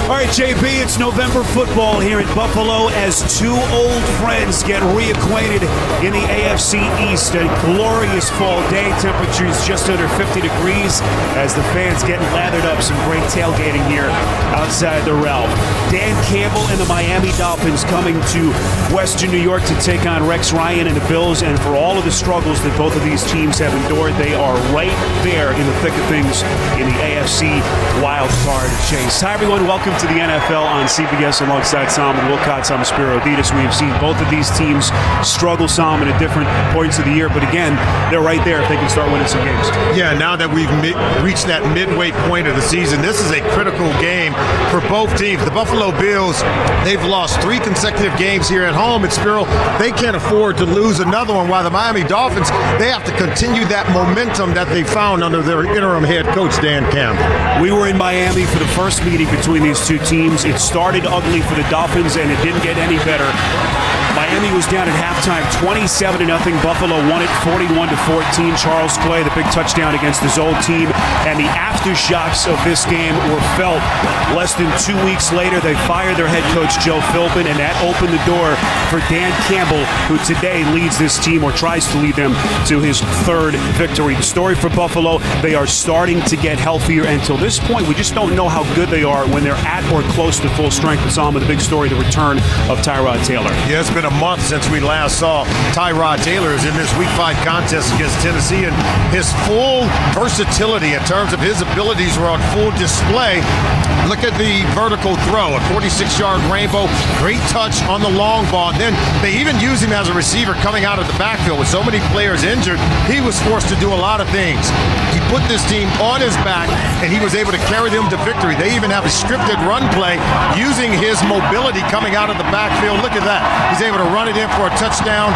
All right, JB, it's November football here in Buffalo as two old friends get reacquainted in the AFC East. A glorious fall day, temperatures just under 50 degrees as the fans getting lathered up. Some great tailgating here outside the Ralph. Dan Campbell and the Miami Dolphins coming to Western New York to take on Rex Ryan and the Bills. And for all of the struggles that both of these teams have endured, they are right there in the thick of things in the AFC wild card chase. Hi, everyone. Welcome to the NFL on CBS alongside Solomon Wilcots. I'm Spiro Ditas. We have seen both of these teams struggle, Solomon, at different points of the year. But again, they're right there if they can start winning some games. Yeah, now that we've reached that midway point of the season, this is a critical game for both teams. The Buffalo Bills, they've lost 3 consecutive games here at home. And Spiro, they can't afford to lose another one, while the Miami Dolphins, they have to continue that momentum that they found under their interim head coach, Dan Campbell. We were in Miami for the first meeting between these two teams. It started ugly for the Dolphins, and it didn't get any better. Miami was down at halftime, 27-0. Buffalo won it 41-14. Charles Clay, the big touchdown against his old team. And the aftershocks of this game were felt. Less than 2 weeks later, they fired their head coach, Joe Philbin, and that opened the door for Dan Campbell, who today leads this team, or tries to lead them, to his 3rd victory. The story for Buffalo, they are starting to get healthier. Until this point, we just don't know how good they are when they're at or close to full strength. And Solomon, the big story, the return of Tyrod Taylor. Yeah, it's been a month since we last saw Tyrod Taylor is in this Week 5 contest against Tennessee, and his full versatility in terms of his abilities were on full display. Look at the vertical throw, a 46-yard rainbow, great touch on the long ball. And then they even used him as a receiver coming out of the backfield. With so many players injured, he was forced to do a lot of things. He put this team on his back, and he was able to carry them to victory. They even have a scripted run play using his mobility coming out of the backfield. Look at that. He's able to run it in for a touchdown.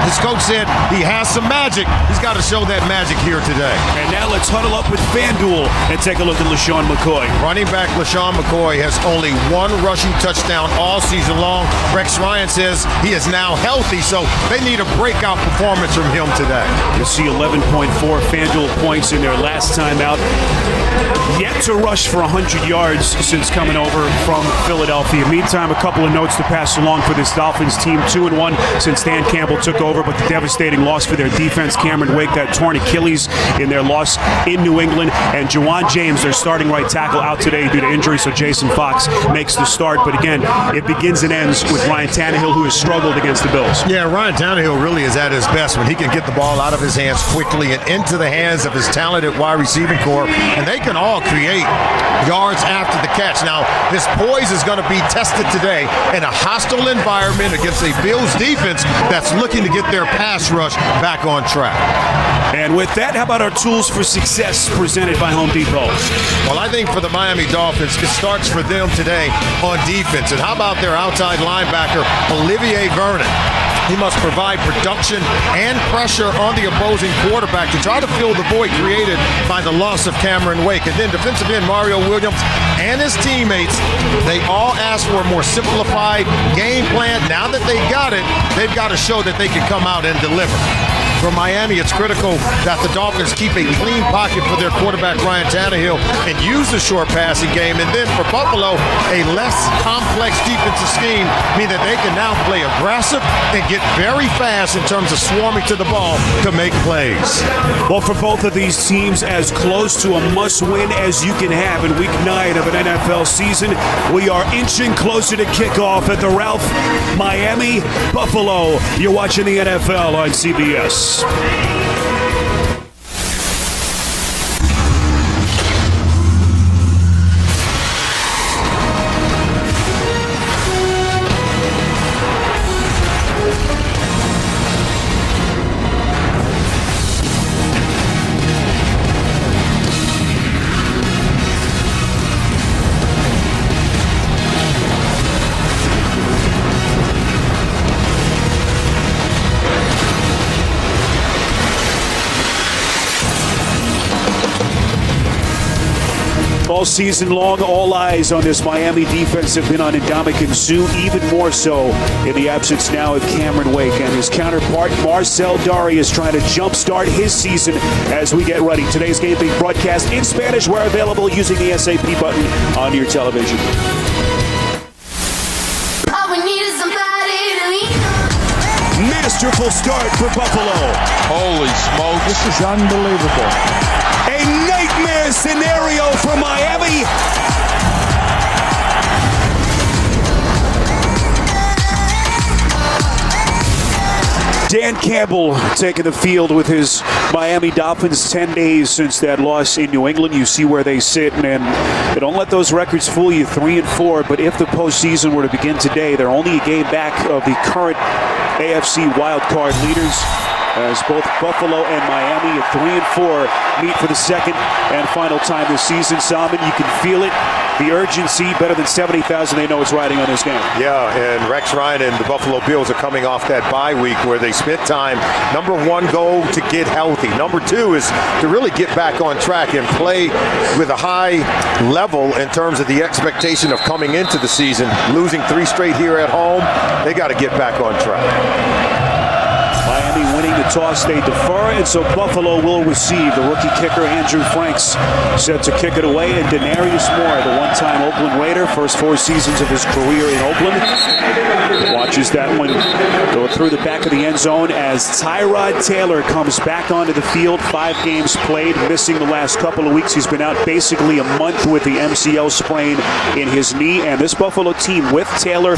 His coach said he has some magic. He's got to show that magic here today. And now let's huddle up with FanDuel and take a look at LaShawn McCoy. Running back LaShawn McCoy has only 1 rushing touchdown all season long. Rex Ryan says he is now healthy, so they need a breakout performance from him today. You'll see 11.4 FanDuel points in their last time out. Yet to rush for 100 yards since coming over from Philadelphia. Meantime, a couple of notes to pass along for this Dolphins team. 2-1 since Dan Campbell took over, but the devastating loss for their defense. Cameron Wake, that torn Achilles in their loss in New England. And Juwan James, their starting right tackle, out today due to injury, so Jason Fox makes the start. But again, it begins and ends with Ryan Tannehill, who has struggled against the Bills. Yeah, Ryan Tannehill really is at his best when he can get the ball out of his hands quickly and into the hands of his talented wide receiving corps, and they can all create yards after the catch. Now, his poise is going to be tested today in a hostile environment against a Bills defense that's looking to get their pass rush back on track. And with that, how about our tools for success presented by Home Depot? Well, I think for the Miami Dolphins, it starts for them today on defense. And how about their outside linebacker, Olivier Vernon? He must provide production and pressure on the opposing quarterback to try to fill the void created by the loss of Cameron Wake. And then defensive end Mario Williams and his teammates, they all asked for a more simplified game plan. Now that they got it, they've got to show that they can come out and deliver. For Miami, it's critical that the Dolphins keep a clean pocket for their quarterback, Ryan Tannehill, and use the short passing game. And then for Buffalo, a less complex defensive scheme means that they can now play aggressive and get very fast in terms of swarming to the ball to make plays. Well, for both of these teams, as close to a must-win as you can have in Week 9 of an NFL season, we are inching closer to kickoff at the Ralph. Miami, Buffalo. You're watching the NFL on CBS. All season long, all eyes on this Miami defense have been on Ndamukong Suh, even more so in the absence now of Cameron Wake. And his counterpart, Marcel Dari, is trying to jumpstart his season as we get ready. Today's game being broadcast in Spanish. We're available using the SAP button on your television. masterful start for Buffalo. Holy smoke. This is unbelievable. A nightmare scenario for Miami. Dan Campbell taking the field with his Miami Dolphins. 10 days since that loss in New England. You see where they sit, and don't let those records fool you. 3-4, but if the postseason were to begin today, they're only a game back of the current AFC wildcard leaders, as both Buffalo and Miami at 3-4 meet for the second and final time this season. Salmon, you can feel it. The urgency, better than 70,000 they know is riding on this game. Yeah, and Rex Ryan and the Buffalo Bills are coming off that bye week where they spent time. Number one, goal to get healthy. Number two is to really get back on track and play with a high level in terms of the expectation of coming into the season. Losing 3 straight here at home, they got to get back on track. Miami winning the toss, they defer, and so Buffalo will receive. The rookie kicker, Andrew Franks, set to kick it away, and Denarius Moore, the one-time Oakland Raider, first 4 seasons of his career in Oakland, watches that one go through the back of the end zone as Tyrod Taylor comes back onto the field. 5 games played, missing the last couple of weeks. He's been out basically a month with the MCL sprain in his knee, and this Buffalo team with Taylor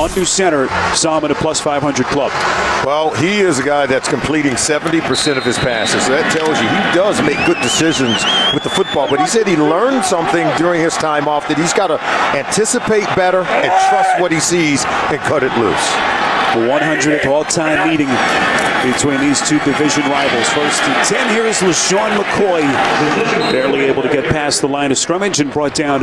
under center saw him at a plus 500 club. Well, he is a guy that's completing 70% of his passes. So that tells you he does make good decisions with the football. But he said he learned something during his time off, that he's got to anticipate better and trust what he sees and cut it loose. The 100th all-time meeting between these two division rivals. First and 10, here is LaShawn McCoy. Barely able to get past the line of scrimmage and brought down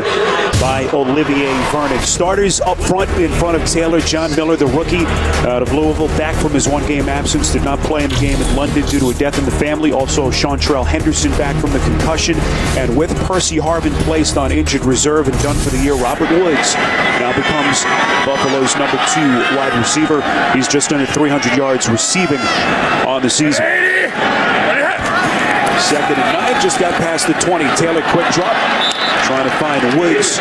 by Olivier Vernon. Starters up front in front of Taylor. John Miller, the rookie out of Louisville, back from his 1-game absence. Did not play in the game in London due to a death in the family. Also, Chantrell Henderson back from the concussion. And with Percy Harvin placed on injured reserve and done for the year, Robert Woods now becomes Buffalo's number 2 wide receiver. He's just under 300 yards receiving on the season. 2nd and 9, just got past the 20. Taylor, quick drop, trying to find Woods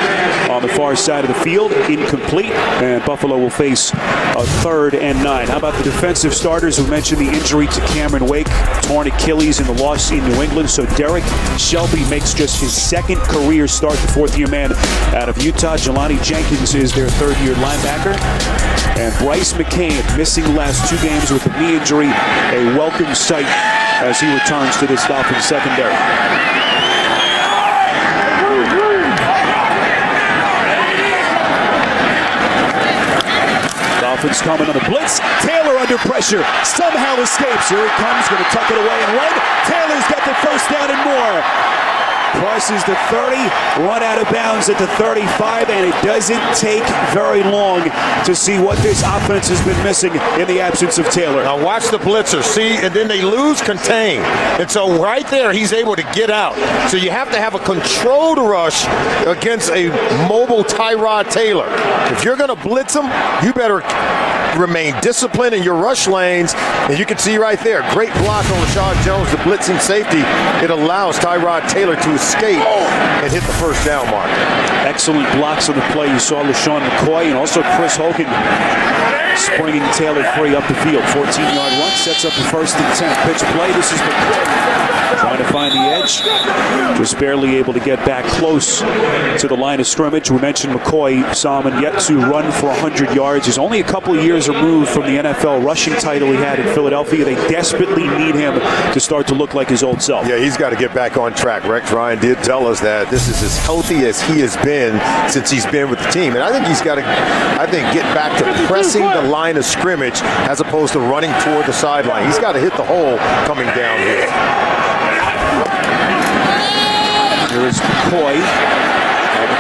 on the far side of the field. Incomplete, and Buffalo will face a 3rd and 9. How about the defensive starters? We mentioned the injury to Cameron Wake, torn Achilles in the loss in New England. So Derek Shelby makes just his 2nd career start, the 4th-year man out of Utah. Jelani Jenkins is their 3rd-year linebacker. And Bryce McCain, missing the last 2 games with a knee injury, a welcome sight as he returns to this Dolphins secondary. Dolphins coming on the blitz. Taylor under pressure. Somehow escapes. Here he comes. Going to tuck it away and run. Taylor's got the first down and more. Crosses the 30, run out of bounds at the 35, and it doesn't take very long to see what this offense has been missing in the absence of Taylor. Now watch the blitzer, see, and then they lose contain. And so right there, he's able to get out. So you have to have a controlled rush against a mobile Tyrod Taylor. If you're going to blitz him, you better remain disciplined in your rush lanes. And you can see right there, great block on Rashad Jones, the blitzing safety. It allows Tyrod Taylor to escape and hit the first down mark. Excellent blocks on the play. You saw LaShawn McCoy and also Chris Hogan springing Taylor free up the field. 14-yard run, sets up the 1st and 10. Pitch play. This is McCoy trying to find the edge. Just barely able to get back close to the line of scrimmage. We mentioned McCoy, Salmon, yet to run for 100 yards. He's only a couple of years removed from the NFL rushing title he had in Philadelphia. They desperately need him to start to look like his old self. Yeah, he's got to get back on track. Rex Ryan did tell us that this is as healthy as he has been since he's been with the team. And I think he's got to, get back to pressing the line of scrimmage as opposed to running toward the sideline. He's got to hit the hole coming down here. Here is McCoy.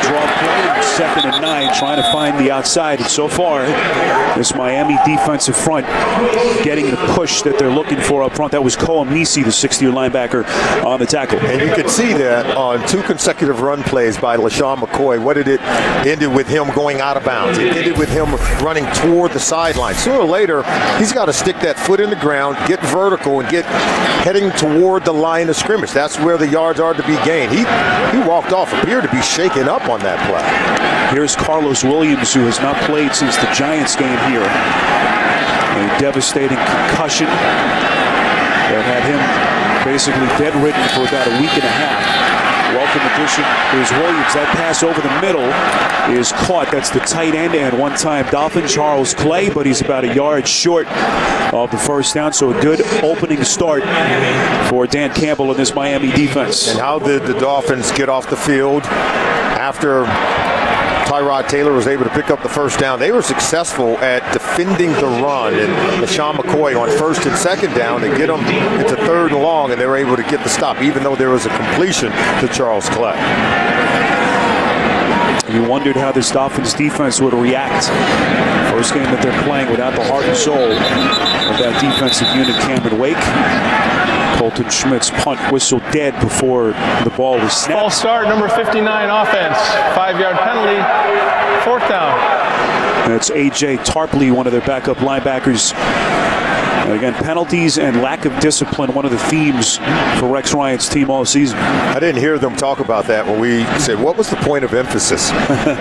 Draw play, 2nd and 9, trying to find the outside. And so far, this Miami defensive front getting the push that they're looking for up front. That was Coam Nisi, the 6th-year linebacker, on the tackle. And you could see that on 2 consecutive run plays by LaShawn McCoy. What did it ended with him going out of bounds? It ended with him running toward the sideline. Sooner or later, he's got to stick that foot in the ground, get vertical, and get heading toward the line of scrimmage. That's where the yards are to be gained. He walked off, appeared to be shaken up on that play. Here's Carlos Williams, who has not played since the Giants game here. A devastating concussion that had him basically bedridden for about a week and a half. Welcome addition is Williams. That pass over the middle is caught. That's the tight end and one-time Dolphin, Charles Clay, but he's about a yard short of the first down. So a good opening start for Dan Campbell in this Miami defense. And how did the Dolphins get off the field after Tyrod Taylor was able to pick up the first down? They were successful at defending the run, and LaShawn McCoy on first and second down, they get them into third and long, and they were able to get the stop, even though there was a completion to Charles Clay. You wondered how this Dolphins defense would react. First game that they're playing without the heart and soul of that defensive unit, Cameron Wake. Colton Schmidt's punt whistle dead before the ball was snapped. False start, number 59 offense. 5-yard penalty, fourth down. That's A.J. Tarpley, one of their backup linebackers. And again, penalties and lack of discipline, one of the themes for Rex Ryan's team all season. I didn't hear them talk about that when we said, what was the point of emphasis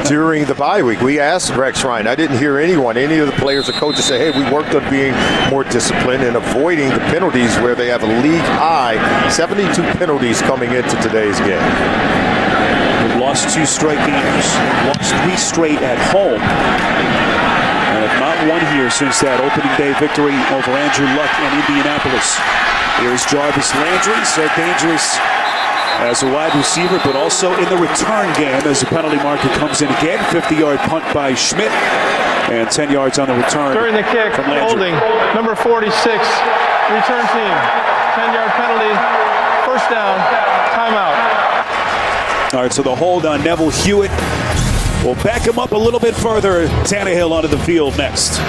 during the bye week? We asked Rex Ryan. I didn't hear any of the players or coaches say, hey, we worked on being more disciplined and avoiding the penalties where they have a league high 72 penalties coming into today's game. They've lost 2 straight games, lost 3 straight at home. And have not won here since that opening day victory over Andrew Luck in Indianapolis. Here's Jarvis Landry, so dangerous as a wide receiver, but also in the return game as the penalty marker comes in again. 50-yard punt by Schmidt and 10 yards on the return. During the kick, holding, number 46, return team. 10-yard penalty, first down, timeout. All right, so the hold on Neville Hewitt will back him up a little bit further. Tannehill onto the field next.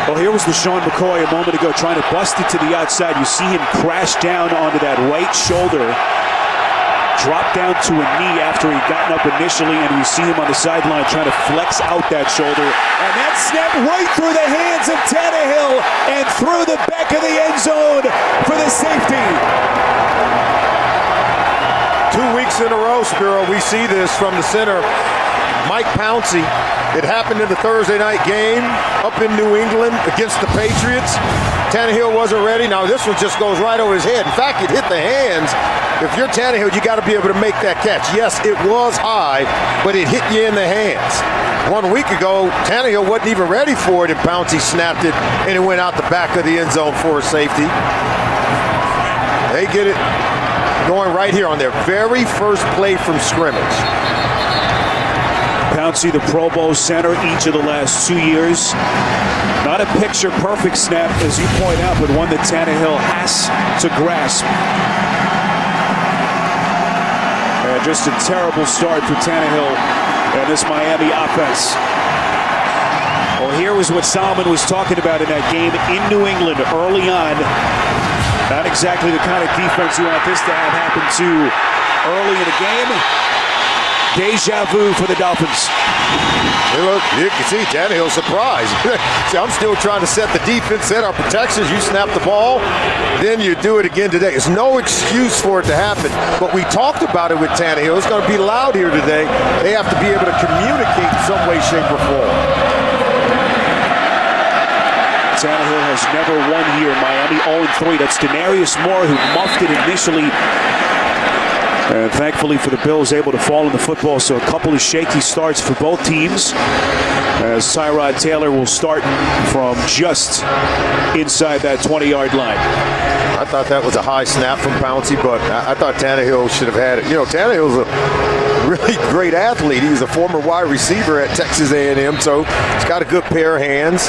Well, here was LaShawn McCoy a moment ago trying to bust it to the outside. You see him crash down onto that right shoulder, drop down to a knee after he'd gotten up initially, and we see him on the sideline trying to flex out that shoulder. And that snapped right through the hands of Tannehill and through the back of the end zone for the safety. 2 weeks in a row, Spiro, we see this from the center, Mike Pouncey. It happened in the Thursday night game up in New England against the Patriots. Tannehill wasn't ready. Now this one just goes right over his head. In fact, it hit the hands. If you're Tannehill, you got to be able to make that catch. Yes, it was high, but it hit you in the hands. 1 week ago, Tannehill wasn't even ready for it, and Pouncey snapped it, and it went out the back of the end zone for a safety. They get it going right here on their very first play from scrimmage. Pouncey, the Pro Bowl center each of the last 2 years. Not a picture-perfect snap, as you point out, but one that Tannehill has to grasp. And just a terrible start for Tannehill and this Miami offense. Well, here was what Solomon was talking about in that game in New England early on. Not exactly the kind of defense you want this to have happen to early in the game. Deja vu for the Dolphins. Hey, look, you can see Tannehill surprised. See, I'm still trying to set the defense, set our protections. You snap the ball, then you do it again today. There's no excuse for it to happen. But we talked about it with Tannehill. It's going to be loud here today. They have to be able to communicate in some way, shape, or form. Tannehill has never won here in Miami. 0-3. That's Denarius Moore, who muffed it initially. And thankfully for the Bills, able to fall in the football. So a couple of shaky starts for both teams, as Tyrod Taylor will start from just inside that 20-yard line. I thought that was a high snap from Pouncey, but I thought Tannehill should have had it. You know, Tannehill's a really great athlete. He was a former wide receiver at Texas A&M, so he's got a good pair of hands.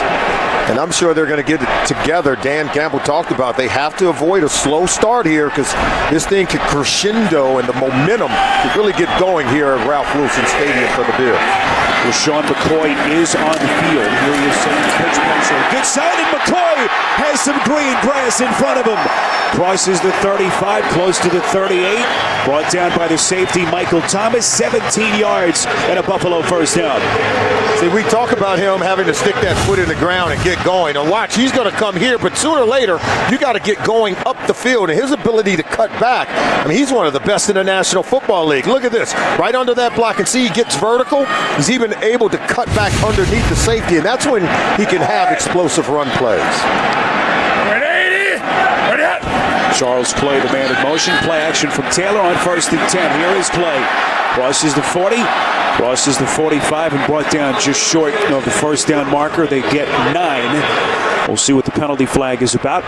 And I'm sure they're going to get it together. Dan Campbell talked about they have to avoid a slow start here, because this thing could crescendo and the momentum could really get going here at Ralph Wilson Stadium for the Bills. LaShawn McCoy is on the field. Here he is setting the pitch pressure. Good side, and McCoy has some green grass in front of him. Crosses the 35, close to the 38. Brought down by the safety, Michael Thomas. 17 yards and a Buffalo first down. See, we talk about him having to stick that foot in the ground and get going. And watch, he's going to come here, but sooner or later, you got to get going up the field. And his ability to cut back, I mean, he's one of the best in the National Football League. Look at this, right under that block, and see he gets vertical. He's even able to cut back underneath the safety, and that's when he can have explosive run plays. Charles Clay, the man in motion. Play action from Taylor on 1st and 10. Here is Clay. Crosses the 40. Crosses the 45 and brought down just short of the first down marker. They get 9. We'll see what the penalty flag is about.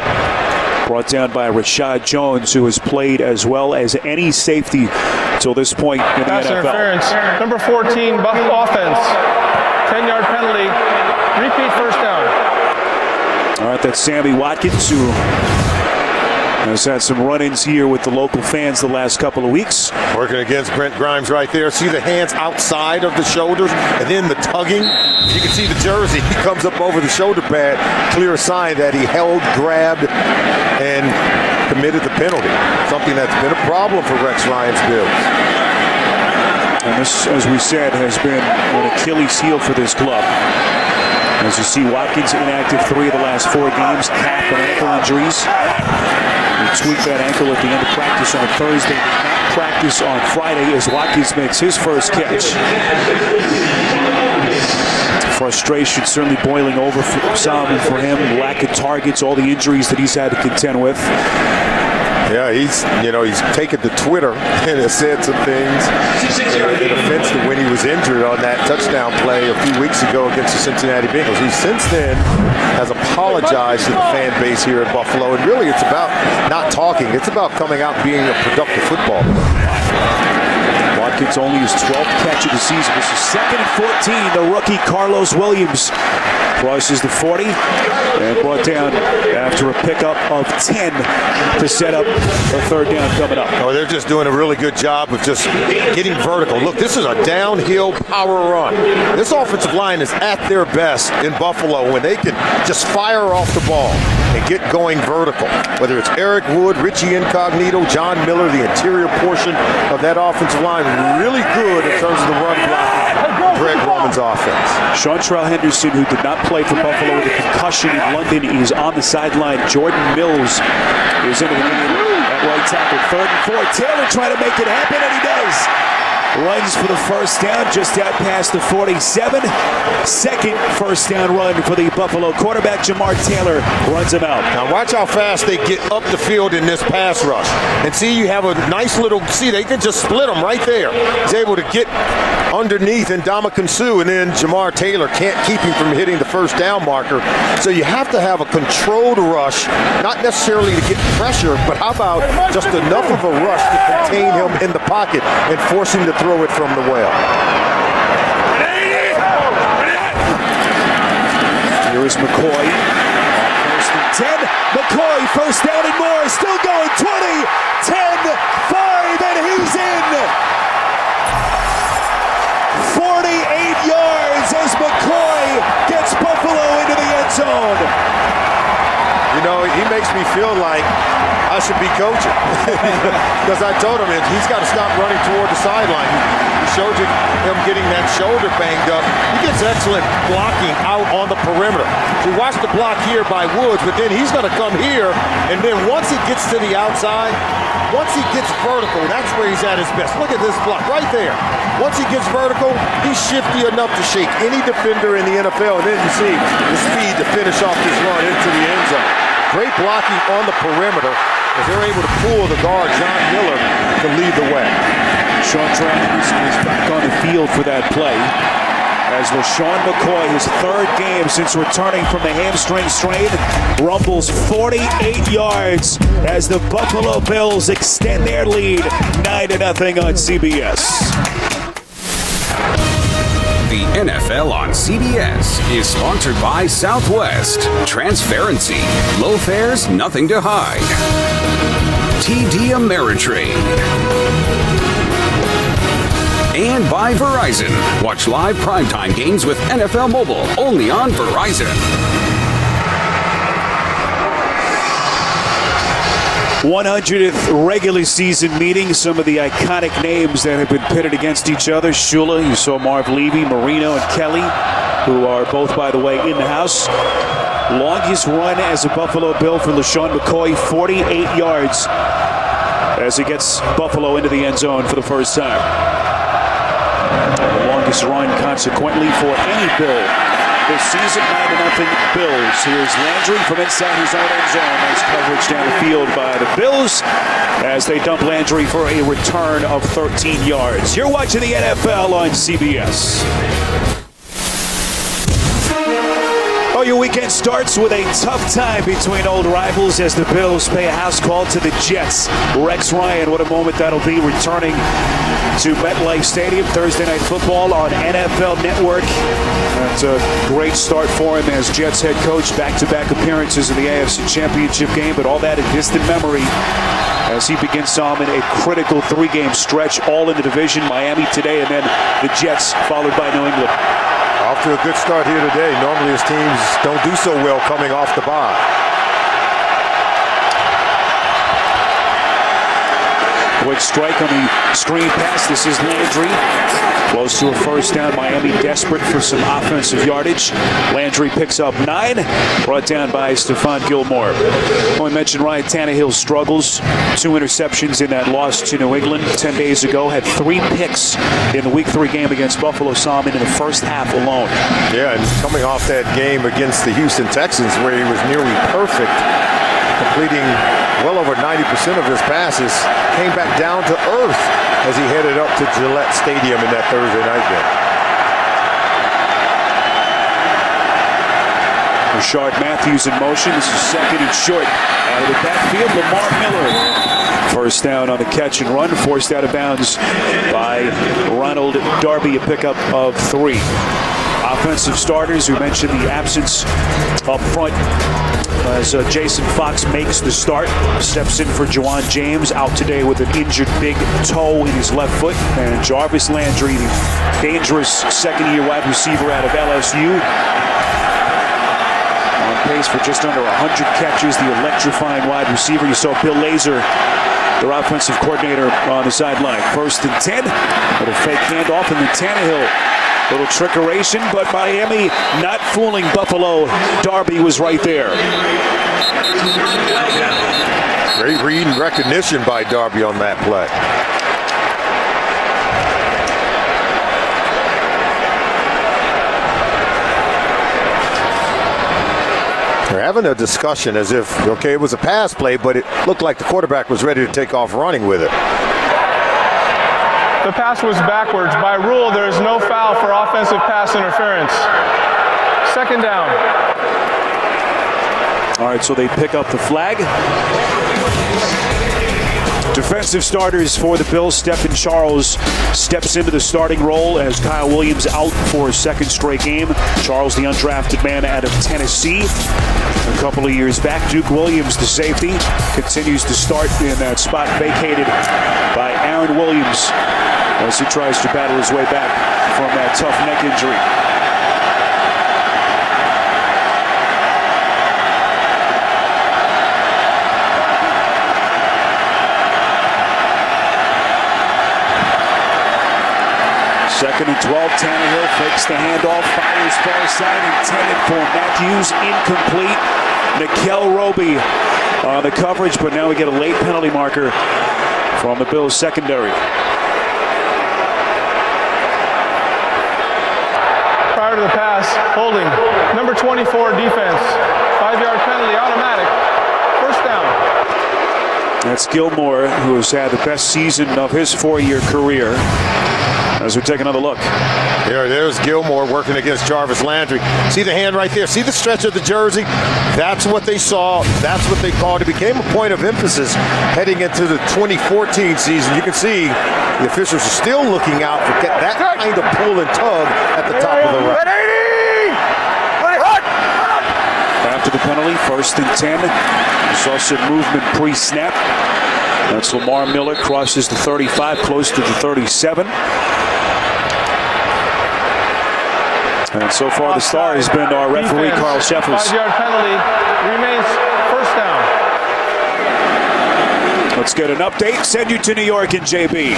Brought down by Rashad Jones, who has played as well as any safety till this point in the Pass NFL. interference. Number 14, Buff offense. 10-yard penalty. Repeat first down. All right, that's Sammy Watkins, who has had some run-ins here with the local fans the last couple of weeks. Working against Brent Grimes right there. See the hands outside of the shoulders and then the tugging. You can see the jersey. He comes up over the shoulder pad. Clear sign that he held, grabbed, and committed the penalty. Something that's been a problem for Rex Ryan's Bills. And this, as we said, has been an Achilles heel for this club. As you see, Watkins inactive 3 of the last 4 games, calf and ankle injuries. He tweaked that ankle at the end of practice on Thursday. Did not practice on Friday as Watkins makes his first catch. Frustration certainly boiling over for some and for him. Lack of targets, all the injuries that he's had to contend with. Yeah, he's taken to Twitter and has said some things in offense to when he was injured on that touchdown play a few weeks ago against the Cincinnati Bengals. He since then has apologized to the fan base here in Buffalo, and really it's about not talking. It's about coming out and being a productive football player. Watkins only his 12th catch of the season. This is 2nd and 14. The rookie Carlos Williams crosses the 40 and brought down after a pickup of 10 to set up a 3rd down coming up. Oh, they're just doing a really good job of just getting vertical. Look, this is a downhill power run. This offensive line is at their best in Buffalo when they can just fire off the ball and get going vertical. Whether it's Eric Wood, Richie Incognito, John Miller, the interior portion of that offensive line, really good in terms of the run blocking. Greg Roman's offense. Seantrell Henderson, who did not play for Buffalo with a concussion in London, is on the sideline. Jordan Mills is into the game at right tackle. 3rd and 4. Taylor trying to make it happen, and he does. Runs for the first down just out past the 47. 2nd first down run for the Buffalo quarterback. Jamar Taylor runs him out. Now watch how fast they get up the field in this pass rush. And see, you have a nice little, see, they can just split them right there. He's able to get underneath Ndamukong Suh, and then Jamar Taylor can't keep him from hitting the first down marker. So you have to have a controlled rush, not necessarily to get pressure, but how about just enough of a rush to contain him in the pocket and force him to throw it from the well. Here is McCoy. 1st and 10. McCoy, first down and more. Still going. 20, 10, 5, and he's in. 48 yards as McCoy gets Buffalo into the end zone. You know, he makes me feel like I should be coaching. Because I told him he's got to stop running toward the sideline. He showed you him getting that shoulder banged up. He gets excellent blocking out on the perimeter. So watch the block here by Woods, but then he's going to come here, and then once he gets to the outside, once he gets vertical, that's where he's at his best. Look at this block right there. Once he gets vertical, he's shifty enough to shake any defender in the NFL, and then you see the speed to finish off this run into the end zone. Great blocking on the perimeter as they're able to pull the guard, John Miller, to lead the way. Seantrell Henderson is back on the field for that play. As LaShawn McCoy, his 3rd game since returning from the hamstring strain, rumbles 48 yards as the Buffalo Bills extend their lead 9-0 on CBS. The NFL on CBS is sponsored by Southwest. Transparency. Low fares, nothing to hide. TD Ameritrade. And by Verizon. Watch live primetime games with NFL Mobile, only on Verizon. 100th regular season meeting. Some of the iconic names that have been pitted against each other. Shula, you saw Marv Levy, Marino, and Kelly, who are both, by the way, in the house. Longest run as a Buffalo Bill for LaShawn McCoy, 48 yards, as he gets Buffalo into the end zone for the first time. The longest run, consequently, for any Bill this season. 9-0 Bills. Here's Landry from inside his own end zone. Nice coverage down the field by the Bills as they dump Landry for a return of 13 yards. You're watching the NFL on CBS. Oh, your weekend starts with a tough time between old rivals as the Bills pay a house call to the Jets. Rex Ryan, what a moment that'll be, returning to MetLife Stadium. Thursday Night Football on NFL Network. That's a great start for him as Jets head coach. Back-to-back appearances in the AFC Championship game, but all that in distant memory as he begins Solomon a critical three-game stretch, all in the division. Miami today, and then the Jets, followed by New England. Off to a good start here today. Normally his teams don't do so well coming off the bye. Quick strike on the screen pass. This is Landry. Close to a first down. Miami desperate for some offensive yardage. Landry picks up 9. Brought down by Stephon Gilmore. We mentioned Ryan Tannehill's struggles. 2 interceptions in that loss to New England 10 days ago. Had 3 picks in the Week 3 game against Buffalo Solomon in the first half alone. Yeah, and coming off that game against the Houston Texans where he was nearly perfect, completing well over 90% of his passes, came back down to earth as he headed up to Gillette Stadium in that Thursday night game. Rashard Matthews in motion. This is second and short. Out of the backfield, Lamar Miller. First down on the catch and run. Forced out of bounds by Ronald Darby, a pickup of 3. Offensive starters, we mentioned the absence up front as Jason Fox makes the start. Steps in for Juwan James, out today with an injured big toe in his left foot. And Jarvis Landry, the dangerous second-year wide receiver out of LSU. On pace for just under 100 catches, the electrifying wide receiver. You saw Bill Lazor, their offensive coordinator, on the sideline. 1st and 10. Little fake handoff, and then Tannehill. Little trickeration, but Miami not fooling Buffalo. Darby was right there. Great read and recognition by Darby on that play. They're having a discussion as if, okay, it was a pass play, but it looked like the quarterback was ready to take off running with it. The pass was backwards. By rule, there is no foul for offensive pass interference. 2nd down. All right, so they pick up the flag. Defensive starters for the Bills. Stephen Charles steps into the starting role as Kyle Williams out for a 2nd straight game. Charles, the undrafted man out of Tennessee a couple of years back. Duke Williams, the safety, continues to start in that spot vacated by Aaron Williams as he tries to battle his way back from that tough neck injury. Second and 12, Tannehill fakes the handoff, fires far side, intended for Matthews, incomplete. Nickel Roby on the coverage, but now we get a late penalty marker from the Bills secondary. Prior to the pass, holding. Number 24, defense. 5-yard penalty, automatic. 1st down. That's Gilmore, who has had the best season of his 4-year career. As we take another look. There's Gilmore working against Jarvis Landry. See the hand right there? See the stretch of the jersey? That's what they saw. That's what they called. It became a point of emphasis heading into the 2014 season. You can see the officials are still looking out for that kind of pull and tug at the top of the route. After the penalty, 1st and 10. We saw some movement pre-snap. That's Lamar Miller, crosses the 35, close to the 37. And so far, the star has been our referee, Carl Sheffels. 5-yard penalty remains 1st down. Let's get an update. Send you to New York and JB.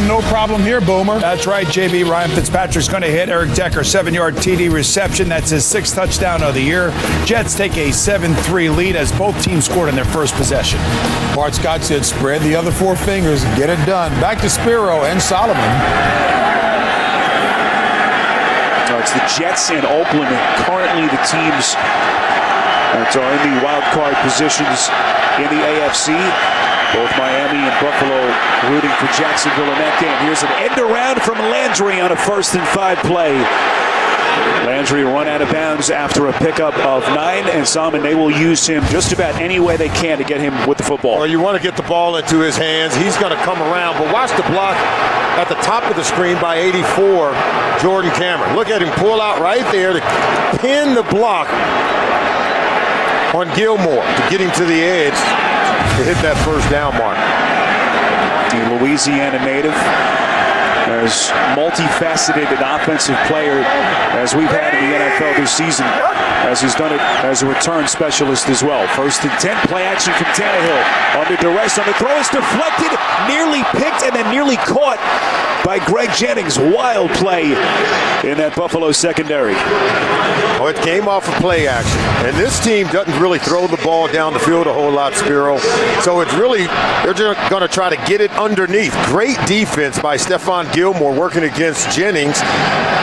No problem here, Boomer. That's right, JB. Ryan Fitzpatrick's going to hit Eric Decker, 7-yard TD reception. That's his 6th touchdown of the year. Jets take a 7-3 lead as both teams scored in their first possession. Bart Scott said, spread the other 4 fingers and get it done. Back to Spiro and Solomon. against the Jets and Oakland. Currently the teams that are in the wild card positions in the AFC. Both Miami and Buffalo rooting for Jacksonville in that game. Here's an end around from Landry on a 1st and 5 play. Landry run out of bounds after a pickup of 9, and Salmon, they will use him just about any way they can to get him with the football. Well, you want to get the ball into his hands. He's going to come around, but watch the block at the top of the screen by 84, Jordan Cameron. Look at him pull out right there to pin the block on Gilmore to get him to the edge to hit that first down mark. The Louisiana native, as multifaceted an offensive player as we've had in the NFL this season, as he's done it as a return specialist as well. 1st and 10, play action from Tannehill. Under duress on the throw, is deflected, nearly picked, and then nearly caught by Greg Jennings. Wild play in that Buffalo secondary. Oh, it came off of play action. And this team doesn't really throw the ball down the field a whole lot, Spiro. So it's really, they're just going to try to get it underneath. Great defense by Stephon Gilmore working against Jennings.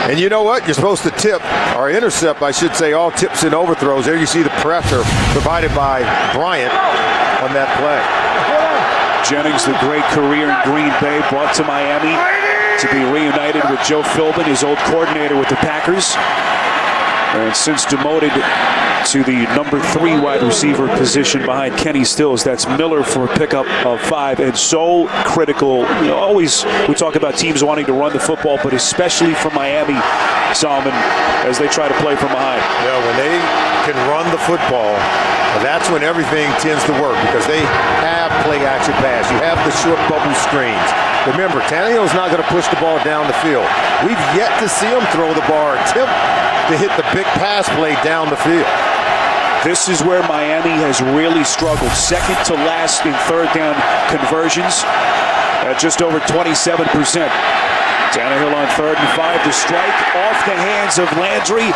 And you know what? You're supposed to tip, or intercept, I should say, all tips and overthrows. There you see the pressure provided by Bryant on that play. Jennings, the great career in Green Bay, brought to Miami to be reunited with Joe Philbin, his old coordinator with the Packers. And since demoted to the number 3 wide receiver position behind Kenny Stills. That's Miller for a pickup of 5, and so critical. You know, always we talk about teams wanting to run the football, but especially for Miami, Solomon, as they try to play from behind. Yeah, when they can run the football, that's when everything tends to work, because they have play-action pass. You have the short bubble screens. Remember, Tannehill's not going to push the ball down the field. We've yet to see him throw the ball or attempt to hit the big pass play down the field. This is where Miami has really struggled. Second to last in 3rd down conversions at just over 27%. Tannehill on 3rd and 5 to strike off the hands of Landry.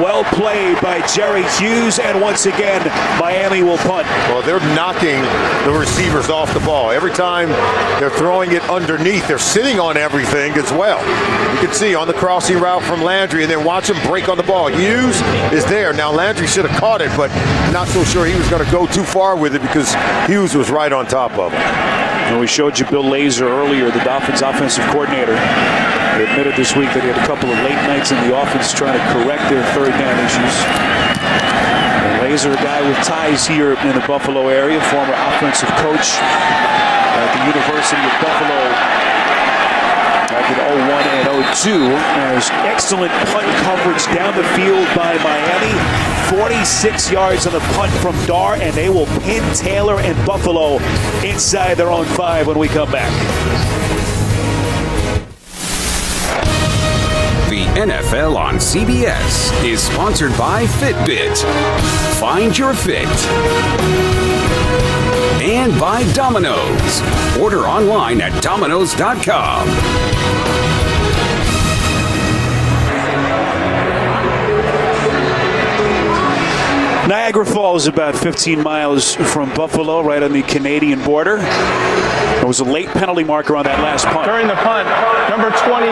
Well played by Jerry Hughes, and once again, Miami will punt. Well, they're knocking the receivers off the ball. Every time they're throwing it underneath, they're sitting on everything as well. You can see on the crossing route from Landry, and then watch him break on the ball. Hughes is there. Now, Landry should have caught it, but not so sure he was going to go too far with it because Hughes was right on top of him. And we showed you Bill Lazor earlier, the Dolphins offensive coordinator. He admitted this week that he had a couple of late nights in the offense trying to correct their 3rd down issues. And Lazor, a guy with ties here in the Buffalo area, former offensive coach at the University of Buffalo back in 01 and 02. There's excellent punt coverage down the field by Miami. 46 yards on the punt from Dar, and they will pin Taylor and Buffalo inside their own 5 when we come back. The NFL on CBS is sponsored by Fitbit. Find your fit. And by Domino's. Order online at Domino's.com. Niagara Falls, about 15 miles from Buffalo, right on the Canadian border. There was a late penalty marker on that last punt. During the punt, number 28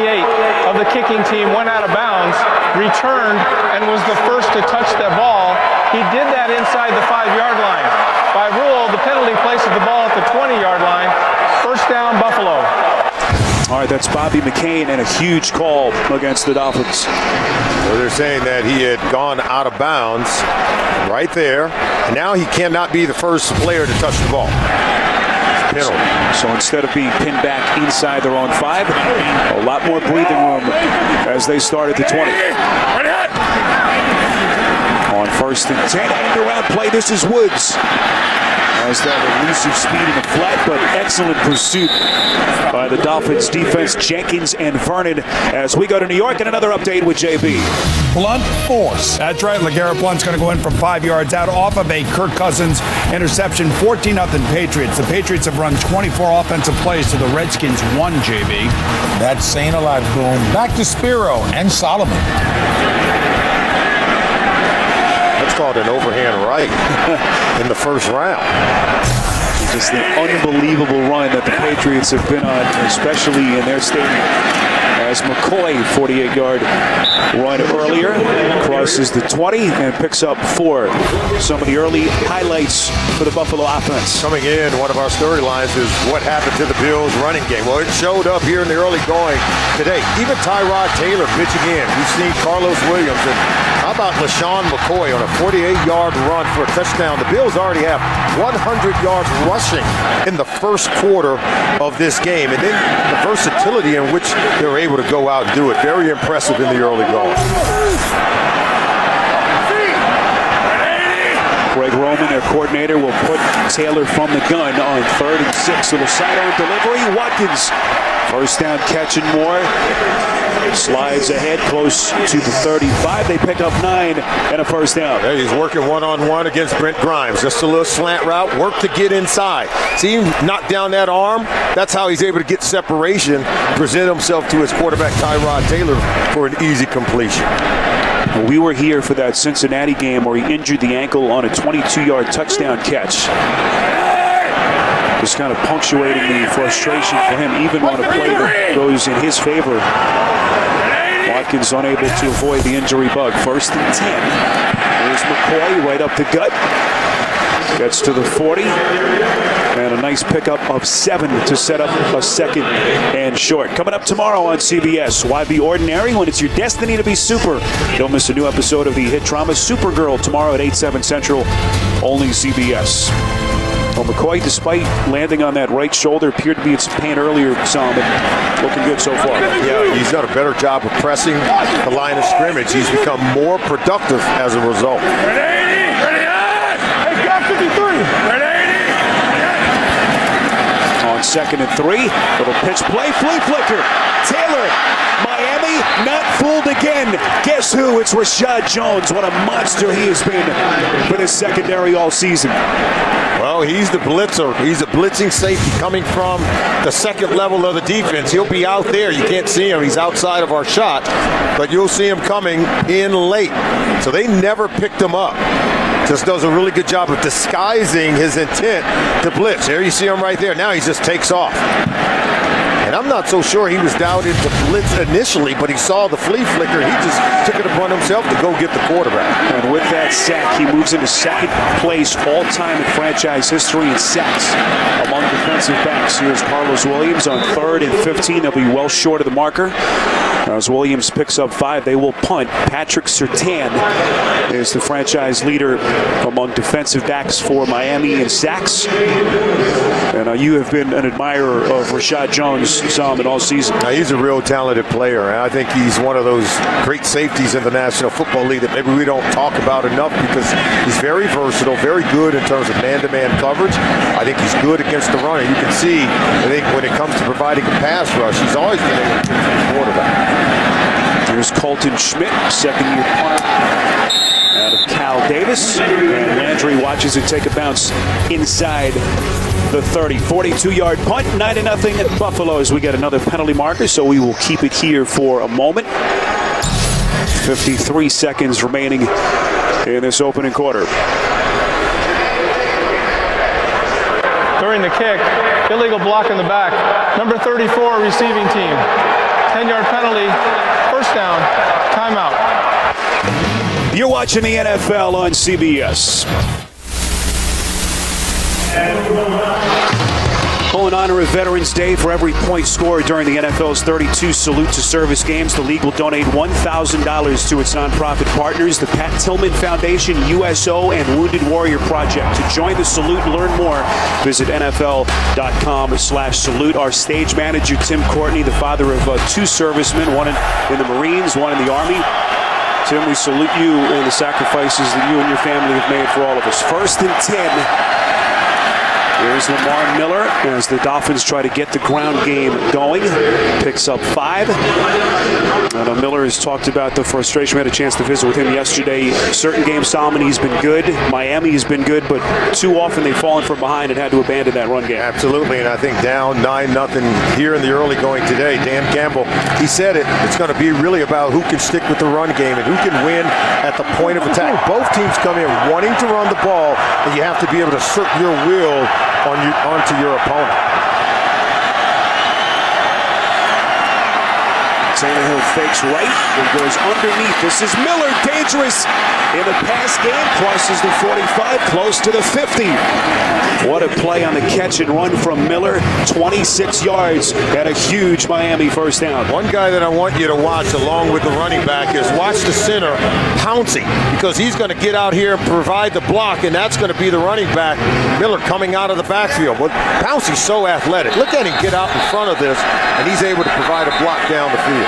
of the kicking team went out of bounds, returned, and was the first to touch the ball. He did that inside the 5-yard line. By rule, the penalty places the ball at the 20-yard line. First down, Buffalo. All right, that's Bobby McCain, and a huge call against the Dolphins. Well, they're saying that he had gone out of bounds right there, and now he cannot be the first player to touch the ball. Penalty. So instead of being pinned back inside their own 5, a lot more breathing room as they start at the 20. On 1st and 10, end around play. This is Woods. Has that elusive speed in the flat, but excellent pursuit by the Dolphins defense, Jenkins and Vernon, as we go to New York. And another update with JB. Blunt force. That's right. LeGarrette Blunt's going to go in from 5 yards out off of a Kirk Cousins interception. 14-0 Patriots. The Patriots have run 24 offensive plays to the Redskins 1, JB. That's saying a lot, Boom. Back to Spiro and Solomon. That's called an overhand right in the first round. Just the unbelievable run that the Patriots have been on, especially in their stadium. as McCoy, 48-yard run earlier, crosses the 20 and picks up 4. Some of the early highlights for the Buffalo offense. Coming in, one of our storylines is what happened to the Bills' running game. Well, it showed up here in the early going today. Even Tyrod Taylor pitching in. We've seen Carlos Williams. And how about LaShawn McCoy on a 48-yard run for a touchdown? The Bills already have 100 yards rushing in the first quarter of this game. And then the versatility in which they're able to go out and do it. Very impressive in the early going. Greg Roman, their coordinator, will put Taylor from the gun on 3rd and 6 with a sidearm delivery. Watkins, first down catch and more. Slides ahead close to the 35. They pick up 9 and a first down. Yeah, he's working one-on-one against Brent Grimes. Just a little slant route, work to get inside. See him knock down that arm? That's how he's able to get separation, present himself to his quarterback, Tyrod Taylor, for an easy completion. We were here for that Cincinnati game where he injured the ankle on a 22-yard touchdown catch. Just kind of punctuating the frustration for him, even on a play that goes in his favor. Watkins unable to avoid the injury bug. 1st and 10. There's McCoy right up the gut. Gets to the 40. And a nice pickup of 7 to set up a 2nd and short. Coming up tomorrow on CBS, why be ordinary when it's your destiny to be super? Don't miss a new episode of the hit drama Supergirl tomorrow at 8/7 Central, only CBS. Well, McCoy, despite landing on that right shoulder, appeared to be in some pain earlier, but looking good so far. Yeah, he's done a better job of pressing the line of scrimmage. He's become more productive as a result. On 2nd and 3, little pitch play, flea flicker. Taylor, Miami, not fooled again. Guess who? It's Rashad Jones. What a monster he has been for this secondary all season. Well, he's the blitzer. He's a blitzing safety coming from the 2nd level of the defense. He'll be out there. You can't see him. He's outside of our shot, but you'll see him coming in late. So they never picked him up. Just does a really good job of disguising his intent to blitz. There you see him right there. Now he just takes off. And I'm not so sure he was doubted to blitz initially, but he saw the flea flicker. He just took it upon himself to go get the quarterback. And with that sack, he moves into 2nd place all-time in franchise history in sacks among defensive backs. Here's Carlos Williams on 3rd and 15. They'll be well short of the marker. As Williams picks up 5, they will punt. Patrick Surtain is the franchise leader among defensive backs for Miami in sacks. And you have been an admirer of Rashad Jones, Solomon, all season. Now, he's a real talented player, and I think he's one of those great safeties in the National Football League that maybe we don't talk about enough because he's very versatile, very good in terms of man-to-man coverage. I think he's good against the run, and you can see, I think when it comes to providing a pass rush, he's always been able to get to the quarterback. Here's Colton Schmidt, 2nd-year punt out of Cal Davis. And Landry watches it take a bounce inside the 30. 42-yard punt, 9-0 at Buffalo as we get another penalty marker, so we will keep it here for a moment. 53 seconds remaining in this opening quarter. During the kick, illegal block in the back. Number 34 receiving team. 10-yard penalty, 1st down, timeout. You're watching the NFL on CBS. Well, in honor of Veterans Day, for every point scored during the NFL's 32 Salute to Service games, the league will donate $1,000 to its nonprofit partners, the Pat Tillman Foundation, USO, and Wounded Warrior Project. To join the salute and learn more, visit NFL.com/salute. Our stage manager, Tim Courtney, the father of 2 servicemen, one in the Marines, one in the Army. Tim, we salute you and the sacrifices that you and your family have made for all of us. 1st and 10. Here's Lamar Miller as the Dolphins try to get the ground game going. Picks up 5. And Miller has talked about the frustration. We had a chance to visit with him yesterday. Certain games, Solomon, he's been good. Miami has been good, but too often they've fallen from behind and had to abandon that run game. Absolutely, and I think down 9-0 here in the early going today. Dan Campbell, he said it. It's going to be really about who can stick with the run game and who can win at the point of attack. Both teams come in wanting to run the ball, and you have to be able to assert your will onto your opponent. Tannehill fakes right and goes underneath. This is Miller, dangerous in the pass game, crosses the 45, close to the 50. What a play on the catch and run from Miller, 26 yards and a huge Miami first down. One guy that I want you to watch along with the running back is watch the center, Pouncey, because he's going to get out here and provide the block, and that's going to be the running back, Miller, coming out of the backfield. But Pouncey's so athletic. Look at him get out in front of this, and he's able to provide a block down the field.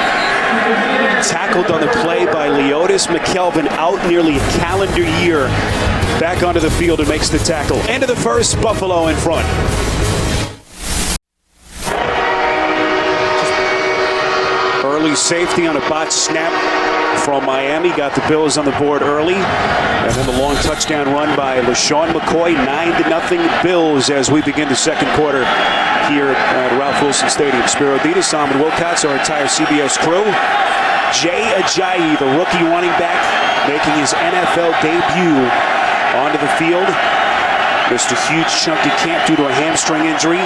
Tackled on the play by Leotis McKelvin, out nearly a calendar year. Back onto the field and makes the tackle. End of the first, Buffalo in front. Early safety on a botched snap from Miami. Got the Bills on the board early. And then the long touchdown run by LaShawn McCoy. 9-0 Bills as we begin the second quarter here at Ralph Wilson Stadium. Spiro Dita, Simon Wilcots, our entire CBS crew. Jay Ajayi, the rookie running back, making his NFL debut onto the field. Missed a huge chunk of camp due to a hamstring injury.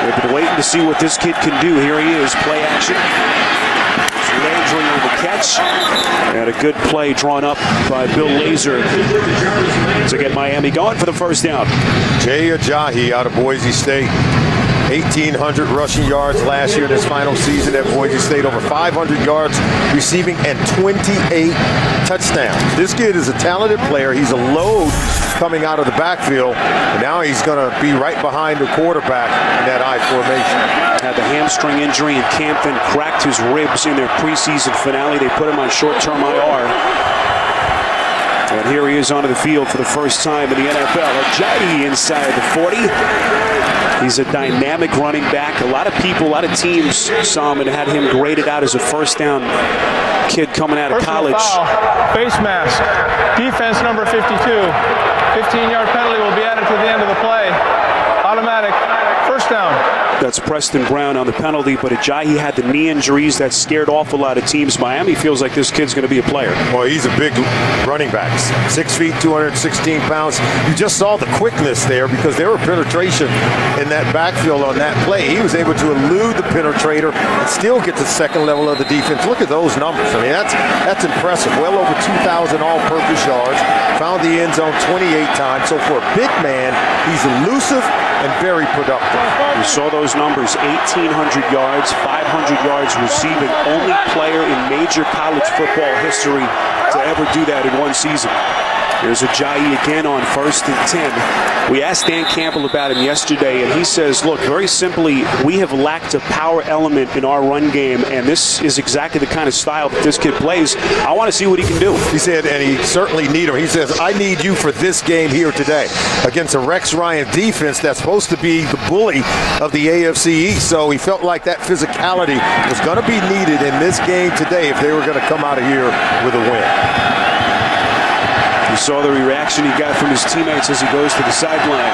We've been waiting to see what this kid can do. Here he is, play action. Landry on the catch. And a good play drawn up by Bill Lazor to get Miami going for the first down. Jay Ajayi out of Boise State. 1,800 rushing yards last year in his final season at Boise State. Over 500 yards receiving and 28 touchdowns. This kid is a talented player. He's a load coming out of the backfield. And now he's going to be right behind the quarterback in that I formation. Had the hamstring injury in camp and cracked his ribs in their preseason finale. They put him on short-term IR. And here he is onto the field for the first time in the NFL. Ajayi inside the 40. He's a dynamic running back. A lot of people, a lot of teams saw him and had him graded out as a first down kid coming out of college. Foul, face mask, defense number 52. 15-yard penalty will be added to the end of the play. Automatic first down. That's Preston Brown on the penalty, but Ajayi had the knee injuries that scared off a lot of teams. Miami feels like this kid's going to be a player. Well, he's a big running back. 6 feet, 216 pounds. You just saw the quickness there because there were penetration in that backfield on that play. He was able to elude the penetrator and still get to the second level of the defense. Look at those numbers. I mean, that's impressive. Well over 2,000 all-purpose yards. Found the end zone 28 times. So for a big man, he's elusive and very productive. We saw those numbers, 1,800 yards, 500 yards receiving. Only player in major college football history to ever do that in one season. There's Ajayi again on 1st and 10. We asked Dan Campbell about him yesterday, and he says, look, very simply, we have lacked a power element in our run game, and this is exactly the kind of style that this kid plays. I want to see what he can do. He said, and he certainly need him. He says, I need you for this game here today against a Rex Ryan defense that's supposed to be the bully of the AFC East. So he felt like that physicality was going to be needed in this game today if they were going to come out of here with a win. You saw the reaction he got from his teammates as he goes to the sideline.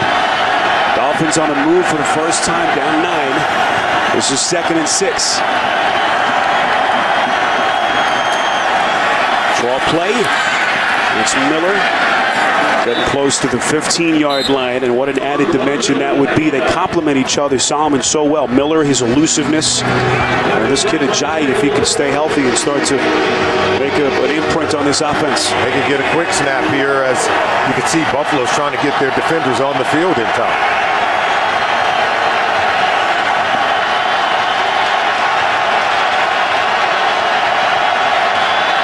Dolphins on the move for the first time, down 9. This is 2nd and 6. Draw play. It's Miller getting close to the 15-yard line, and what an added dimension that would be. They complement each other, Solomon, so well. Miller, his elusiveness, and this kid Ajayi, if he can stay healthy and start to make an imprint on this offense. They can get a quick snap here as you can see Buffalo's trying to get their defenders on the field in time.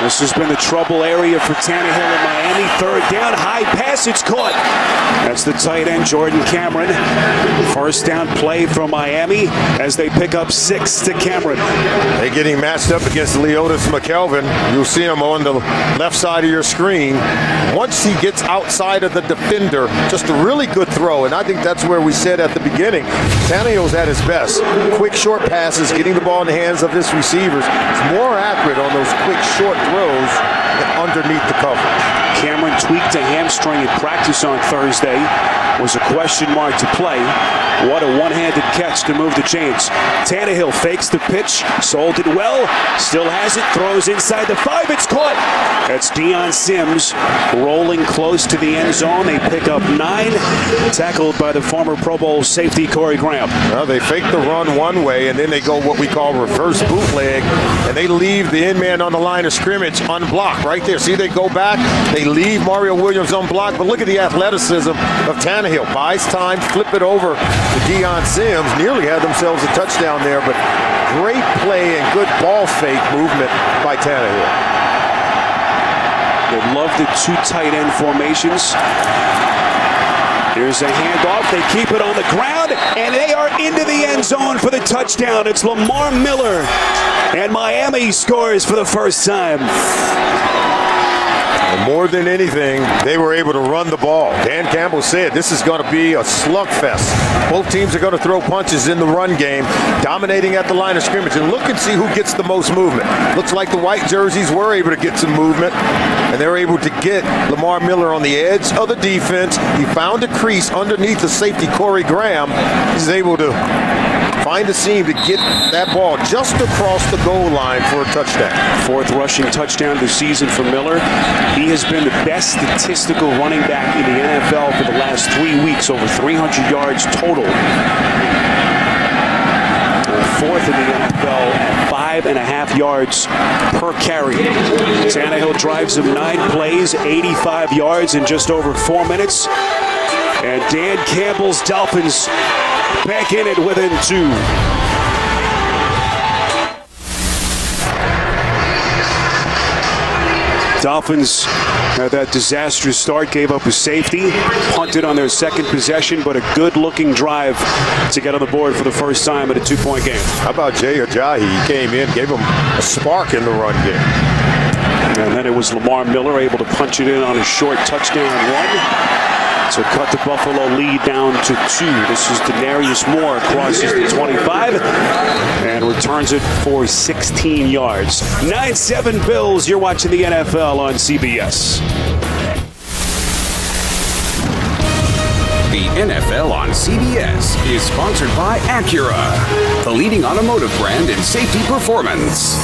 This has been the trouble area for Tannehill in Miami. 3rd down, high pass, it's caught. That's the tight end, Jordan Cameron. First down play from Miami as they pick up 6 to Cameron. They're getting matched up against Leotis McKelvin. You'll see him on the left side of your screen. Once he gets outside of the defender, just a really good throw, and I think that's where we said at the beginning, Tannehill's at his best. Quick, short passes, getting the ball in the hands of his receivers. He's more accurate on those quick, short throws underneath the cover. Cameron tweaked a hamstring in practice on Thursday. Was a question mark to play. What a one-handed catch to move the chains. Tannehill fakes the pitch, sold it well, still has it, throws inside the 5, it's caught. That's Deion Sims rolling close to the end zone. They pick up 9, tackled by the former Pro Bowl safety Corey Graham. Well, they fake the run one way, and then they go what we call reverse bootleg, and they leave the end man on the line of scrimmage unblocked right there. See, they go back, they leave Mario Williams unblocked, but look at the athleticism of Tannehill. Buys time, flip it over to Deion Sims. Nearly had themselves a touchdown there, but great play and good ball fake movement by Tannehill. They love the 2 tight end formations. Here's a handoff. They keep it on the ground, and they are into the end zone for the touchdown. It's Lamar Miller, and Miami scores for the first time. And more than anything, they were able to run the ball. Dan Campbell said this is going to be a slugfest. Both teams are going to throw punches in the run game, dominating at the line of scrimmage. And look and see who gets the most movement. Looks like the white jerseys were able to get some movement, and they're able to get Lamar Miller on the edge of the defense. He found a crease underneath the safety, Corey Graham. He's able to find a seam to get that ball just across the goal line for a touchdown. 4th rushing touchdown this season for Miller. He has been the best statistical running back in the NFL for the last 3 weeks, over 300 yards total. 4th in the NFL at 5.5 yards per carry. Tannehill drives him 9 plays, 85 yards in just over 4 minutes. And Dan Campbell's Dolphins back in it within 2. Dolphins had that disastrous start, gave up a safety, punted on their second possession, but a good-looking drive to get on the board for the first time at a 2-point game. How about Jay Ajayi? He came in, gave him a spark in the run game. And then it was Lamar Miller able to punch it in on a short touchdown run to cut the Buffalo lead down to 2. This is Denarius Moore, crosses the 25 and returns it for 16 yards. 9-7 Bills. You're watching the NFL on CBS. The NFL on CBS is sponsored by Acura, the leading automotive brand in safety performance.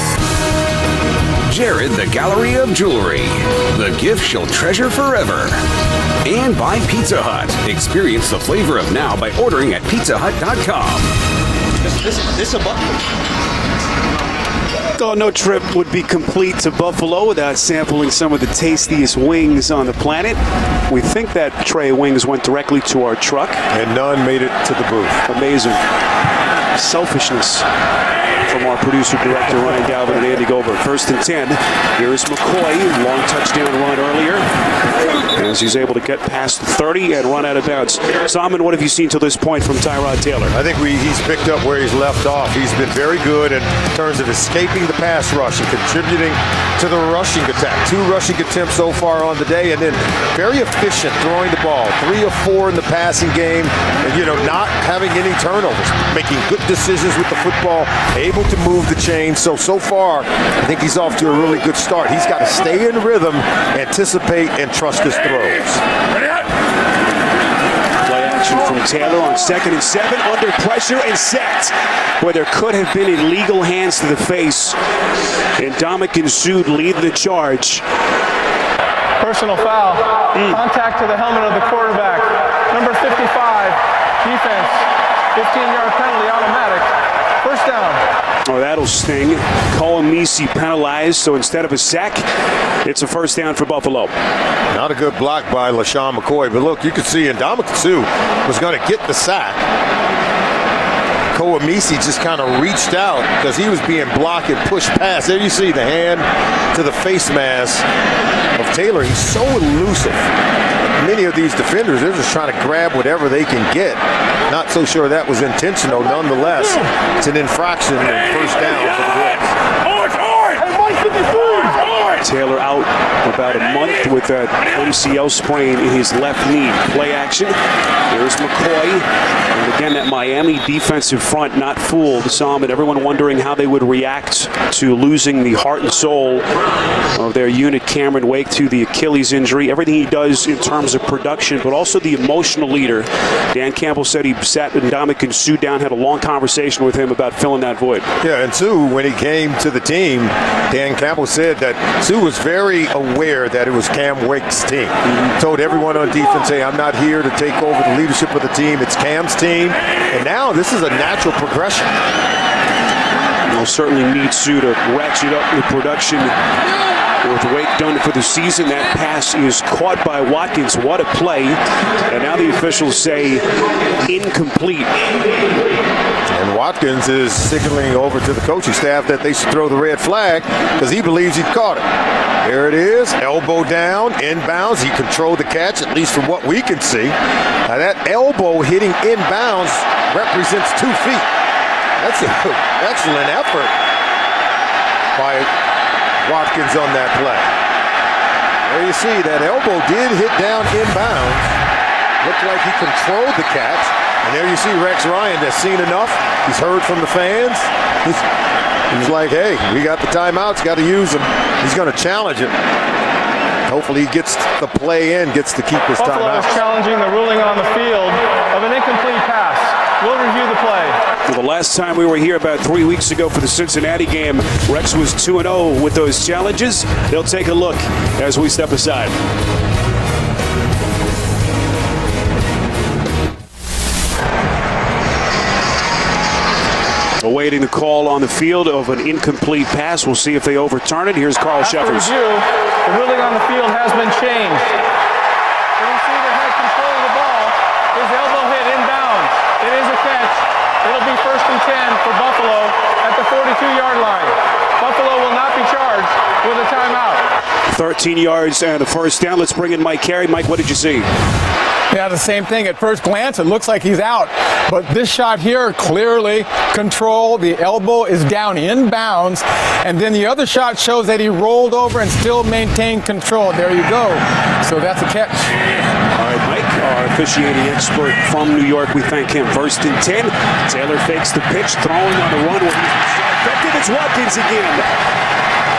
Jared, the Gallery of Jewelry, the gift she'll treasure forever. And by Pizza Hut. Experience the flavor of now by ordering at pizzahut.com. This a bucket? Oh, no trip would be complete to Buffalo without sampling some of the tastiest wings on the planet. We think that tray of wings went directly to our truck. And none made it to the booth. Amazing. Selfishness from our producer-director Ryan Galvin and Andy Goldberg. 1st and 10. Here's McCoy. Long touchdown run earlier, as he's able to get past the 30 and run out of bounds. Simon, what have you seen to this point from Tyrod Taylor? I think he's picked up where he's left off. He's been very good in terms of escaping the pass rush and contributing to the rushing attack. 2 rushing attempts so far on the day, and then very efficient throwing the ball. 3 of 4 in the passing game, and not having any turnovers, making good decisions with the football, able to move the chains. So far, I think he's off to a really good start. He's got to stay in rhythm, anticipate, and trust his throws. Play action from Taylor on 2nd and 7, under pressure and sacked, where there could have been illegal hands to the face. And Ndamukong Suh lead the charge. Personal foul. Contact to the helmet of the quarterback. Number 55, defense. 15-yard penalty, automatic. First down. Oh, that'll sting. Koemisi penalized, so instead of a sack, it's a first down for Buffalo. Not a good block by LaShawn McCoy, but look, you could see Ndamukong Suh was going to get the sack. Koemisi just kind of reached out because he was being blocked and pushed past. There you see the hand to the face mask of Taylor. He's so elusive. Many of these defenders, they're just trying to grab whatever they can get. Not so sure that was intentional. Nonetheless, it's an infraction and first down for the Bills. Taylor out about a month with that MCL sprain in his left knee. Play action. There's McCoy. And again, that Miami defensive front not fooled. Some and everyone wondering how they would react to losing the heart and soul of their unit, Cameron Wake, to the Achilles injury. Everything he does in terms of production, but also the emotional leader. Dan Campbell said he sat Ndamukong Suh down, had a long conversation with him about filling that void. Yeah, and Suh, when he came to the team, Dan Campbell said that Suh was very aware that it was Cam Wake's team. Told everyone on defense, hey, I'm not here to take over the leadership of the team. It's Cam's team. And now this is a natural progression. We'll certainly need Suh to ratchet up the production. With Wake done for the season, that pass is caught by Watkins. What a play. And now the officials say incomplete. And Watkins is signaling over to the coaching staff that they should throw the red flag because he believes he caught it. There it is, elbow down, inbounds. He controlled the catch, at least from what we can see. Now that elbow hitting inbounds represents 2 feet. That's an excellent effort by Watkins on that play. There you see that elbow did hit down inbounds. Looked like he controlled the catch. And there you see Rex Ryan has seen enough. He's heard from the fans. He's like, hey, we got the timeouts, got to use them. He's going to challenge it. Hopefully he gets the play in, gets to keep his Buffalo timeout. is challenging the ruling on the field of an incomplete pass. We'll review the play. Well, the last time we were here about 3 weeks ago for the Cincinnati game, Rex was 2-0 with those challenges. They'll take a look as we step aside. Awaiting the call on the field of an incomplete pass. We'll see if they overturn it. Here's Carl After Sheffers. review, the ruling on the field has been changed. The receiver had control of the ball. His elbow hit inbounds. It is a catch. It'll be 1st and 10 for Buffalo at the 42-yard line. Buffalo will not be charged with a timeout. 13 yards and a first down. Let's bring in Mike Carey. Mike, what did you see? Yeah, the same thing. At first glance, it looks like he's out. But this shot here, clearly control. The elbow is down inbounds. And then the other shot shows that he rolled over and still maintained control. There you go. So that's a catch. All right, Mike, our officiating expert from New York. We thank him. 1st and 10. Taylor fakes the pitch, throwing on the run. Effective. It's Watkins again.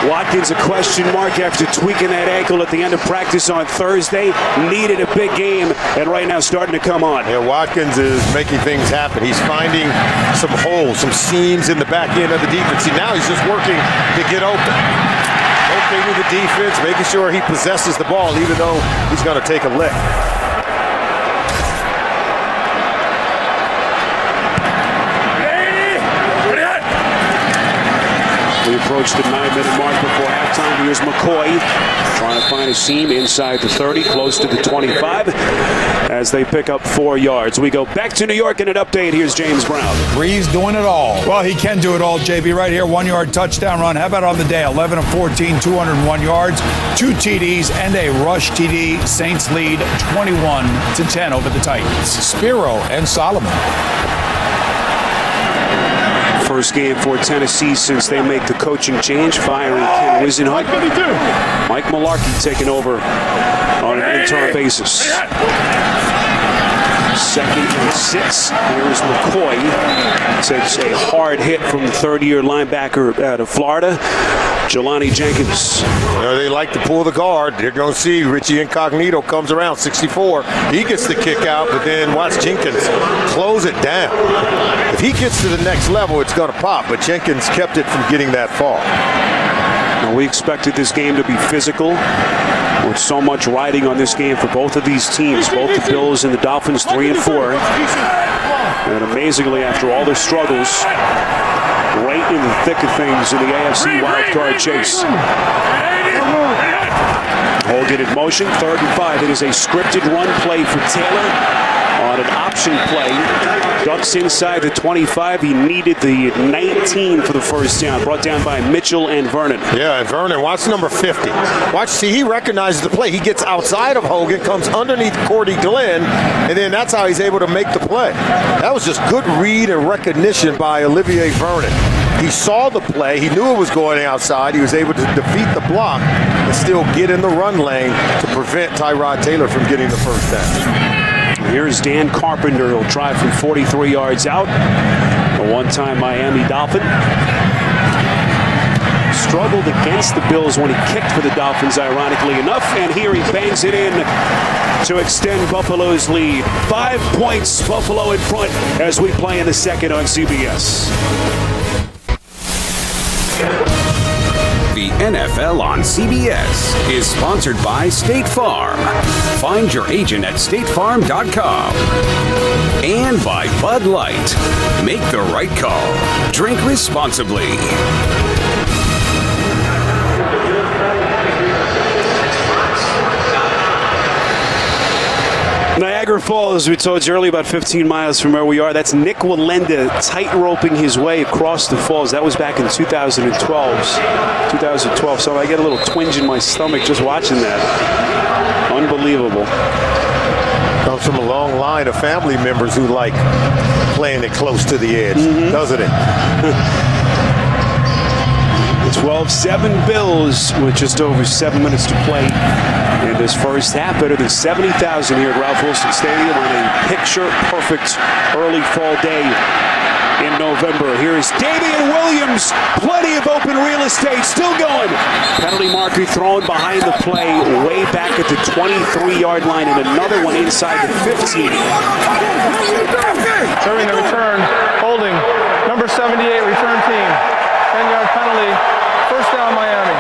Watkins a question mark after tweaking that ankle at the end of practice on Thursday. Needed a big game, and right now starting to come on. Yeah, Watkins is making things happen. He's finding some holes, some seams in the back end of the defense. See, now he's just working to get open. Okay with the defense, making sure he possesses the ball, even though he's going to take a lick. We approach the 9-minute mark before halftime. Here's McCoy trying to find a seam inside the 30, close to the 25, as they pick up 4 yards. We go back to New York in an update. Here's James Brown. Breeze doing it all. Well, he can do it all, JB. Right here, 1-yard touchdown run. How about on the day? 11 of 14, 201 yards, 2 TDs, and a rush TD. Saints lead 21-10 over the Titans. Spiro and Solomon. First game for Tennessee since they make the coaching change, firing Ken Wisenhunt. Mike Mularkey taking over on an interim basis. 2nd and 6. Here's McCoy. Takes a hard hit from the 30-year linebacker out of Florida, Jelani Jenkins. They like to pull the guard. They're going to see Richie Incognito comes around, 64. He gets the kick out, but then watch Jenkins close it down. If he gets to the next level, it's going to pop, but Jenkins kept it from getting that far. Now, we expected this game to be physical, with so much riding on this game for both of these teams, both the Bills and the Dolphins, 3 and 4. And amazingly, after all their struggles, right in the thick of things in the AFC wildcard chase. Hogan in motion, 3rd and 5. It is a scripted run play for Taylor on an option play. Ducks inside the 25. He needed the 19 for the first down. Brought down by Mitchell and Vernon. Yeah, and Vernon, watch number 50. Watch, see, he recognizes the play. He gets outside of Hogan, comes underneath Cordy Glenn, and then that's how he's able to make the play. That was just good read and recognition by Olivier Vernon. He saw the play. He knew it was going outside. He was able to defeat the block and still get in the run lane to prevent Tyrod Taylor from getting the first down. Here's Dan Carpenter. He'll try from 43 yards out. A one-time Miami Dolphin. Struggled against the Bills when he kicked for the Dolphins, ironically enough. And here he bangs it in to extend Buffalo's lead. 5 points, Buffalo in front as we play in the second on CBS. The NFL on CBS is sponsored by State Farm. Find your agent at statefarm.com. And by Bud Light. Make the right call. Drink responsibly. Niagara Falls, we told you earlier, about 15 miles from where we are. That's Nick Wallenda tight-roping his way across the falls. That was back in 2012. So I get a little twinge in my stomach just watching that. Unbelievable. Comes from a long line of family members who like playing it close to the edge, doesn't it? 12-7 Bills with just over 7 minutes to play in this first half. Better than 70,000 here at Ralph Wilson Stadium on a picture-perfect early fall day in November. Here is Damian Williams. Plenty of open real estate. Still going. Penalty marker thrown behind the play way back at the 23-yard line, and another one inside the 15. Serving the return, holding, number 78 return team. 10-yard penalty. First down, Miami.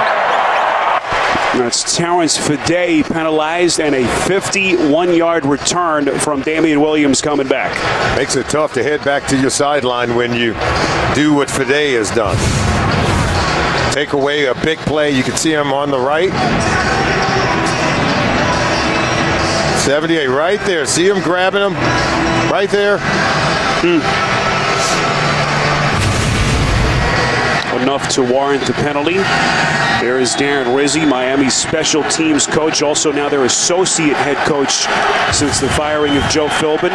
That's Terrence Fede penalized, and a 51-yard return from Damian Williams coming back. Makes it tough to head back to your sideline when you do what Fede has done. Take away a big play. You can see him on the right. 78 right there. See him grabbing him right there. Enough to warrant the penalty. There is Darren Rizzi, Miami's special teams coach, also now their associate head coach since the firing of Joe Philbin.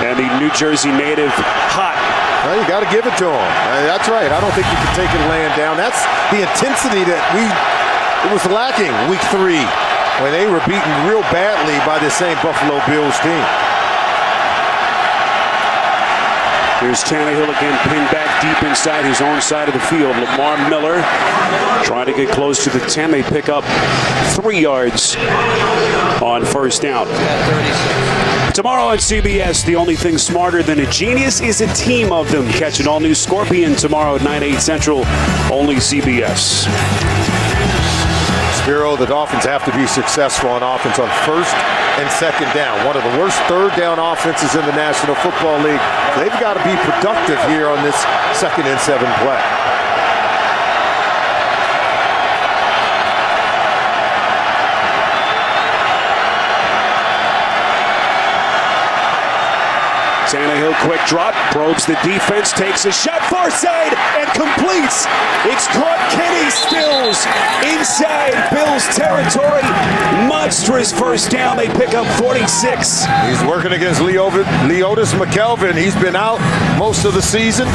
And the New Jersey native hot. Well, you got to give it to him. That's right. I don't think you can take it laying down. That's the intensity that it was lacking week 3 when they were beaten real badly by the same Buffalo Bills team. Here's Tannehill again, pinned back deep inside his own side of the field. Lamar Miller trying to get close to the 10. They pick up 3 yards on first down. Tomorrow on CBS, the only thing smarter than a genius is a team of them. Catch an all-new Scorpion tomorrow at 9, 8 Central, only CBS. Spiro, the Dolphins have to be successful on offense on first and second down. One of the worst third down offenses in the National Football League. They've got to be productive here on this 2nd and 7 play. Tannehill, quick drop, probes the defense, takes a shot, far side, and completes. It's caught. Kenny Stills inside Bills territory. Monstrous first down. They pick up 46. He's working against Leotis McKelvin. He's been out most of the season,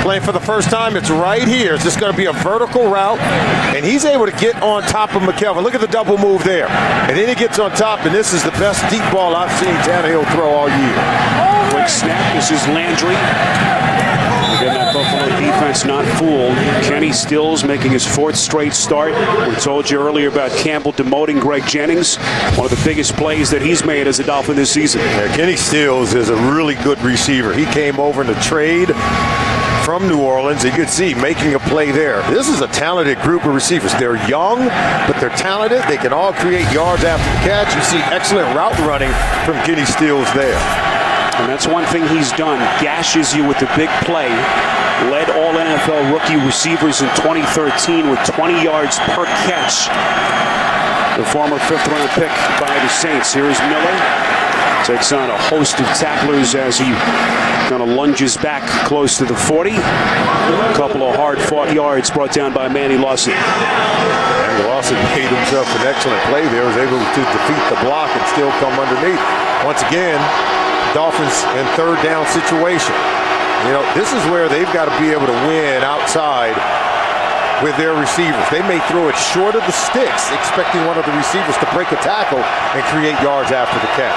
playing for the first time. It's right here. It's just going to be a vertical route, and he's able to get on top of McKelvin. Look at the double move there. And then he gets on top, and this is the best deep ball I've seen Tannehill throw all year. Quick snap. This is Landry. Again, that Buffalo defense not fooled. Kenny Stills making his 4th straight start. We told you earlier about Campbell demoting Greg Jennings. One of the biggest plays that he's made as a Dolphin this season. Yeah, Kenny Stills is a really good receiver. He came over in a trade from New Orleans. You could see making a play there. This is a talented group of receivers. They're young, but they're talented. They can all create yards after the catch. You see excellent route running from Kenny Stills there. And that's one thing he's done. Gashes you with the big play. Led all NFL rookie receivers in 2013 with 20 yards per catch. The former 5th-round pick by the Saints. Here is Miller. Takes on a host of tacklers as he kind of lunges back close to the 40. A couple of hard-fought yards brought down by Manny Lawson. Manny Lawson made himself an excellent play there. Was able to defeat the block and still come underneath. Once again, Dolphins in 3rd down situation. You know, this is where they've got to be able to win outside with their receivers. They may throw it short of the sticks, expecting one of the receivers to break a tackle and create yards after the catch.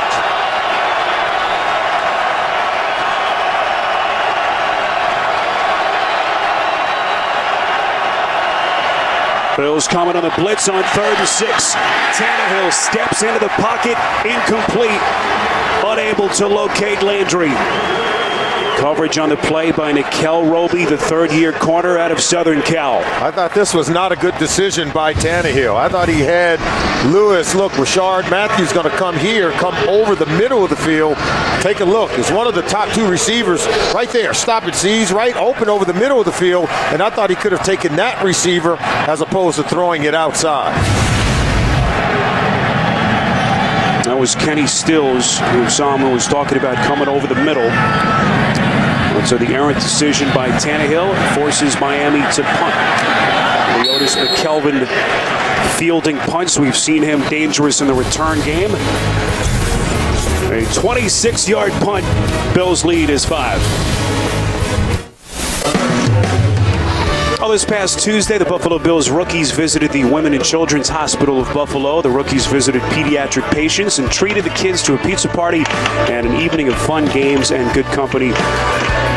Bills coming on the blitz on 3rd and 6. Tannehill steps into the pocket, incomplete, unable to locate Landry. Coverage on the play by Nickel Roby, the third-year corner out of Southern Cal. I thought this was not a good decision by Tannehill. I thought he had Lewis. Look, Rashard Matthews going to come here, come over the middle of the field. Take a look. It's one of the top 2 receivers right there. Stop it. See, he's right open over the middle of the field, and I thought he could have taken that receiver as opposed to throwing it outside. That was Kenny Stills, who Salmon was talking about coming over the middle. And so the errant decision by Tannehill forces Miami to punt. Leotis McKelvin fielding punts. We've seen him dangerous in the return game. A 26-yard punt. Bills lead is 5. Well, this past Tuesday, the Buffalo Bills rookies visited the Women and Children's Hospital of Buffalo. The rookies visited pediatric patients and treated the kids to a pizza party and an evening of fun games and good company.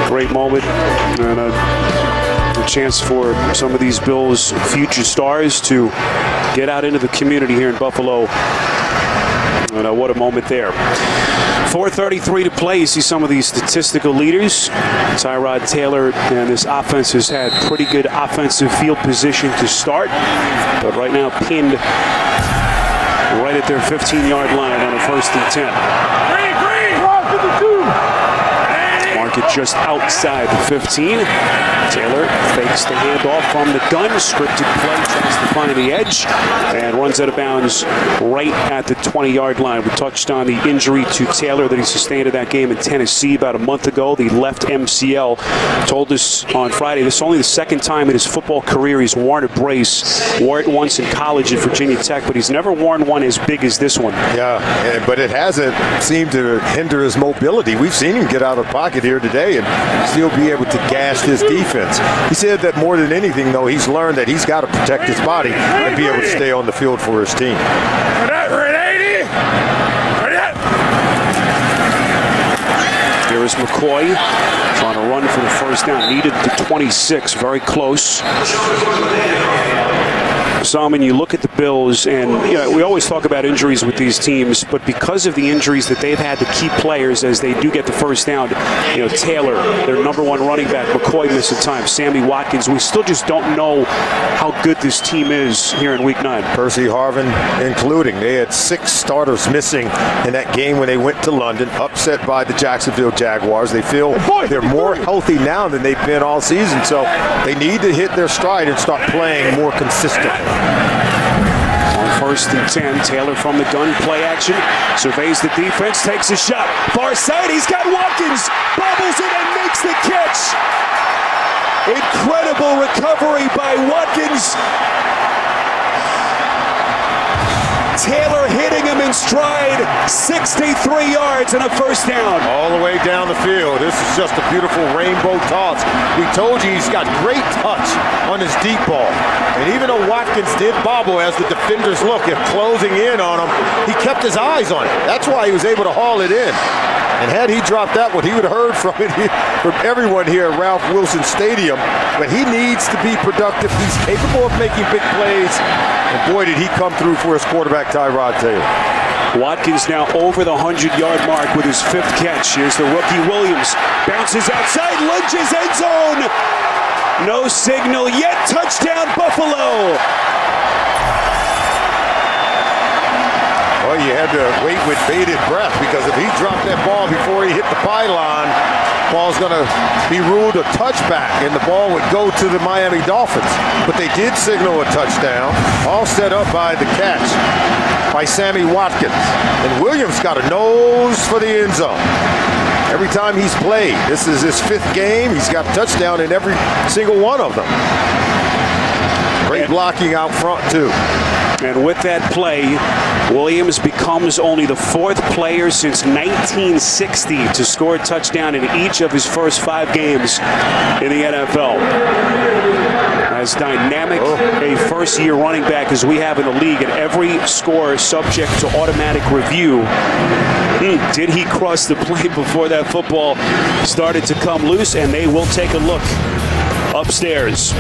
Great moment and a chance for some of these Bills future stars to get out into the community here in Buffalo. And what a moment there. 4:33 to play. You see some of these statistical leaders. Tyrod Taylor and this offense has had pretty good offensive field position to start, but right now pinned right at their 15-yard line on a 1st and 10. Mark it just outside the 15. Taylor fakes the handoff from the gun. Scripted play, tries to find the edge, and runs out of bounds right at the 20-yard line. We touched on the injury to Taylor that he sustained in that game in Tennessee about a month ago. The left MCL. Told us on Friday this is only the 2nd time in his football career he's worn a brace. Wore it once in college at Virginia Tech, but he's never worn one as big as this one. Yeah, but it hasn't seemed to hinder his mobility. We've seen him get out of the pocket here today and still be able to gash his defense. He said that more than anything, though, he's learned that he's got to protect his body and be able to stay on the field for his team. Here is McCoy trying to run for the first down. Needed the 26, very close. Salmon, you look at the Bills, and we always talk about injuries with these teams, but because of the injuries that they've had to key players as they do get the first down, Taylor, their number 1 running back, McCoy missing time, Sammy Watkins, we still just don't know how good this team is here in Week 9. Percy Harvin including. They had 6 starters missing in that game when they went to London, upset by the Jacksonville Jaguars. They feel they're more healthy now than they've been all season, so they need to hit their stride and start playing more consistent. On 1st and 10, Taylor from the gun, play action, surveys the defense, takes a shot. Far side, he's got Watkins, bobbles it and makes the catch. Incredible recovery by Watkins. Taylor hitting him in stride, 63 yards and a first down. All the way down the field. This is just a beautiful rainbow toss. We told you he's got great touch on his deep ball. And even though Watkins did bobble as the defenders look at closing in on him, he kept his eyes on it. That's why he was able to haul it in. And had he dropped that one, he would have heard from everyone here at Ralph Wilson Stadium. But he needs to be productive. He's capable of making big plays. And boy, did he come through for his quarterback, Tyrod Taylor. Watkins now over the 100-yard mark with his 5th catch. Here's the rookie Williams. Bounces outside, lunges end zone. No signal yet. Touchdown, Buffalo. Well, you had to wait with bated breath because if he dropped that ball before he hit the pylon, ball's going to be ruled a touchback, and the ball would go to the Miami Dolphins. But they did signal a touchdown, all set up by the catch by Sammy Watkins. And Williams got a nose for the end zone. Every time he's played, this is his 5th game. He's got a touchdown in every single one of them. Great blocking out front, too. And with that play, Williams becomes only the fourth player since 1960 to score a touchdown in each of his first 5 games in the NFL. As dynamic a first-year running back as we have in the league, and every score subject to automatic review. Did he cross the plane before that football started to come loose? And they will take a look upstairs.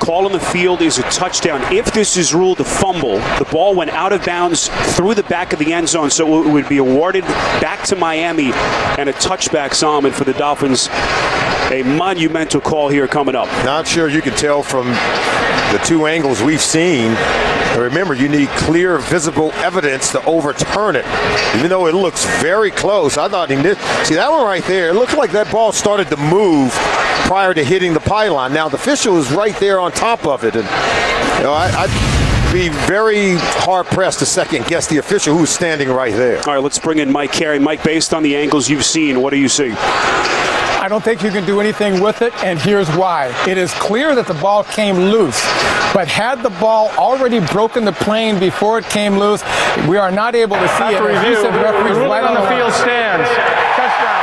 Call on the field is a touchdown. If this is ruled a fumble, the ball went out of bounds through the back of the end zone, so it would be awarded back to Miami and a touchback, Solomon, for the Dolphins. A monumental call here coming up. Not sure you can tell from the 2 angles we've seen. And remember, you need clear, visible evidence to overturn it. Even though it looks very close, I thought he did. See that one right there? It looks like that ball started to move prior to hitting the pylon. Now the official is right there on top of it, and I'd be very hard pressed to second guess the official who's standing right there. All right, let's bring in Mike Carey. Mike, based on the angles you've seen, what do you see? I don't think you can do anything with it, and here's why. It is clear that the ball came loose, but had the ball already broken the plane before it came loose, we are not able to see it. After review, Referee's ruling right on the field stands. Touchdown.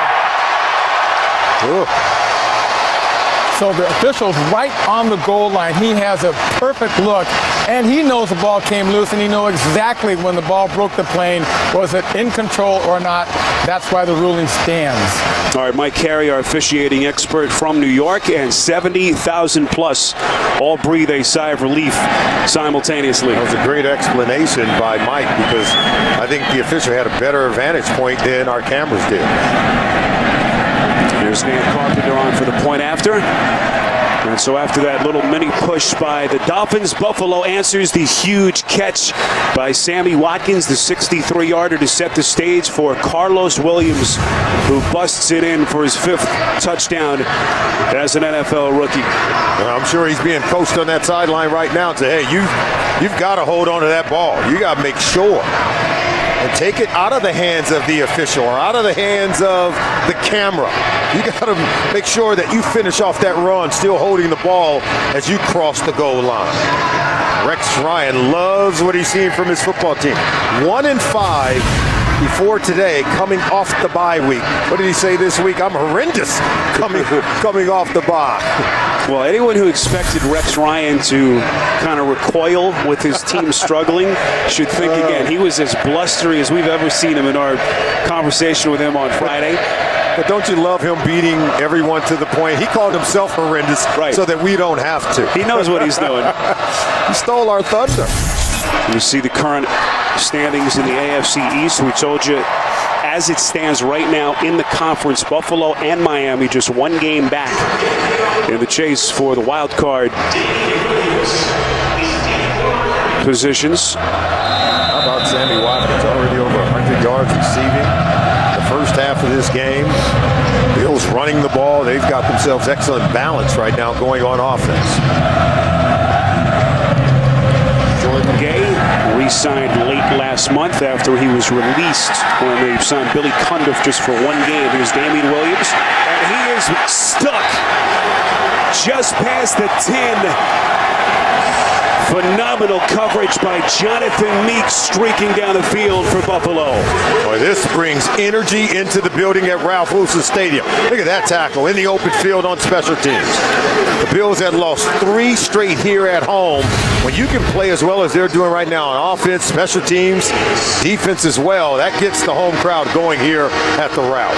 So the official's right on the goal line. He has a perfect look, and he knows the ball came loose, and he knows exactly when the ball broke the plane. Was it in control or not? That's why the ruling stands. All right, Mike Carey, our officiating expert from New York, and 70,000 plus all breathe a sigh of relief simultaneously. That was a great explanation by Mike, because I think the official had a better vantage point than our cameras did. Here's Dan Carpenter on for the point after. And so after that little mini push by the Dolphins, Buffalo answers the huge catch by Sammy Watkins, the 63-yarder, to set the stage for Carlos Williams, who busts it in for his 5th touchdown as an NFL rookie. Well, I'm sure he's being coached on that sideline right now and say, hey, you've got to hold on to that ball. You got to make sure. And take it out of the hands of the official or out of the hands of the camera. You got to make sure that you finish off that run still holding the ball as you cross the goal line. Rex Ryan loves what he's seen from his football team. 1-5 before today, coming off the bye week. What did he say this week? I'm horrendous coming off the bye. Well, anyone who expected Rex Ryan to kind of recoil with his team struggling should think again. He was as blustery as we've ever seen him in our conversation with him on Friday. But don't you love him beating everyone to the point? He called himself horrendous so that we don't have to. He knows what he's doing. He stole our thunder. You see the current standings in the AFC East. We told you, as it stands right now in the conference, Buffalo and Miami just 1 game back in the chase for the wild card positions. How about Sammy Watkins? Already over 100 yards receiving the first half of this game. Bills running the ball. They've got themselves excellent balance right now going on offense. Jordan Gay re-signed late last month after he was released when they signed Billy Cundiff just for 1 game. Here's Damian Williams, and he is stuck just past the 10. Phenomenal coverage by Jonathan Meeks streaking down the field for Buffalo. Boy, this brings energy into the building at Ralph Wilson Stadium. Look at that tackle in the open field on special teams. The Bills had lost 3 straight here at home. When you can play as well as they're doing right now on offense, special teams, defense as well, that gets the home crowd going here at the Ralph.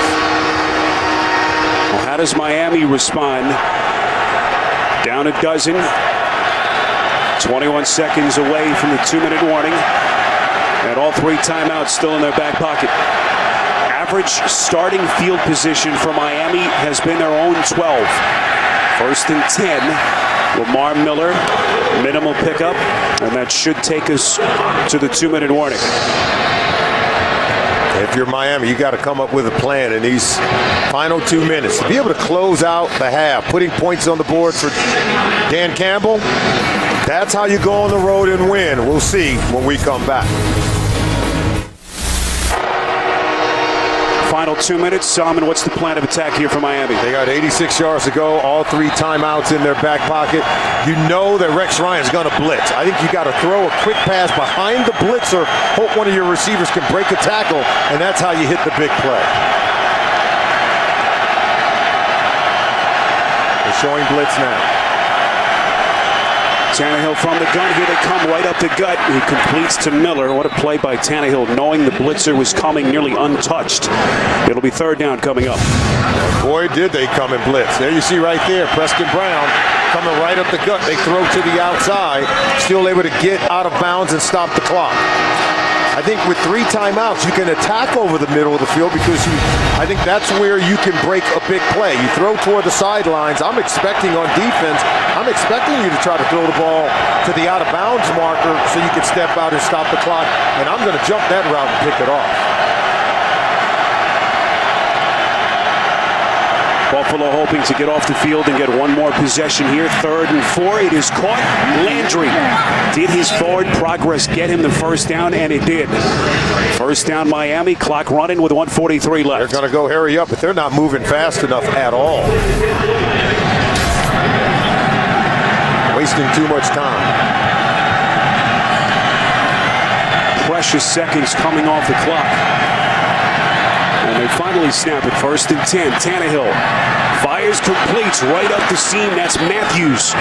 Well, how does Miami respond? Down a dozen. 21 seconds away from the 2-minute warning. And all 3 timeouts still in their back pocket. Average starting field position for Miami has been their own 12. 1st and 10. Lamar Miller, minimal pickup. And that should take us to the 2-minute warning. If you're Miami, you got to come up with a plan in these final 2 minutes. To be able to close out the half, putting points on the board for Dan Campbell, that's how you go on the road and win. We'll see when we come back. Final 2 minutes. Solomon, what's the plan of attack here for Miami? They got 86 yards to go, all 3 timeouts in their back pocket. You know that Rex Ryan's going to blitz. I think you got to throw a quick pass behind the blitzer, hope one of your receivers can break a tackle, and that's how you hit the big play. They're showing blitz now. Tannehill from the gun. Here they come right up the gut. He completes to Miller. What a play by Tannehill, knowing the blitzer was coming nearly untouched. It'll be 3rd down coming up. Boy, did they come and blitz. There you see right there, Preston Brown coming right up the gut. They throw to the outside, still able to get out of bounds and stop the clock. I think with 3 timeouts, you can attack over the middle of the field because I think that's where you can break a big play. You throw toward the sidelines. I'm expecting on defense, I'm expecting you to try to throw the ball to the out-of-bounds marker so you can step out and stop the clock, and I'm going to jump that route and pick it off. Buffalo hoping to get off the field and get one more possession here. 3rd and 4. It is caught. Landry. Did his forward progress get him the 1st down? And it did. 1st down Miami. Clock running with 1:43 left. They're going to go hurry up, but they're not moving fast enough at all. Wasting too much time. Precious seconds coming off the clock. And they finally snap it. 1st and 10. Tannehill fires, completes right up the seam. That's Matthews.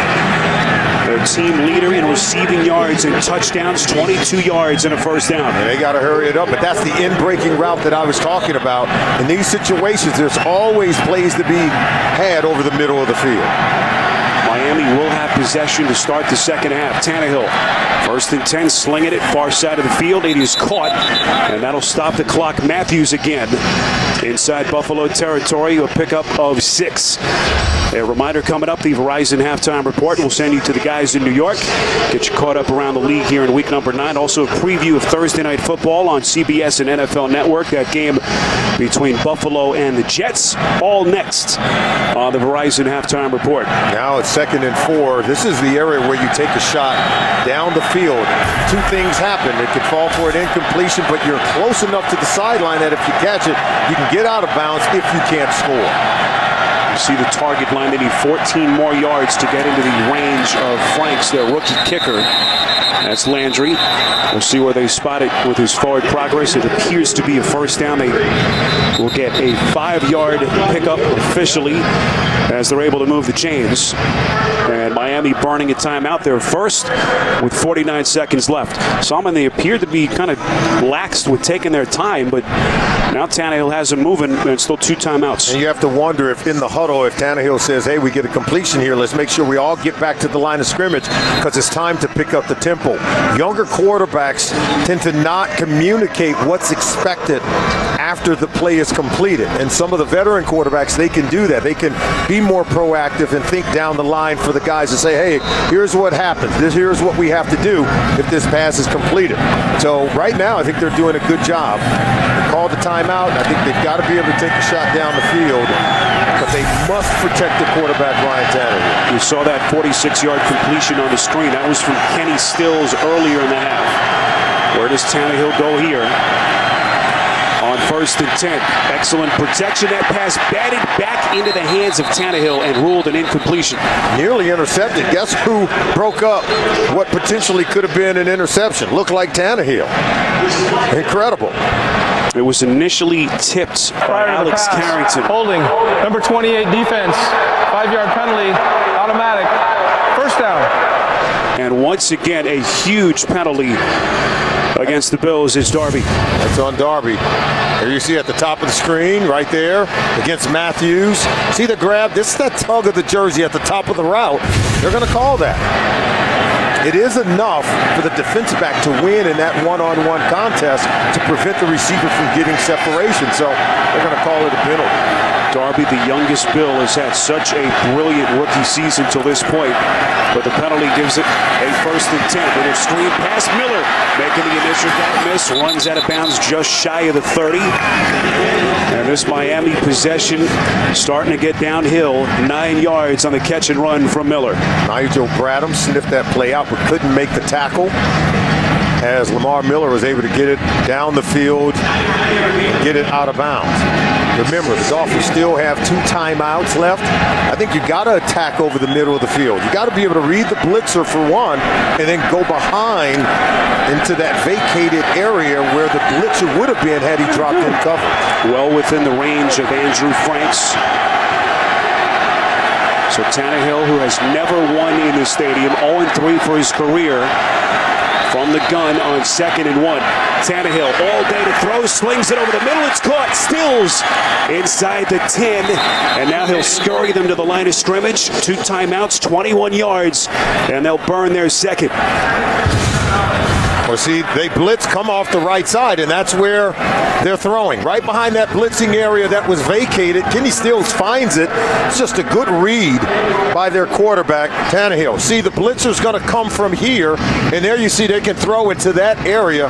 Their team leader in receiving yards and touchdowns. 22 yards and a 1st down. And they got to hurry it up, but that's the in-breaking route that I was talking about. In these situations, there's always plays to be had over the middle of the field. Miami will have possession to start the 2nd half. Tannehill, 1st and 10, slinging it far side of the field. It is caught, and that'll stop the clock. Matthews again inside Buffalo territory, a pickup of 6. A reminder coming up, the Verizon Halftime Report. We'll send you to the guys in New York, get you caught up around the league here in week number 9. Also a preview of Thursday Night Football on CBS and NFL Network. That game between Buffalo and the Jets, all next on the Verizon Halftime Report. Now it's 2nd and 4. This is the area where you take a shot down the field. 2 things happen. It could fall for an incompletion, but you're close enough to the sideline that if you catch it, you can get out of bounds if you can't score. You see the target line. They need 14 more yards to get into the range of Franks, their rookie kicker. That's Landry. We'll see where they spot it with his forward progress. It appears to be a 1st down. They will get a 5-yard pickup officially as they're able to move the chains. And Miami burning a timeout. They're first with 49 seconds left. Solomon, they appear to be kind of laxed with taking their time, but now Tannehill has them moving, and still 2 timeouts. And you have to wonder if in the huddle, if Tannehill says, hey, we get a completion here, let's make sure we all get back to the line of scrimmage because it's time to pick up the tempo. Younger quarterbacks tend to not communicate what's expected after the play is completed. And some of the veteran quarterbacks, they can do that. They can be more proactive and think down the line for the guys to say, hey, here's what happens. Here's what we have to do if this pass is completed. So right now, I think they're doing a good job. They called the timeout. I think they've got to be able to take a shot down the field, but they must protect the quarterback, Ryan Tannehill. You saw that 46-yard completion on the screen. That was from Kenny Stills earlier in the half. Where does Tannehill go here? On 1st and 10. Excellent protection. That pass batted back into the hands of Tannehill and ruled an incompletion. Nearly intercepted. Guess who broke up what potentially could have been an interception? Looked like Tannehill. Incredible. It was initially tipped by Alex Carrington. Holding. Number 28 defense. 5-yard penalty. Automatic. 1st down. And once again, a huge penalty against the Bills is Darby. That's on Darby. Here you see at the top of the screen, right there, against Matthews. See the grab? This is that tug of the jersey at the top of the route. They're going to call that. It is enough for the defensive back to win in that one-on-one contest to prevent the receiver from getting separation. So they're going to call it a penalty. Darby, the youngest Bill, has had such a brilliant rookie season to this point, but the penalty gives it a 1st and 10. Little screen pass, Miller making the initial down miss, runs out of bounds just shy of the 30. And this Miami possession starting to get downhill. 9 yards on the catch and run from Miller. Nigel Bradham sniffed that play out but couldn't make the tackle, as Lamar Miller was able to get it down the field and get it out of bounds. Remember, the Dolphins still have 2 timeouts left. I think you got to attack over the middle of the field. You got to be able to read the blitzer for one, and then go behind into that vacated area where the blitzer would have been had he dropped in cover. Well within the range of Andrew Franks. So Tannehill, who has never won in the stadium, 0-3 for his career. From the gun on 2nd and 1. Tannehill all day to throw, slings it over the middle. It's caught, Stills inside the 10. And now he'll scurry them to the line of scrimmage. 2 timeouts, 21 yards, and they'll burn their second. Well, see, they blitz, come off the right side, and that's where they're throwing. Right behind that blitzing area that was vacated. Kenny Stills finds it. It's just a good read by their quarterback, Tannehill. See, the blitzer's going to come from here, and there you see they can throw into that area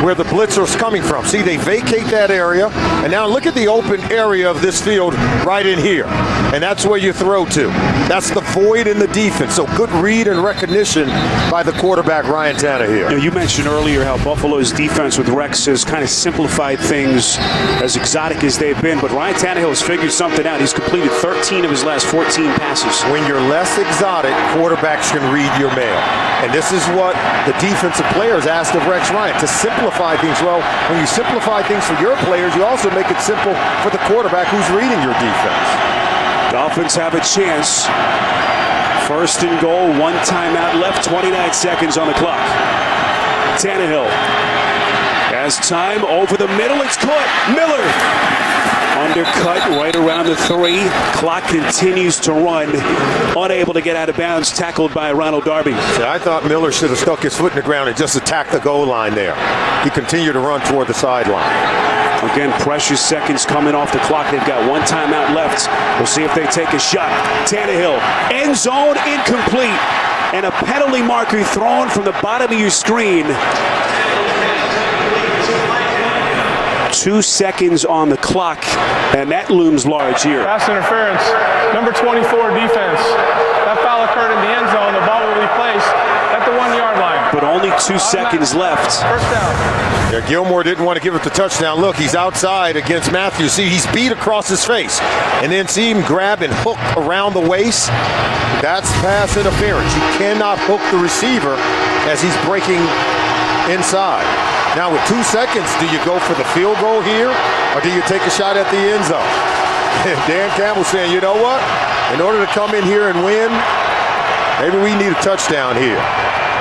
where the blitzer's coming from. See, they vacate that area, and now look at the open area of this field right in here. And that's where you throw to. That's the void in the defense. So good read and recognition by the quarterback, Ryan Tannehill. You mentioned earlier how Buffalo's defense with Rex has kind of simplified things, as exotic as they've been. But Ryan Tannehill has figured something out. He's completed 13 of his last 14 passes. When you're less exotic, quarterbacks can read your mail. And this is what the defensive players asked of Rex Ryan, to simplify things. Well, when you simplify things for your players, you also make it simple for the quarterback who's reading your defense. Dolphins have a chance. 1st and goal, 1 timeout left, 29 seconds on the clock. Tannehill has time over the middle. It's caught. Miller undercut right around the 3. Clock continues to run. Unable to get out of bounds. Tackled by Ronald Darby. See, I thought Miller should have stuck his foot in the ground and just attacked the goal line there. He continued to run toward the sideline. Again, precious seconds coming off the clock. They've got 1 timeout left. We'll see if they take a shot. Tannehill, end zone, incomplete. And a penalty marker thrown from the bottom of your screen. 2 seconds on the clock, and that looms large here. Pass interference, number 24 defense. That foul occurred in the end zone. The ball will be placed at the 1-yard line. But only 2 seconds left. First down. Yeah, Gilmore didn't want to give it the touchdown. Look, he's outside against Matthews. See, he's beat across his face. And then see him grab and hook around the waist. That's pass interference. You cannot hook the receiver as he's breaking inside. Now with 2 seconds, do you go for the field goal here, or do you take a shot at the end zone? Dan Campbell saying, you know what? In order to come in here and win, maybe we need a touchdown here.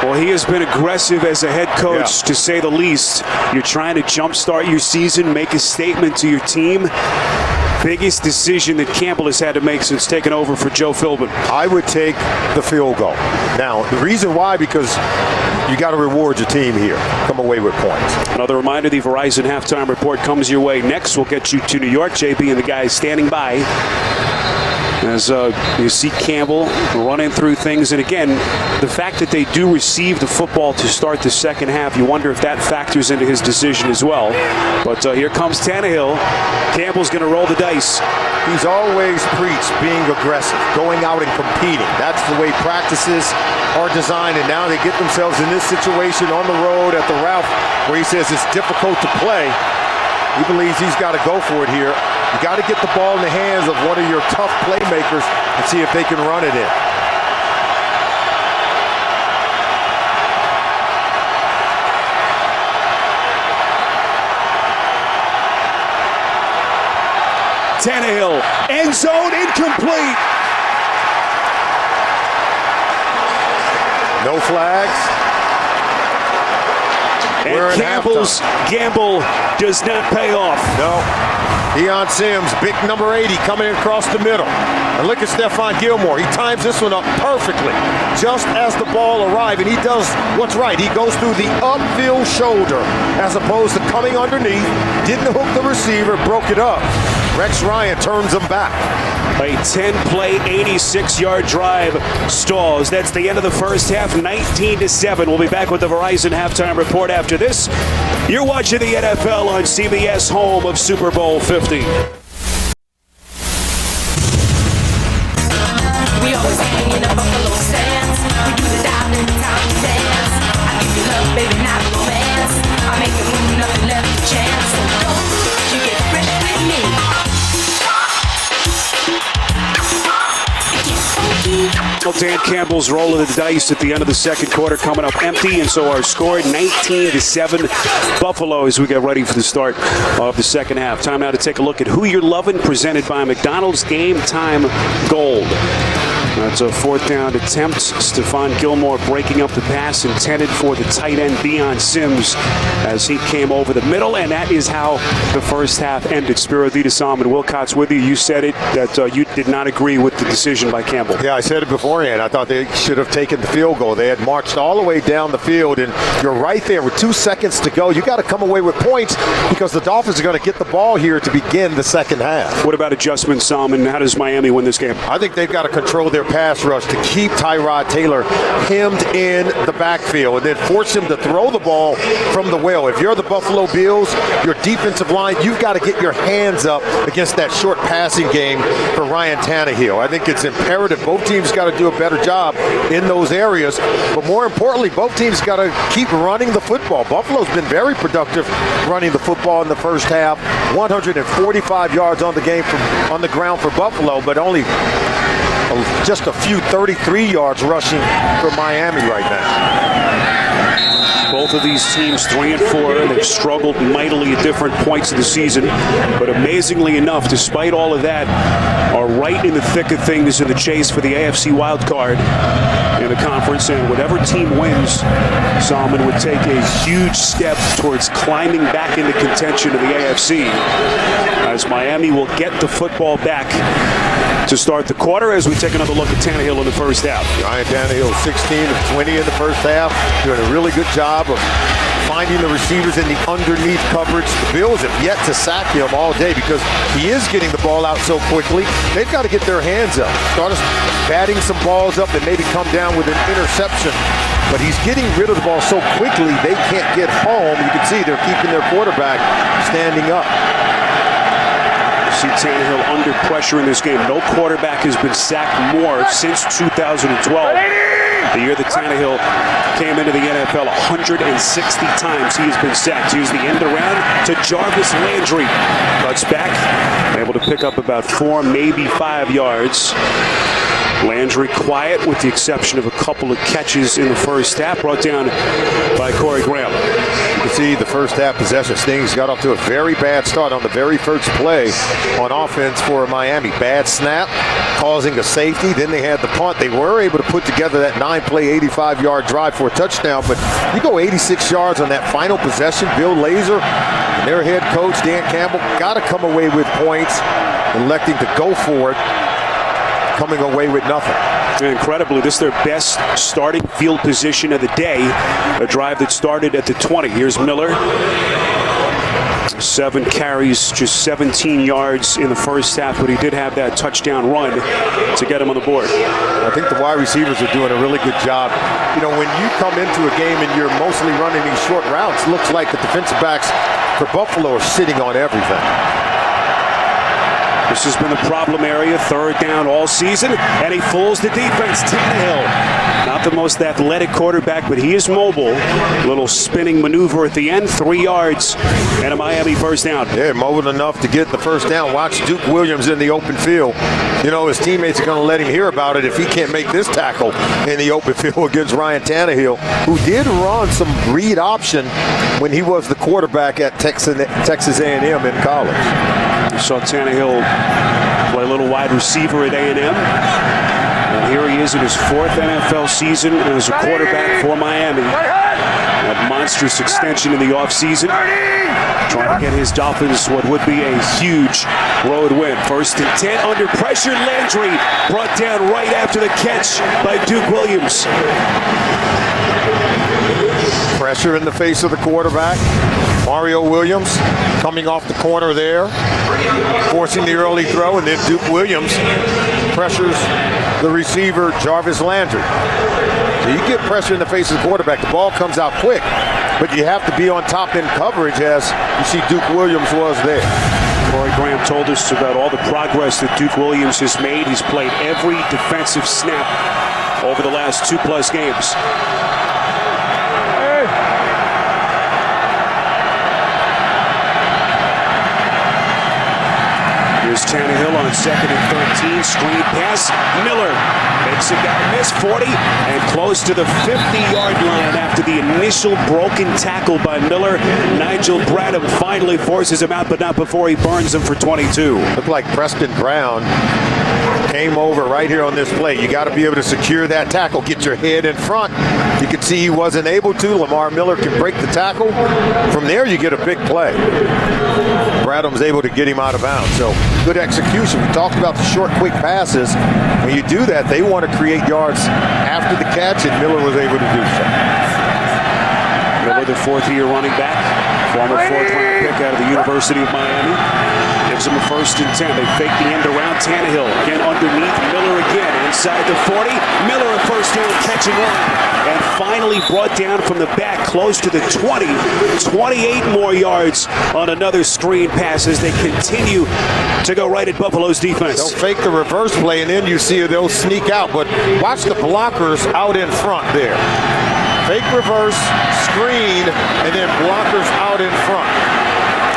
Well, he has been aggressive as a head coach, to say the least. You're trying to jumpstart your season, make a statement to your team. Biggest decision that Campbell has had to make since taking over for Joe Philbin. I would take the field goal. Now, the reason why, because you got to reward your team here. Come away with points. Another reminder, the Verizon Halftime Report comes your way next. We'll get you to New York. JB and the guys standing by as you see Campbell running through things. And again, the fact that they do receive the football to start the second half, you wonder if that factors into his decision as well. But here comes Tannehill. Campbell's going to roll the dice. He's always preached being aggressive, going out and competing. That's the way practices are designed, and now they get themselves in this situation on the road at the Ralph where he says it's difficult to play. He believes he's got to go for it here. You got to get the ball in the hands of one of your tough playmakers and see if they can run it in. Tannehill, end zone, incomplete. No flags. And Campbell's gamble does not pay off. No. Deion Sims, big number 80, coming in across the middle. And look at Stephon Gilmore. He times this one up perfectly. Just as the ball arrived, and he does what's right. He goes through the upfield shoulder as opposed to coming underneath. Didn't hook the receiver, broke it up. Rex Ryan turns him back. A 10-play, 86-yard drive stalls. That's the end of the first half, 19-7. We'll be back with the Verizon Halftime Report after this. You're watching the NFL on CBS, home of Super Bowl 50. We always hang in the Buffalo sands. We do the dive in the town dance. I give you love, baby, not romance. I make it move, nothing left to chance. So don't you get fresh with me. Well, Dan Campbell's rolling the dice at the end of the second quarter, coming up empty, and so our score 19-7 Buffalo as we get ready for the start of the second half. Time now to take a look at who you're loving, presented by McDonald's Game Time Gold. That's a fourth down attempt. Stephon Gilmore breaking up the pass intended for the tight end Deion Sims as he came over the middle, and that is how the first half ended. Spiro Dita-Sam and Wilcox with you. You said it that you did not agree with the decision by Campbell. Yeah, I said it beforehand. I thought they should have taken the field goal. They had marched all the way down the field, and you're right there with 2 seconds to go. You got to come away with points because the Dolphins are going to get the ball here to begin the second half. What about adjustments, Sam, and how does Miami win this game? I think they've got to control their pass rush to keep Tyrod Taylor hemmed in the backfield and then force him to throw the ball from the well. If you're the Buffalo Bills, your defensive line, you've got to get your hands up against that short passing game for Ryan Tannehill. I think it's imperative. Both teams got to do a better job in those areas, but more importantly, both teams got to keep running the football. Buffalo's been very productive running the football in the first half. 145 yards on the game on the ground for Buffalo, but only just a few 33 yards rushing for Miami right now. Both of these teams 3-4. They've struggled mightily at different points of the season, but amazingly enough, despite all of that, are right in the thick of things in the chase for the AFC wild card in the conference. And whatever team wins, Salmon would take a huge step towards climbing back into contention of the AFC, as Miami will get the football back to start the quarter as we take another look at Tannehill in the first half. Ryan Tannehill 16 of 20 in the first half, doing a really good job of finding the receivers in the underneath coverage. The Bills have yet to sack him all day because he is getting the ball out so quickly. They've got to get their hands up, start batting some balls up and maybe come down with an interception. But he's getting rid of the ball so quickly they can't get home. You can see they're keeping their quarterback standing up. See Tannehill under pressure in this game. No quarterback has been sacked more since 2012. The year that Tannehill came into the NFL, 160 times he has been sacked. Here's the end around to Jarvis Landry. Cuts back, able to pick up about 4, maybe 5 yards. Landry quiet with the exception of a couple of catches in the first half, brought down by Corey Graham. You can see the first half possession. Stings got off to a very bad start on the very first play on offense for Miami. Bad snap, causing a safety. Then they had the punt. They were able to put together that 9-play, 85-yard drive for a touchdown, but you go 86 yards on that final possession. Bill Lazor and their head coach, Dan Campbell, got to come away with points, electing to go for it, coming away with nothing. Incredibly, this is their best starting field position of the day. A drive that started at the 20. Here's Miller. 7 carries, just 17 yards in the first half, but he did have that touchdown run to get him on the board. I think the wide receivers are doing a really good job. You know, when you come into a game and you're mostly running these short routes, it looks like the defensive backs for Buffalo are sitting on everything. This has been the problem area, third down all season, and he fools the defense. Tannehill, not the most athletic quarterback, but he is mobile. Little spinning maneuver at the end, 3 yards, and a Miami first down. Yeah, mobile enough to get the first down. Watch Duke Williams in the open field. You know, his teammates are going to let him hear about it if he can't make this tackle in the open field against Ryan Tannehill, who did run some read option when he was the quarterback at Texas A&M in college. You saw Tannehill play a little wide receiver at A&M. And here he is in his 4th NFL season as a quarterback for Miami. A monstrous extension in the offseason. Trying to get his Dolphins what would be a huge road win. 1st and 10 under pressure. Landry brought down right after the catch by Duke Williams. Pressure in the face of the quarterback. Mario Williams coming off the corner there, forcing the early throw, and then Duke Williams pressures the receiver, Jarvis Landry. So you get pressure in the face of the quarterback, the ball comes out quick, but you have to be on top in coverage, as you see Duke Williams was there. Corey Graham told us about all the progress that Duke Williams has made. He's played every defensive snap over the last 2+ games. Here's Tannehill on 2nd and 15, screen pass. Miller makes a guy miss, 40, and close to the 50-yard line after the initial broken tackle by Miller. Nigel Bradham finally forces him out, but not before he burns him for 22. Looked like Preston Brown came over right here on this play. You got to be able to secure that tackle, get your head in front. You can see he wasn't able to. Lamar Miller can break the tackle. From there, you get a big play. Bradham's able to get him out of bounds. So good execution. We talked about the short, quick passes. When you do that, they want to create yards after the catch, and Miller was able to do so. Miller, the fourth-year running back, former fourth-round pick out of the University of Miami. Gives him a 1st and 10. They fake the end around Tannehill. Again underneath. Miller again inside the 40. Miller a 1st down catch and run. And finally brought down from the back close to the 20. 28 more yards on another screen pass as they continue to go right at Buffalo's defense. They'll fake the reverse play, and then you see they'll sneak out. But watch the blockers out in front there. Fake reverse, screen, and then blockers out in front.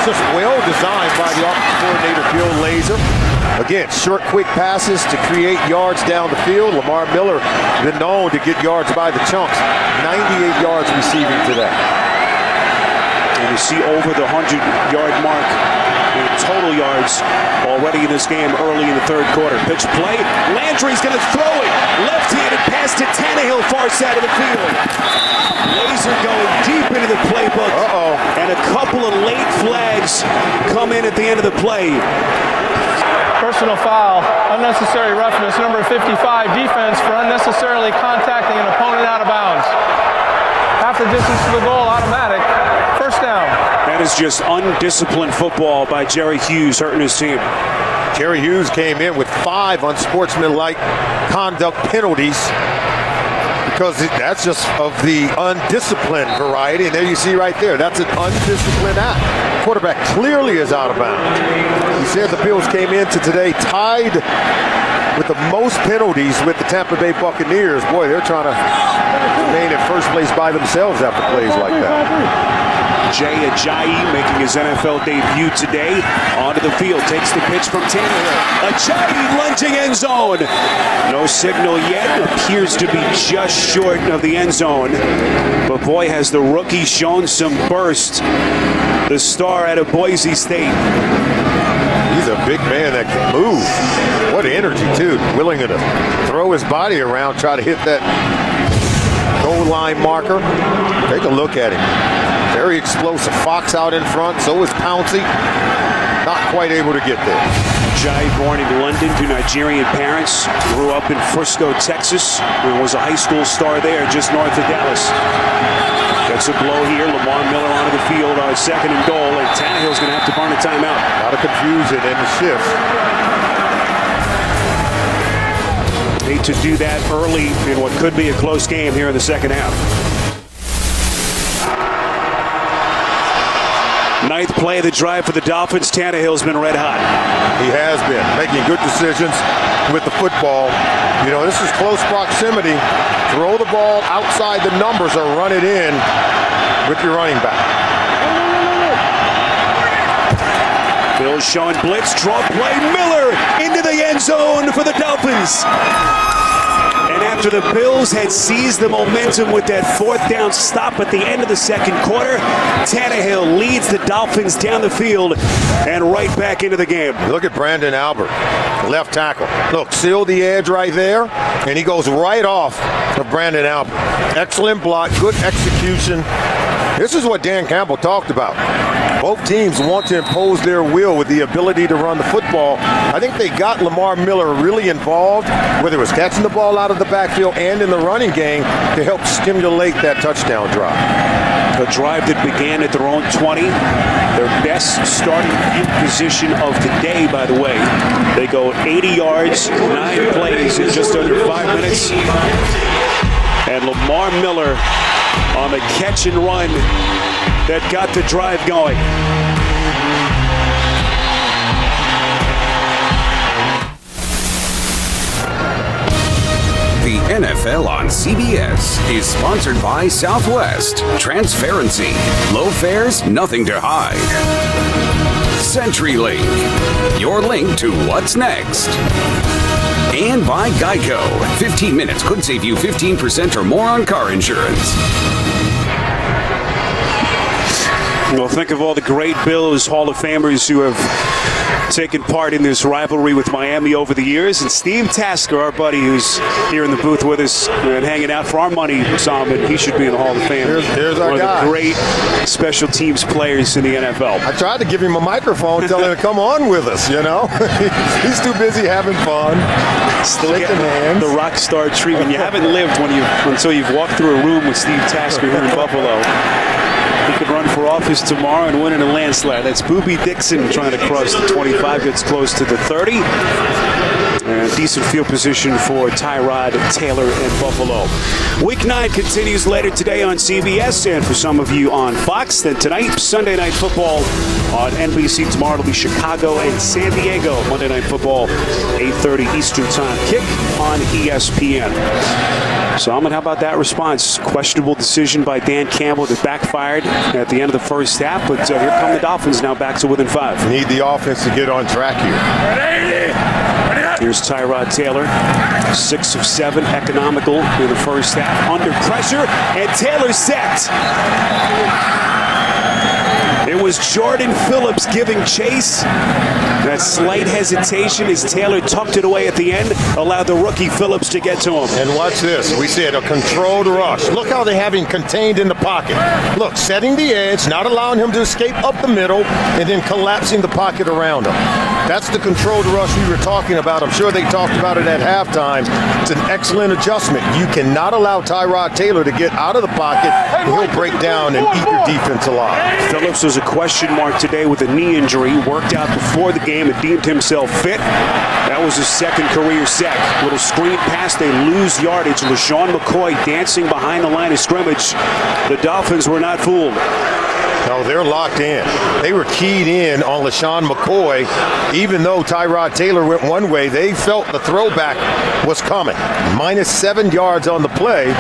Just well designed by the offensive coordinator, Bill Lazor. Again, short, quick passes to create yards down the field. Lamar Miller been known to get yards by the chunks. 98 yards receiving today. And you see over the 100-yard mark in total yards already in this game early in the third quarter. Pitch play. Landry's going to throw it. Left-handed pass to Tannehill, far side of the field. Lazor going deep into the playbook. And a couple of late flags come in at the end of the play. Personal foul, unnecessary roughness, number 55, defense for unnecessarily contacting an opponent out of bounds. Half the distance to the goal, automatic. 1st down. That is just undisciplined football by Jerry Hughes, hurting his team. Jerry Hughes came in with 5 unsportsmanlike conduct penalties, because that's just of the undisciplined variety. And there you see right there, that's an undisciplined act. Quarterback clearly is out of bounds. He said the Bills came into today tied with the most penalties with the Tampa Bay Buccaneers. Boy, they're trying to remain in first place by themselves after plays like that. Jay Ajayi making his NFL debut today. Onto the field, takes the pitch from Tannehill. Ajayi lunging end zone. No signal yet. Appears to be just short of the end zone. But boy, has the rookie shown some burst. The star out of Boise State. He's a big man that can move. What energy, too. Willing to throw his body around, try to hit that goal line marker. Take a look at him. Very explosive. Fox out in front. So is Pouncey. Not quite able to get there. Jai, born in London to Nigerian parents, grew up in Frisco, Texas, and was a high school star there just north of Dallas. Gets a blow here. Lamar Miller onto the field on 2nd and goal, and Tannehill's going to have to burn a timeout. A lot of confusion in the shift. Need to do that early in what could be a close game here in the second half. 9th play of the drive for the Dolphins. Tannehill's been red hot. He has been making good decisions with the football. You know, this is close proximity. Throw the ball outside the numbers or run it in with your running back. Bills showing blitz, draw play. Miller into the end zone for the Dolphins. And after the Bills had seized the momentum with that 4th down stop at the end of the second quarter, Tannehill leads the Dolphins down the field and right back into the game. Look at Brandon Albert, left tackle. Look, seal the edge right there, and he goes right off of Brandon Albert. Excellent block, good execution. This is what Dan Campbell talked about. Both teams want to impose their will with the ability to run the football. I think they got Lamar Miller really involved, whether it was catching the ball out of the backfield and in the running game, to help stimulate that touchdown drive. A drive that began at their own 20. Their best starting field position of the day, by the way. They go 80 yards, 9 plays in just under 5 minutes. And Lamar Miller on the catch and run that got the drive going. The NFL on CBS is sponsored by Southwest. Transparency. Low fares, nothing to hide. CenturyLink, your link to what's next. And by Geico. 15 minutes could save you 15% or more on car insurance. Well, think of all the great Bills Hall of Famers who have taken part in this rivalry with Miami over the years. And Steve Tasker, our buddy who's here in the booth with us and hanging out for our money, Solomon, he should be in the Hall of Fame. Here's our One guy. of the great special teams players in the NFL. I tried to give him a microphone, tell him to come on with us, you know. He's too busy having fun, Still shaking getting hands. the rock star treatment. You haven't lived until you've walked through a room with Steve Tasker here in Buffalo. He could run for office tomorrow and win in a landslide. That's Boobie Dixon trying to cross the 25, gets close to the 30. And decent field position for Tyrod Taylor in Buffalo. Week 9 continues later today on CBS, and for some of you on Fox. Then tonight, Sunday Night Football on NBC. Tomorrow it'll be Chicago and San Diego. Monday Night Football, 8:30 Eastern Time. Kick on ESPN. Solomon, how about that response? Questionable decision by Dan Campbell that backfired at the end of the first half, but here come the Dolphins now back to within 5. Need the offense to get on track here. Here's Tyrod Taylor, 6 of 7, economical in the first half, under pressure, and Taylor sacked. It was Jordan Phillips giving chase. That slight hesitation as Taylor tucked it away at the end, allowed the rookie Phillips to get to him. And watch this. We said a controlled rush. Look how they have him contained in the pocket. Look, setting the edge, not allowing him to escape up the middle, and then collapsing the pocket around him. That's the controlled rush we were talking about. I'm sure they talked about it at halftime. It's an excellent adjustment. You cannot allow Tyrod Taylor to get out of the pocket, and he'll break down and eat your defense alive. Phillips was a question mark today with a knee injury. Worked out before the game and deemed himself fit. That was his second career sack. Little screen pass, they lose yardage. LaShawn McCoy dancing behind the line of scrimmage. The Dolphins were not fooled. No, they're locked in. They were keyed in on LaShawn McCoy. Even though Tyrod Taylor went one way, they felt the throwback was coming. -7 yards on the play.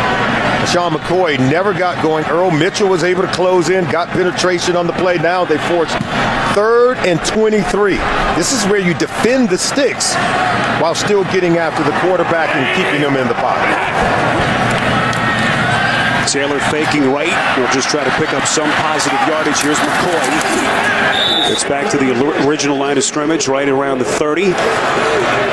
LaShawn McCoy never got going. Earl Mitchell was able to close in, got penetration on the play. Now they forced 3rd and 23. This is where you defend the sticks while still getting after the quarterback and keeping him in the pocket. Taylor faking right. We'll just try to pick up some positive yardage. Here's McCoy. It's back to the original line of scrimmage, right around the 30.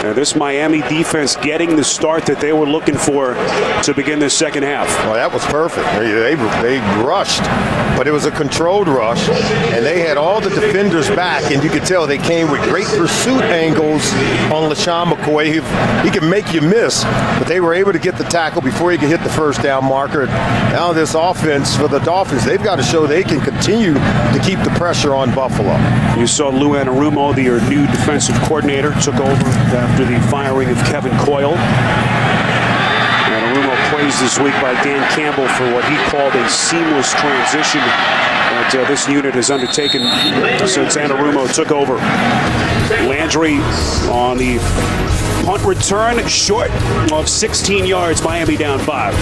And this Miami defense getting the start that they were looking for to begin this second half. Well, that was perfect. They rushed, but it was a controlled rush, and they had all the defenders back, and you could tell they came with great pursuit angles on LaShawn McCoy. He could make you miss, but they were able to get the tackle before he could hit the first down marker. Now this offense for the Dolphins, they've got to show they can continue to keep the pressure on Buffalo. You saw Lou Anarumo, their new defensive coordinator, took over after the firing of Kevin Coyle. Anarumo praised this week by Dan Campbell for what he called a seamless transition that this unit has undertaken since Anarumo took over. Landry on the punt return, short of 16 yards, Miami down 5.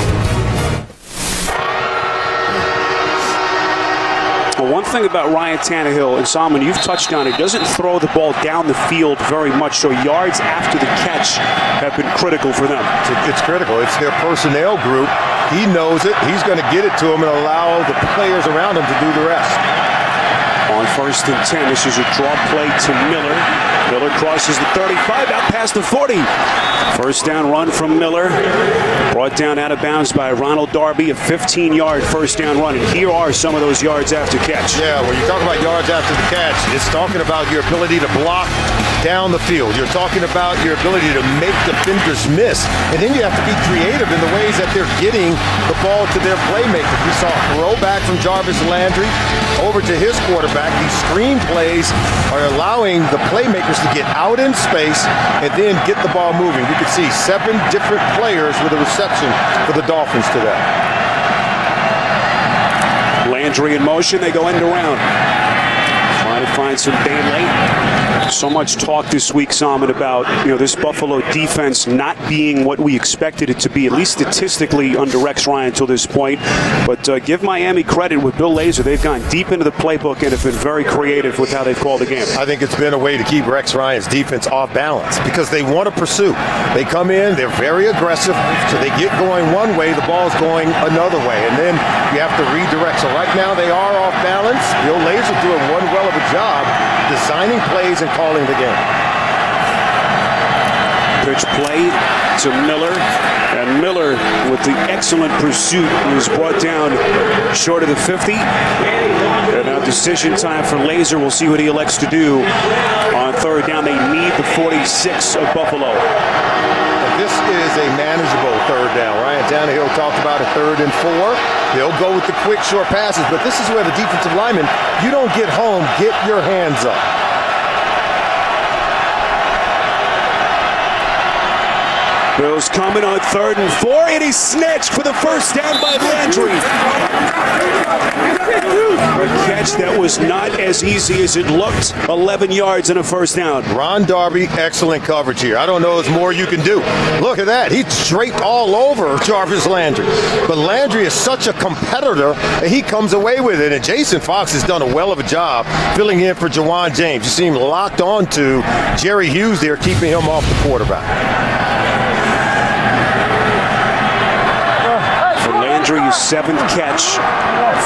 One thing about Ryan Tannehill, and Solomon, you've touched on it, doesn't throw the ball down the field very much, so yards after the catch have been critical for them. It's critical. It's their personnel group. He knows it. He's going to get it to him and allow the players around him to do the rest. On 1st and 10, this is a draw play to Miller. Miller crosses the 35, out past the 40. First down run from Miller. Brought down out of bounds by Ronald Darby, a 15-yard first down run. And here are some of those yards after catch. Yeah, when you talk about yards after the catch, it's talking about your ability to block down the field. You're talking about your ability to make defenders miss. And then you have to be creative in the ways that they're getting the ball to their playmakers. We saw a throwback from Jarvis Landry over to his quarterback. These screen plays are allowing the playmakers to get out in space and then get the ball moving. We could see 7 different players with a reception for the Dolphins today. Landry in motion, they go end around. Trying to find some daylight. So much talk this week, Salmon, about this Buffalo defense not being what we expected it to be, at least statistically under Rex Ryan until this point. But give Miami credit with Bill Lazor. They've gone deep into the playbook and have been very creative with how they've called the game. I think it's been a way to keep Rex Ryan's defense off balance because they want to pursue. They come in, they're very aggressive, so they get going one way, the ball's going another way, and then you have to redirect. So right now they are off balance. Bill Lazor doing one well of a job designing plays and calling the game. Pitch play to Miller, and Miller with the excellent pursuit was brought down short of the 50. And now decision time for Lazor. We'll see what he elects to do on third down. They need the 46 of Buffalo. This is a manageable third down. Ryan Tannehill talked about a 3rd and 4. They'll go with the quick, short passes, but this is where the defensive lineman, you don't get home, get your hands up. Bills coming on 3rd and 4, and he's snatched for the first down by Landry. A catch that was not as easy as it looked. 11 yards and a first down. Ron Darby, excellent coverage here. I don't know there's more you can do. Look at that. He draped all over Jarvis Landry. But Landry is such a competitor, and he comes away with it. And Jason Fox has done a well of a job filling in for Jawan James. You see him locked on to Jerry Hughes there, keeping him off the quarterback. Landry's 7th catch,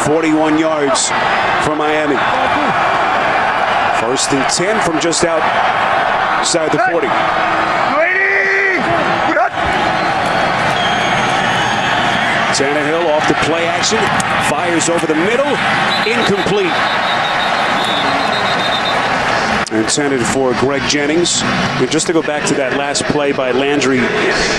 41 yards for Miami. 1st and 10 from just outside the 40. Tannehill off the play action, fires over the middle, incomplete. Intended for Greg Jennings. And just to go back to that last play by Landry,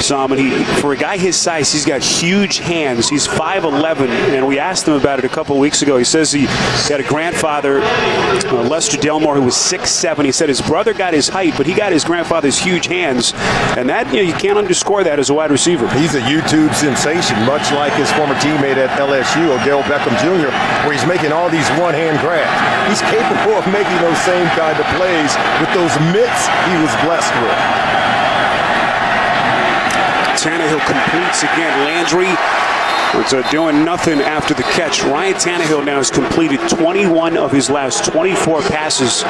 Salmon, for a guy his size, he's got huge hands. He's 5'11", and we asked him about it a couple of weeks ago. He says he had a grandfather, Lester Delmore, who was 6'7". He said his brother got his height, but he got his grandfather's huge hands. And that, you can't underscore that as a wide receiver. He's a YouTube sensation, much like his former teammate at LSU, Odell Beckham Jr., where he's making all these one-hand grabs. He's capable of making those same kind of plays with those mitts he was blessed with. Tannehill completes again. Landry was doing nothing after the catch. Ryan Tannehill now has completed 21 of his last 24 passes,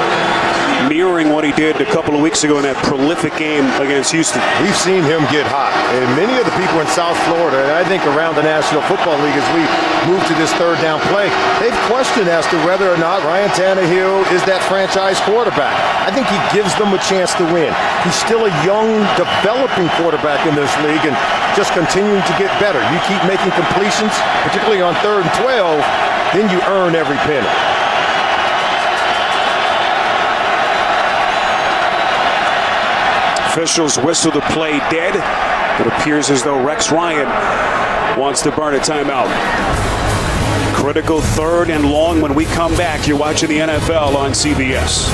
mirroring what he did a couple of weeks ago in that prolific game against Houston. We've seen him get hot, and many of the people in South Florida, and I think around the National Football League as we move to this third down play, they've questioned as to whether or not Ryan Tannehill is that franchise quarterback. I think he gives them a chance to win. He's still a young, developing quarterback in this league and just continuing to get better. You keep making completions, particularly on 3rd and 12, then you earn every penny. Officials whistle the play dead. It appears as though Rex Ryan wants to burn a timeout. Critical 3rd and long when we come back. You're watching the NFL on CBS.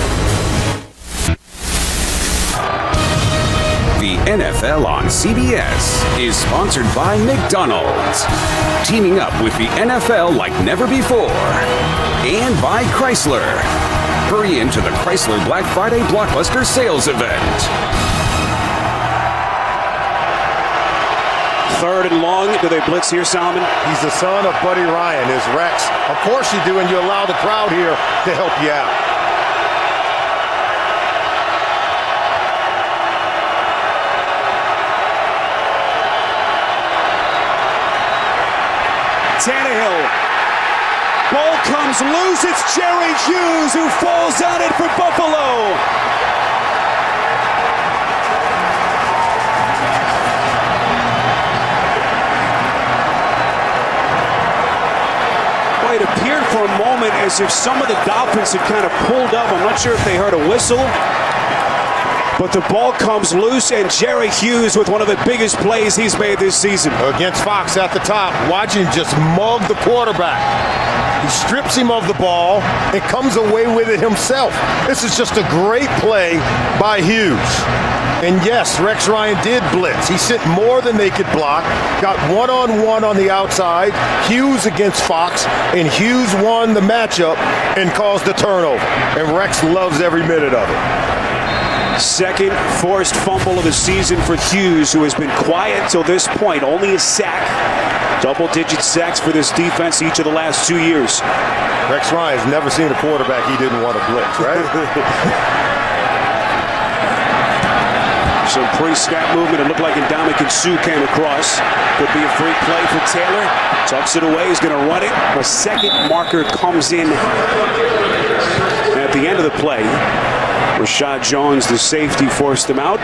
The NFL on CBS is sponsored by McDonald's, teaming up with the NFL like never before, and by Chrysler. Hurry into the Chrysler Black Friday Blockbuster Sales Event. 3rd and long. Do they blitz here, Salmon? He's the son of Buddy Ryan, is Rex. Of course you do, and you allow the crowd here to help you out. Tannehill. Ball comes loose. It's Jerry Hughes who falls on it for Buffalo. It appeared for a moment as if some of the Dolphins had kind of pulled up. I'm not sure if they heard a whistle, but the ball comes loose, and Jerry Hughes with one of the biggest plays he's made this season. Against Fox at the top, watch him just mug the quarterback. He strips him of the ball and comes away with it himself. This is just a great play by Hughes. And yes, Rex Ryan did blitz. He sent more than they could block, got one-on-one on the outside, Hughes against Fox, and Hughes won the matchup and caused the turnover. And Rex loves every minute of it. Second forced fumble of the season for Hughes, who has been quiet till this point. Only a sack. Double-digit sacks for this defense each of the last 2 years. Rex Ryan's never seen a quarterback he didn't want to blitz, right? Some pre-snap movement. It looked like Ndamukong Suh came across. Could be a free play for Taylor. Tucks it away. He's going to run it. A second marker comes in at the end of the play. Rashad Jones, the safety, forced him out.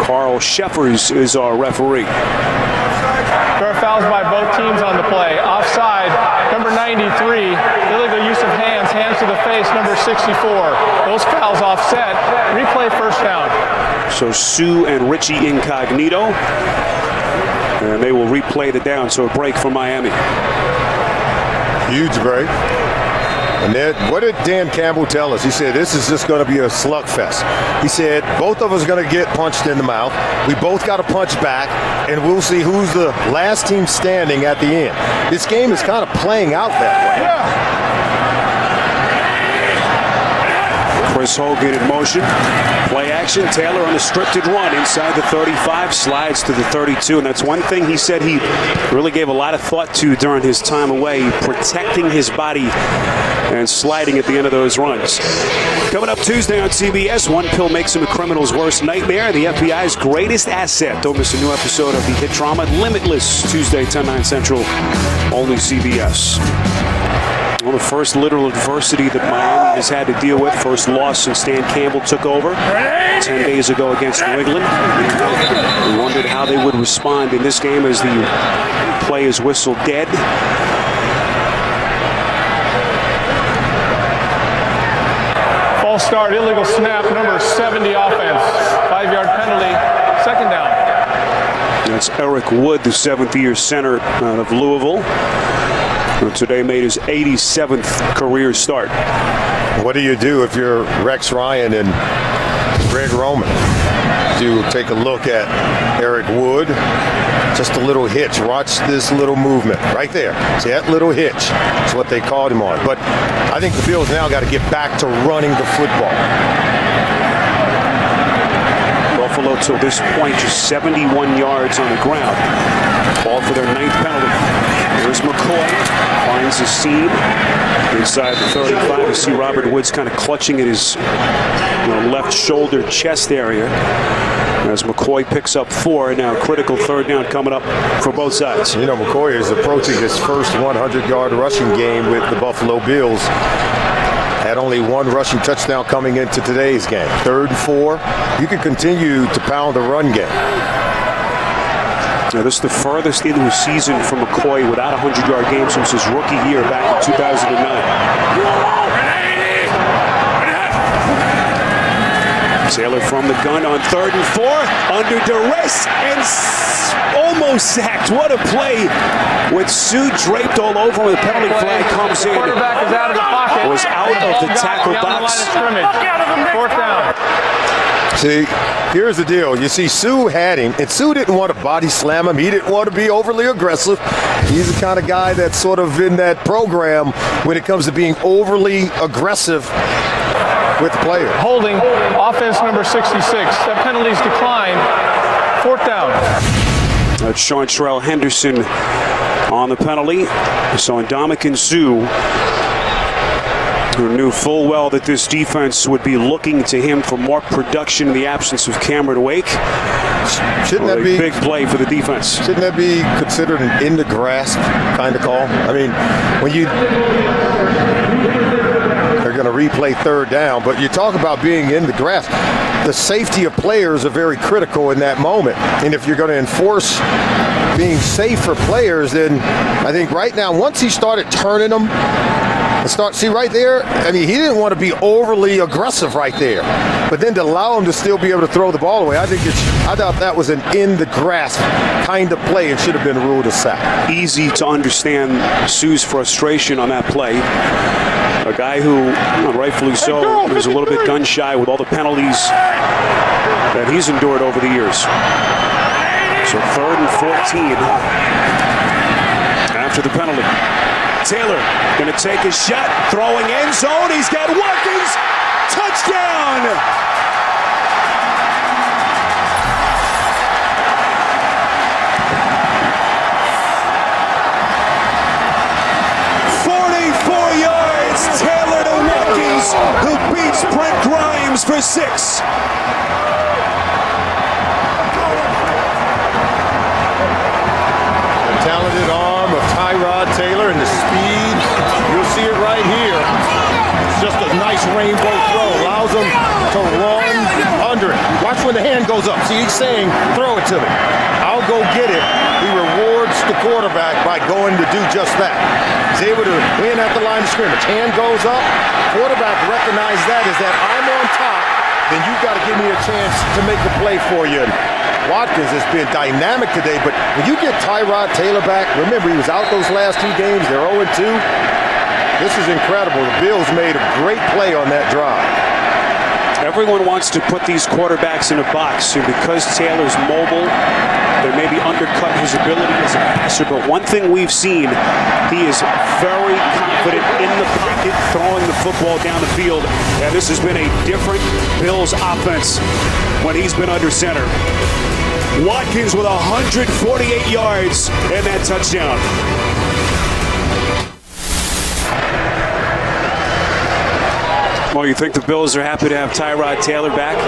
Carl Sheffers is our referee. There are fouls by both teams on the play. Offside, number 93. Illegal use of hands, hands to the face, number 64. Those fouls offset. Replay first down. So Sue and Richie Incognito. And they will replay the down, so a break for Miami. Huge break. And then, what did Dan Campbell tell us? He said, this is just going to be a slugfest. He said, both of us are going to get punched in the mouth. We both got to punch back, and we'll see who's the last team standing at the end. This game is kind of playing out that way. Chris Hogan in motion. Play action. Taylor on the scripted run inside the 35, slides to the 32. And that's one thing he said he really gave a lot of thought to during his time away, protecting his body and sliding at the end of those runs. Coming up Tuesday on CBS, one pill makes him a criminal's worst nightmare, the FBI's greatest asset. Don't miss a new episode of the hit drama Limitless, Tuesday, 10/9 Central, only CBS. Well, the first literal adversity that Miami has had to deal with, first loss since Stan Campbell took over 10 days ago against New England. We wondered how they would respond in this game as the play is whistled dead. False start, illegal snap, number 70 offense. 5-yard penalty, second down. That's Eric Wood, the seventh-year center of Louisville, who today made his 87th career start. What do you do if you're Rex Ryan and Greg Roman? Do take a look at Eric Wood. Just a little hitch. Watch this little movement right there. See that little hitch? That's what they called him on. But I think the Bills now got to get back to running the football. Buffalo till this point just 71 yards on the ground. Called for their 9th penalty. Here's McCoy, finds a seam inside the 35. You see Robert Woods kind of clutching at his left shoulder chest area as McCoy picks up 4. Now critical third down coming up for both sides. You know, McCoy is approaching his first 100-yard rushing game with the Buffalo Bills. Had only one rushing touchdown coming into today's game. 3rd and 4. You can continue to pound the run game. Now, this is the furthest into a season for McCoy without a 100-yard game since his rookie year back in 2009. Taylor from the gun on 3rd and 4, under duress and almost sacked. What a play with Sue draped all over him. The penalty flag comes in. Quarterback is out of the pocket. Was out of the tackle box. 4th down. See, here's the deal. You see, Sue had him, and Sue didn't want to body slam him. He didn't want to be overly aggressive. He's the kind of guy that's sort of in that program when it comes to being overly aggressive with the player. Holding, offense number 66. That penalty's declined. 4th down. That's Sean Sherrell Henderson on the penalty. So Ndamukong Suh, who knew full well that this defense would be looking to him for more production in the absence of Cameron Wake. Shouldn't that be a big play for the defense? Shouldn't that be considered an in the grasp kind of call? I mean, when they're going to replay 3rd down, but you talk about being in the grasp. The safety of players are very critical in that moment. And if you're going to enforce being safe for players, then I think right now, once he started turning them, see right there, I mean, he didn't want to be overly aggressive right there. But then to allow him to still be able to throw the ball away, I thought that was an in the grasp kind of play and should have been ruled a sack. Easy to understand Sue's frustration on that play. A guy who, rightfully so, is a little bit gun shy with all the penalties that he's endured over the years. So 3rd and 14 after the penalty. Taylor going to take a shot, throwing end zone. He's got Watkins. Touchdown! 44 yards. Taylor to Watkins, who beats Brent Grimes for 6. Talented arm of Tyrod Taylor and the speed. You'll see it right here. It's just a nice rainbow throw. Allows him to run under it. Watch when the hand goes up. See, he's saying, throw it to me. I'll go get it. He rewards the quarterback by going to do just that. He's able to win at the line of scrimmage. Hand goes up. Quarterback recognizes that as that I'm on top. Then you've got to give me a chance to make the play for you. Watkins has been dynamic today, but when you get Tyrod Taylor back, remember he was out those last 2 games, they're 0-2. This is incredible. The Bills made a great play on that drive. Everyone wants to put these quarterbacks in a box, and because Taylor's mobile, they maybe undercut his ability as a passer, but one thing we've seen, he is very confident in the pocket, throwing the football down the field, and this has been a different Bills offense when he's been under center. Watkins with 148 yards and that touchdown. Well, you think the Bills are happy to have Tyrod Taylor back?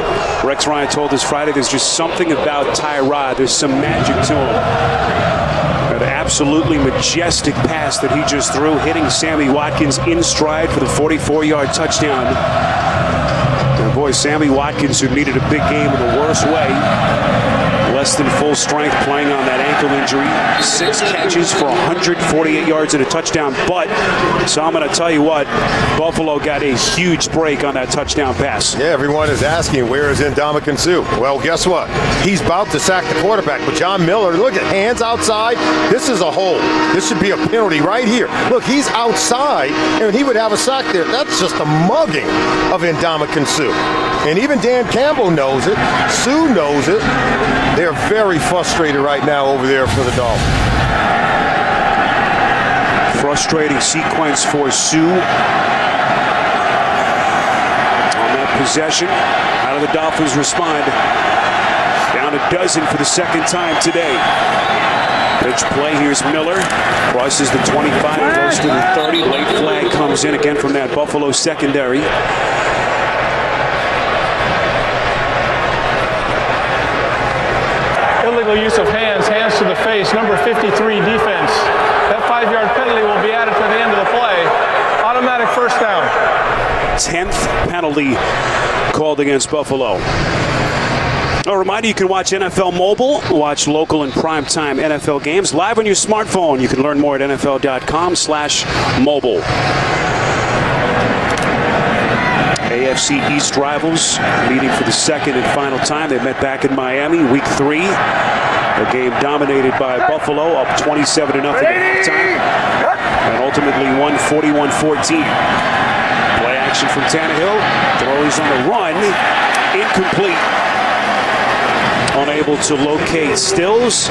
Rex Ryan told us Friday there's just something about Tyrod. There's some magic to him. An absolutely majestic pass that he just threw, hitting Sammy Watkins in stride for the 44-yard touchdown. And boy, Sammy Watkins, who needed a big game in the worst way, less than full strength, playing on that ankle injury. 6 catches for 148 yards and a touchdown. But, so I'm going to tell you what, Buffalo got a huge break on that touchdown pass. Yeah, everyone is asking, where is Ndamukong Suh? Well, guess what? He's about to sack the quarterback. But John Miller, look at hands outside. This is a hold. This should be a penalty right here. Look, he's outside, and he would have a sack there. That's just a mugging of Ndamukong Suh. And even Dan Campbell knows it. Suh knows it. They're very frustrated right now over there for the Dolphins. Frustrating sequence for Suh. On that possession, how do the Dolphins respond? Down a dozen for the second time today. Pitch play, here's Miller. Crosses the 25, goes to the 30. Late flag comes in again from that Buffalo secondary. Illegal use of hands to the face, number 53 defense. That 5-yard penalty will be added to the end of the play. Automatic first down. 10th penalty called against Buffalo. A reminder, you can watch NFL Mobile, watch local and primetime NFL games live on your smartphone. You can learn more at NFL.com/mobile. AFC East rivals meeting for the second and final time. They met back in Miami, week 3. A game dominated by Buffalo, up 27-0 at halftime, and ultimately won 41-14. Play action from Tannehill, throws on the run, incomplete. Unable to locate Stills.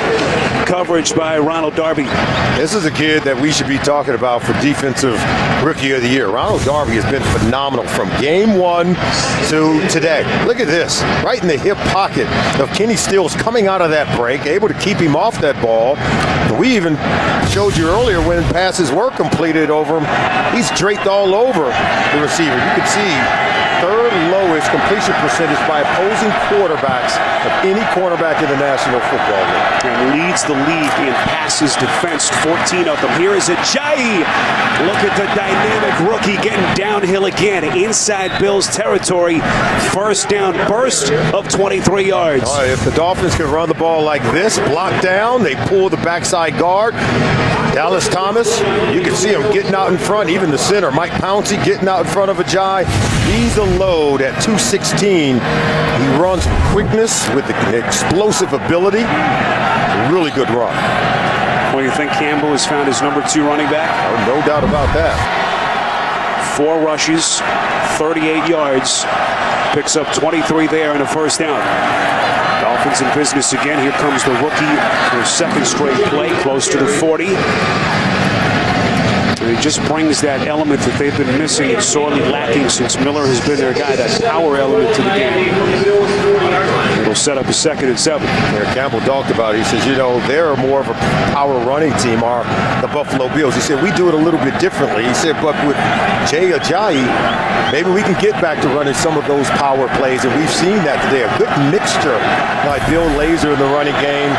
Coverage by Ronald Darby. This is a kid that we should be talking about for Defensive Rookie of the Year. Ronald Darby has been phenomenal from game 1 to today. Look at this, right in the hip pocket of Kenny Stills coming out of that break, able to keep him off that ball. We even showed you earlier when passes were completed over him, he's draped all over the receiver. You can see third lowest completion percentage by opposing quarterbacks of any quarterback in the National Football League. And leads the league in passes defensed, 14 of them. Here is Ajayi. Look at the dynamic rookie getting downhill again inside Bills territory. First down burst of 23 yards. If the Dolphins can run the ball like this, block down, they pull the backside guard. Dallas Thomas, you can see him getting out in front, even the center, Mike Pouncey getting out in front of Ajayi. He's a load at 216. He runs with quickness, with the explosive ability. Really good run. Well, you think Campbell has found his number 2 running back? Oh, no doubt about that. 4 rushes, 38 yards. Picks up 23 there in a first down. Dolphins in business again. Here comes the rookie for a second straight play, close to the 40. And he just brings that element that they've been missing and sorely lacking since Miller has been their guy, that power element to the game. It'll set up a 2nd and 7. Yeah, Campbell talked about it. He says, you know, they're more of a power running team, are the Buffalo Bills. He said, we do it a little bit differently. He said, but with Jay Ajayi, maybe we can get back to running some of those power plays, and we've seen that today. A good mixture by Bill Lazor in the running game,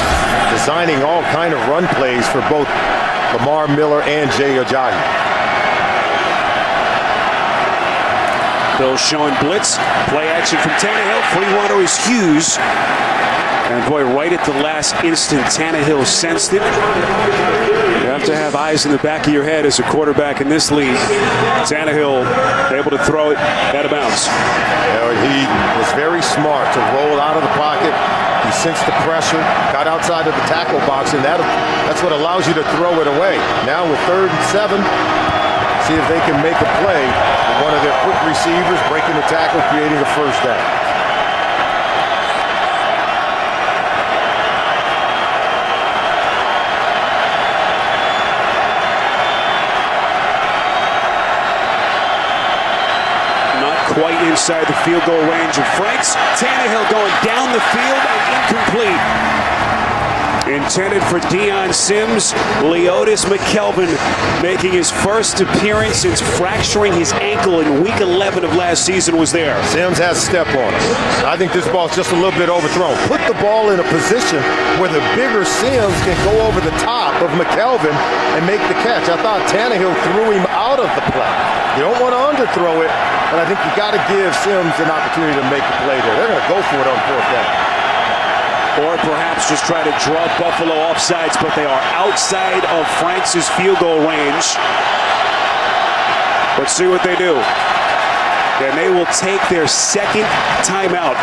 designing all kind of run plays for both Lamar Miller and Jay Ajayi. Bill showing blitz, play action from Tannehill. Free runner is Hughes. And boy, right at the last instant, Tannehill sensed it. You have to have eyes in the back of your head as a quarterback in this league. Tannehill able to throw it out of bounds. He was very smart to roll out of the pocket. He sensed the pressure, got outside of the tackle box, and that's what allows you to throw it away. Now with 3rd and 7, see if they can make a play. One of their quick receivers breaking the tackle, creating a 1st down. Quite inside the field goal range of Franks. Tannehill going down the field and incomplete. Intended for Deion Sims. Leotis McKelvin making his first appearance since fracturing his ankle in week 11 of last season was there. Sims has a step on it. I think this ball's just a little bit overthrown. Put the ball in a position where the bigger Sims can go over the top of McKelvin and make the catch. I thought Tannehill threw him out of the play. You don't want to underthrow it, but I think you got to give Sims an opportunity to make the play there. They're going to go for it on 4th down. Or perhaps just try to draw Buffalo offsides, but they are outside of Franks' field goal range. Let's see what they do. And they will take their 2nd timeout.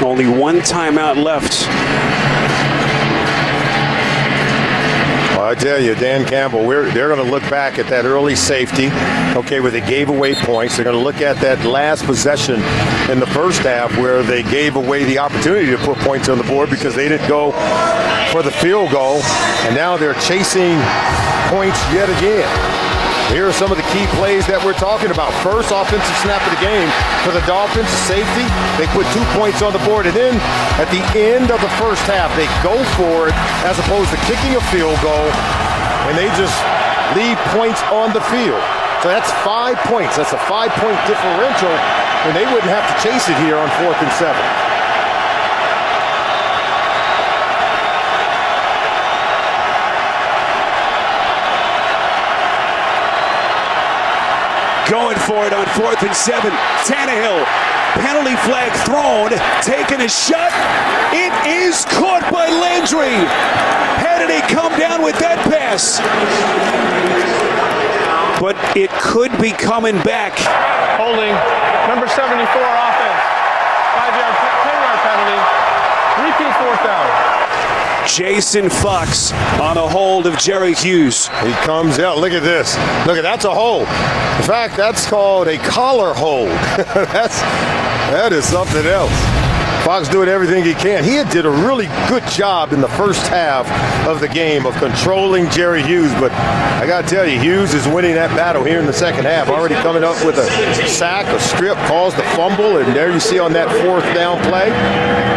Only 1 timeout left. I tell you, Dan Campbell, they're going to look back at that early safety, okay, where they gave away points. They're going to look at that last possession in the 1st half where they gave away the opportunity to put points on the board because they didn't go for the field goal, and now they're chasing points yet again. Here are some of the key plays that we're talking about. First offensive snap of the game for the Dolphins, safety. They put 2 points on the board, and then at the end of the 1st half, they go for it as opposed to kicking a field goal, and they just leave points on the field. So that's 5 points. That's a 5-point differential, and they wouldn't have to chase it here on 4th and 7. Going for it on 4th and 7. Tannehill, penalty flag thrown, taking a shot. It is caught by Landry. How did he come down with that pass? But it could be coming back. Holding number 74 offense. 5-yard, 10-yard penalty. Repeat 4th down. Jason Fox on a hold of Jerry Hughes. He comes out. Look at this. Look at that's a hold. In fact, that's called a collar hold. that is something else. Fox doing everything he can. He did a really good job in the 1st half of the game of controlling Jerry Hughes, but I got to tell you, Hughes is winning that battle here in the 2nd half. Already coming up with a sack, a strip, caused the fumble, and there you see on that 4th down play,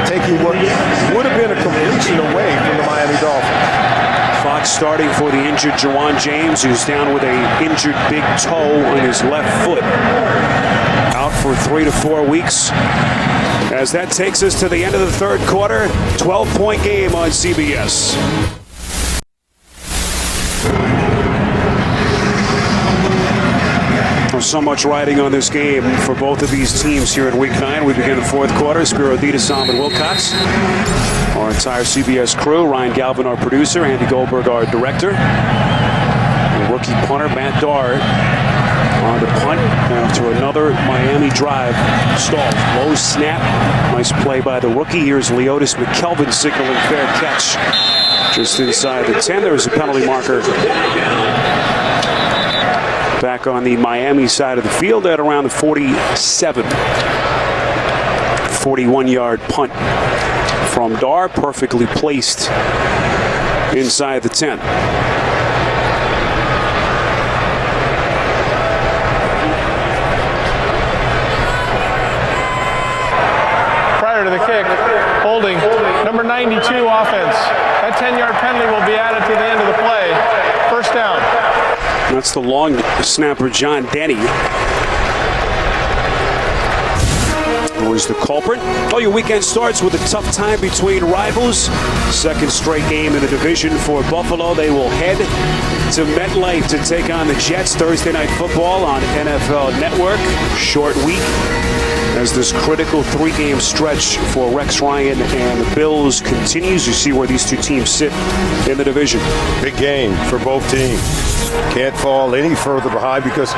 taking what would have been a completion away from the Miami Dolphins. Fox starting for the injured Jawan James, who's down with an injured big toe on his left foot. Out for 3 to 4 weeks. As that takes us to the end of the 3rd quarter, 12-point game on CBS. There's so much riding on this game for both of these teams here in Week 9. We begin the 4th quarter. Spiro Dita, Salman Wilcox, our entire CBS crew. Ryan Galvin, our producer. Andy Goldberg, our director. The rookie punter, Matt Dart, on the punt after another Miami drive stalled. Low snap. Nice play by the rookie. Here's Leotis McKelvin signaling fair catch just inside the 10. There's a penalty marker back on the Miami side of the field at around the 47. 41-yard punt from Dar, perfectly placed inside the 10. Prior to the kick, holding number 92 offense. That 10-yard penalty will be added to the end of the play. First down. That's the long snapper, John Denny, who is the culprit. Oh, your weekend starts with a tough time between rivals. Second straight game in the division for Buffalo. They will head to MetLife to take on the Jets. Thursday Night Football on NFL Network. Short week as this critical three-game stretch for Rex Ryan and the Bills continues. You see where these two teams sit in the division. Big game for both teams. Can't fall any further behind because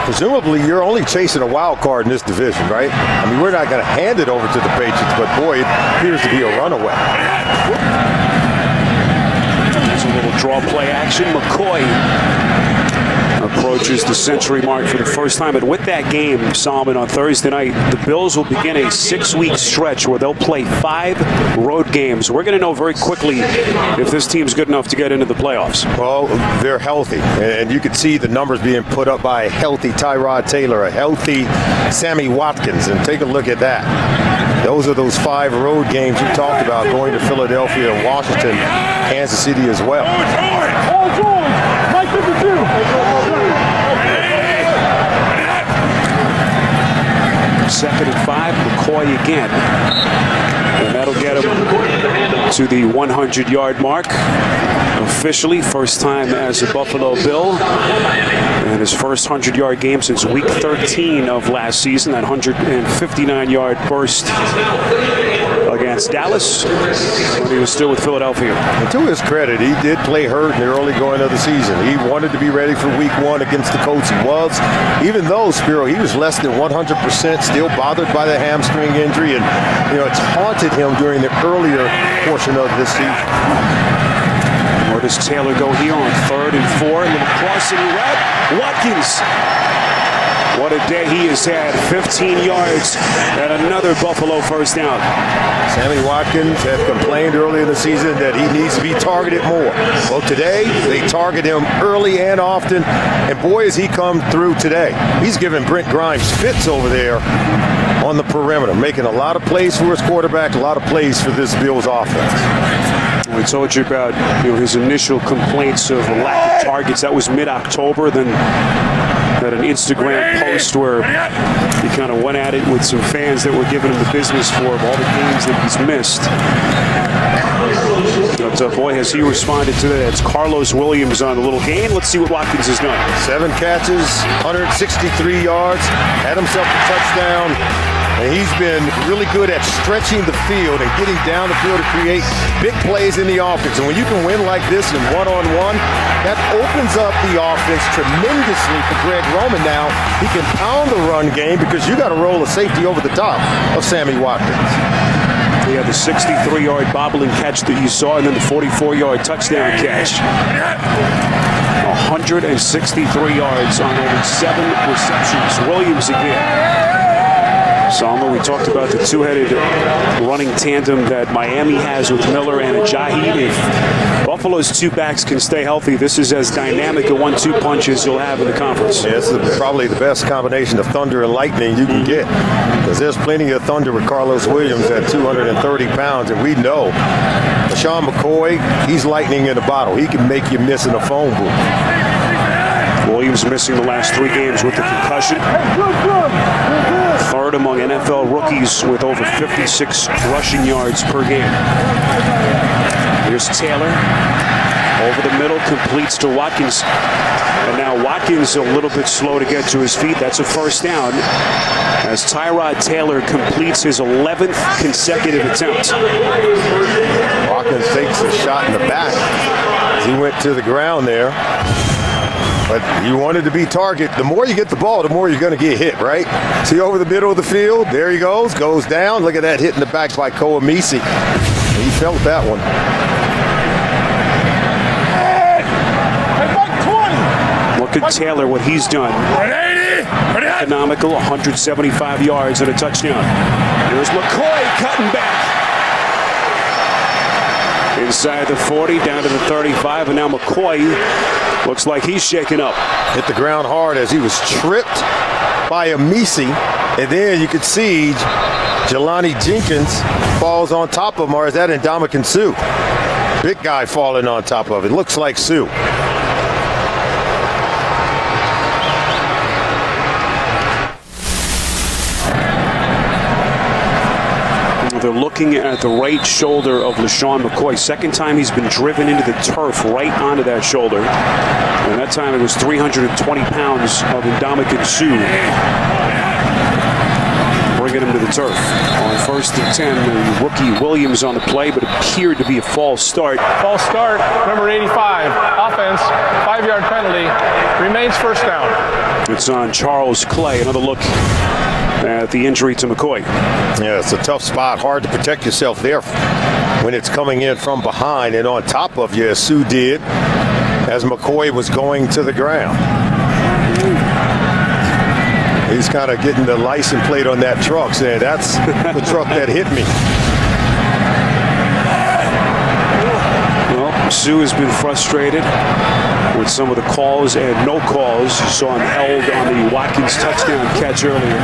presumably you're only chasing a wild card in this division, right? I mean, we're not going to hand it over to the Patriots, but boy, it appears to be a runaway. There's a little draw play action. McCoy approaches the century mark for the first time. And with that game, Solomon, on Thursday night, the Bills will begin a 6-week stretch where they'll play 5 road games. We're going to know very quickly if this team's good enough to get into the playoffs. Well, they're healthy, and you can see the numbers being put up by a healthy Tyrod Taylor, a healthy Sammy Watkins, and take a look at that. Those are those 5 road games you talked about, going to Philadelphia and Washington, Kansas City as well. Second and 5, McCoy again. And that'll get him to the 100-yard mark. Officially, first time as a Buffalo Bill. And his first 100-yard game since week 13 of last season. That 159-yard burst against Dallas when he was still with Philadelphia. And to his credit, he did play hurt in the early going of the season. He wanted to be ready for week 1 against the Colts. He was. Even though, Spiro, he was less than 100%, still bothered by the hamstring injury. And, it's haunted him during the earlier portion of this season. Where does Taylor go here on 3rd and 4? A little crossing route. Watkins. What a day he has had. 15 yards and another Buffalo first down. Sammy Watkins had complained earlier in the season that he needs to be targeted more. Well, today they target him early and often, and boy, has he come through today. He's giving Brent Grimes fits over there on the perimeter, making a lot of plays for his quarterback, a lot of plays for this Bills offense. We told you about his initial complaints of a lack of targets. That was mid-October. Then had an Instagram post where he kind of went at it with some fans that were giving him the business for all the games that he's missed. But boy, has he responded to that. It's Carlos Williams on the little gain. Let's see what Watkins has done. 7 catches, 163 yards, had himself a touchdown. And he's been really good at stretching the field and getting down the field to create big plays in the offense. And when you can win like this in one-on-one, that opens up the offense tremendously for Greg Roman now. He can pound the run game because you got to roll a safety over the top of Sammy Watkins. He had the 63-yard bobbling catch that you saw, and then the 44-yard touchdown catch. 163 yards on only 7 receptions. Williams again. Salma, we talked about the two-headed running tandem that Miami has with Miller and Ajayi. If Buffalo's 2 backs can stay healthy, this is as dynamic a 1-2 punch as you'll have in the conference. Yeah, it's probably the best combination of thunder and lightning you can get, because there's plenty of thunder with Carlos Williams at 230 pounds, and we know LaShawn McCoy, he's lightning in a bottle. He can make you miss in a phone booth. Williams missing the last 3 games with the concussion. 3rd among NFL rookies with over 56 rushing yards per game. Here's Taylor. Over the middle, completes to Watkins. And now Watkins a little bit slow to get to his feet. That's a first down as Tyrod Taylor completes his 11th consecutive attempt. Watkins takes a shot in the back as he went to the ground there. But you wanted to be target. The more you get the ball, the more you're going to get hit, right? See over the middle of the field. There he goes down. Look at that hit in the back by Koamisi. He felt that one. Look at Taylor, what he's done. Economical, 175 yards and a touchdown. Here's McCoy cutting back. Inside the 40, down to the 35, and now McCoy looks like he's shaken up. Hit the ground hard as he was tripped by Amisi, and then you could see Jelani Jenkins falls on top of him, or is that Ndamukong Suh? Big guy falling on top of it. Looks like Suh. They're looking at the right shoulder of LaShawn McCoy. Second time he's been driven into the turf right onto that shoulder. And that time it was 320 pounds of Ndamukong Suh bringing him to the turf. On 1st and 10, the rookie Williams on the play, but appeared to be a false start. False start, number 85. Offense, 5-yard penalty. Remains first down. It's on Charles Clay. Another look at the injury to McCoy. Yeah, it's a tough spot. Hard to protect yourself there when it's coming in from behind and on top of you, as Suh did, as McCoy was going to the ground. He's kind of getting the license plate on that truck, saying that's the truck that hit me. Well, Suh has been frustrated with some of the calls and no calls. You saw him held on the Watkins touchdown catch earlier.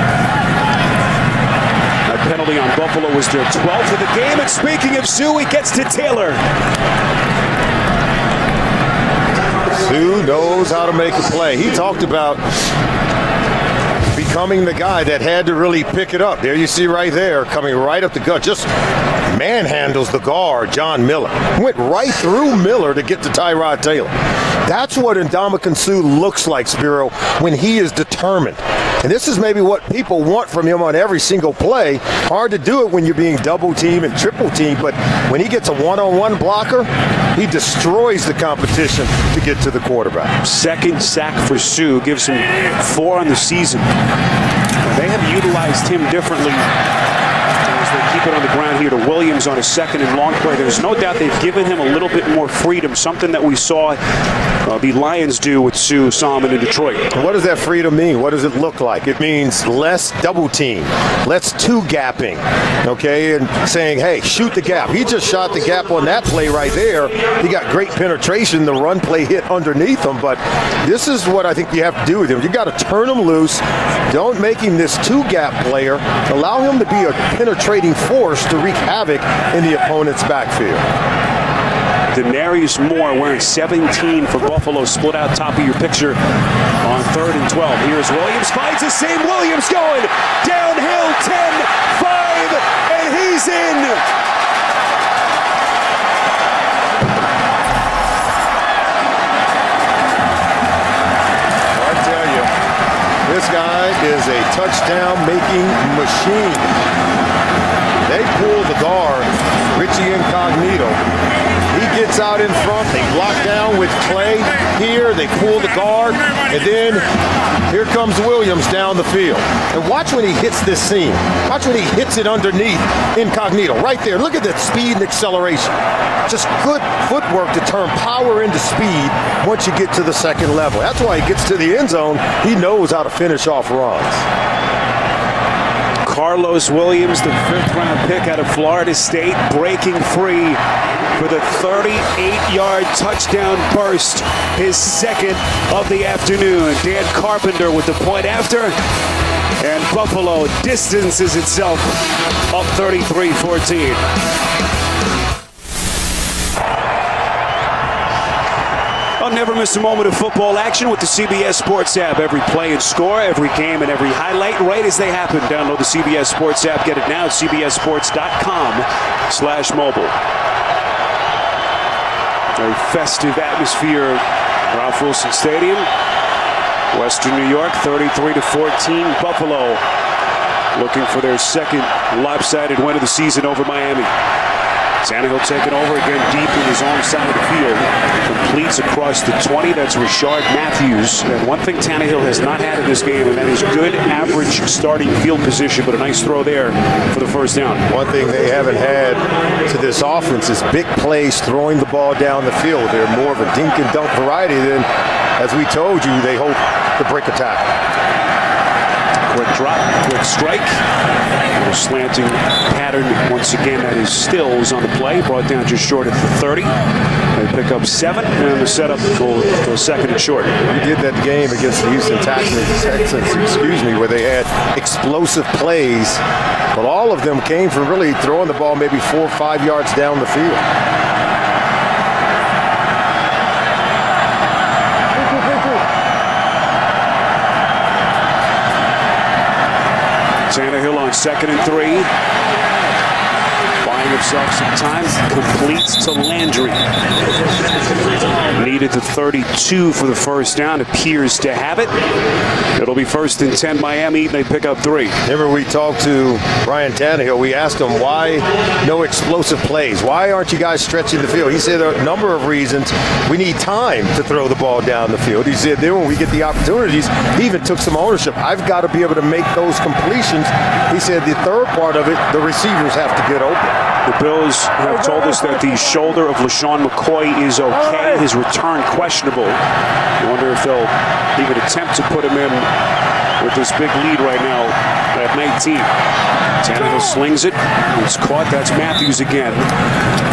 That penalty on Buffalo was their 12th of the game. And speaking of Suh, he gets to Taylor. Suh knows how to make a play. He talked about becoming the guy that had to really pick it up. There you see right there, coming right up the gut. Just manhandles the guard, John Miller. Went right through Miller to get to Tyrod Taylor. That's what Ndamukong Suh looks like, Spiro, when he is determined. And this is maybe what people want from him on every single play. Hard to do it when you're being double teamed and triple teamed, but when he gets a one-on-one blocker, he destroys the competition to get to the quarterback. Second sack for Suh, gives him 4 on the season. They have utilized him differently as they keep it on the ground here to Williams on a second and long play. There's no doubt they've given him a little bit more freedom, something that we saw the Lions do with Suh Solomon in Detroit. And what does that freedom mean? What does it look like? It means less double team, less two-gapping, okay, and saying, hey, shoot the gap. He just shot the gap on that play right there. He got great penetration. The run play hit underneath him, but this is what I think you have to do with him. You got to turn him loose. Don't make him this two-gap player. Allow him to be a penetrating force to wreak havoc in the opponent's backfield. Denarius Moore wearing 17 for Buffalo, split out top of your picture on 3rd and 12. Here's Williams, finds the same Williams going downhill, 10-5, and he's in. I tell you, this guy is a touchdown-making machine. They pull the guard, Richie Incognito. He gets out in front, they block down with Clay here, they pull the guard, and then here comes Williams down the field. And watch when he hits this seam. Watch when he hits it underneath Incognito, right there. Look at that speed and acceleration. Just good footwork to turn power into speed once you get to the second level. That's why he gets to the end zone. He knows how to finish off runs. Carlos Williams, the 5th-round pick out of Florida State, breaking free for the 38-yard touchdown burst, his second of the afternoon. Dan Carpenter with the point after, and Buffalo distances itself up 33-14. I'll never miss a moment of football action with the CBS Sports app. Every play and score, every game, and every highlight right as they happen. Download the CBS Sports app. Get it now at cbssports.com/mobile. A festive atmosphere at Ralph Wilson Stadium. Western New York, 33-14. Buffalo looking for their second lopsided win of the season over Miami. Tannehill taking over again deep in his own side of the field. Completes across the 20. That's Rashard Matthews. And one thing Tannehill has not had in this game, and that is good average starting field position, but a nice throw there for the first down. One thing they haven't had to this offense is big plays throwing the ball down the field. They're more of a dink and dunk variety than, as we told you, they hope to break a tackle. Quick drop, quick strike. A slanting pattern once again that is Stills on the play. Brought down just short at the 30. They pick up 7, and the setup will go second and short. We did that game against the Houston Texans, where they had explosive plays, but all of them came from really throwing the ball maybe 4 or 5 yards down the field. Tannehill on 2nd and 3. Buying himself some time. Completes to Landry. Needed the 32 for the first down. Appears to have it. It'll be 1st and 10 Miami. They pick up 3. Remember we talked to Ryan Tannehill. We asked him why no explosive plays. Why aren't you guys stretching the field? He said there are a number of reasons. We need time to throw the ball down the field. He said then when we get the opportunities, he even took some ownership. I've got to be able to make those completions. He said the third part of it, the receivers have to get open. The Bills have told us that the shoulder of LaShawn McCoy is okay. His return questionable. I wonder if they'll even attempt to put him in with this big lead right now at 19. Tannehill slings it. It's caught. That's Matthews again.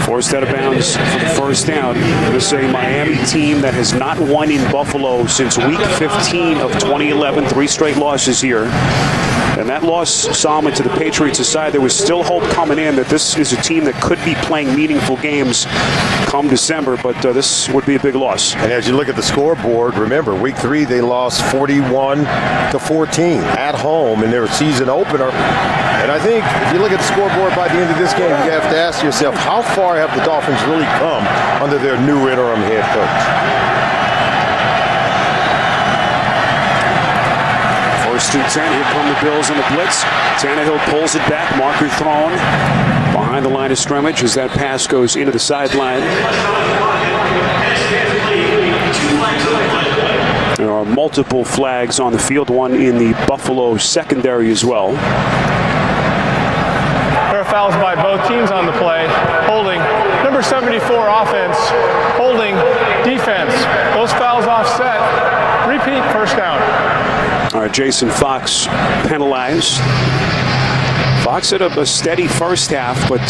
Forced out of bounds for the first down. This is a Miami team that has not won in Buffalo since week 15 of 2011. 3 straight losses here. And that loss saw him into the Patriots aside. There was still hope coming in that this is a team that could be playing meaningful games come December, but this would be a big loss. And as you look at the scoreboard, remember, week 3 they lost 41-14 at home in their season opener. And I think if you look at the scoreboard by the end of this game, you have to ask yourself, how far have the Dolphins really come under their new interim head coach? 1st and 10. Here come the Bills on the blitz. Tannehill pulls it back. Marker thrown behind the line of scrimmage as that pass goes into the sideline. There are multiple flags on the field, one in the Buffalo secondary as well. There are fouls by both teams on the play. Holding number 74 offense, holding defense. Those fouls offset. Repeat, first down. All right, Jason Fox penalized. Fox had a steady first half, but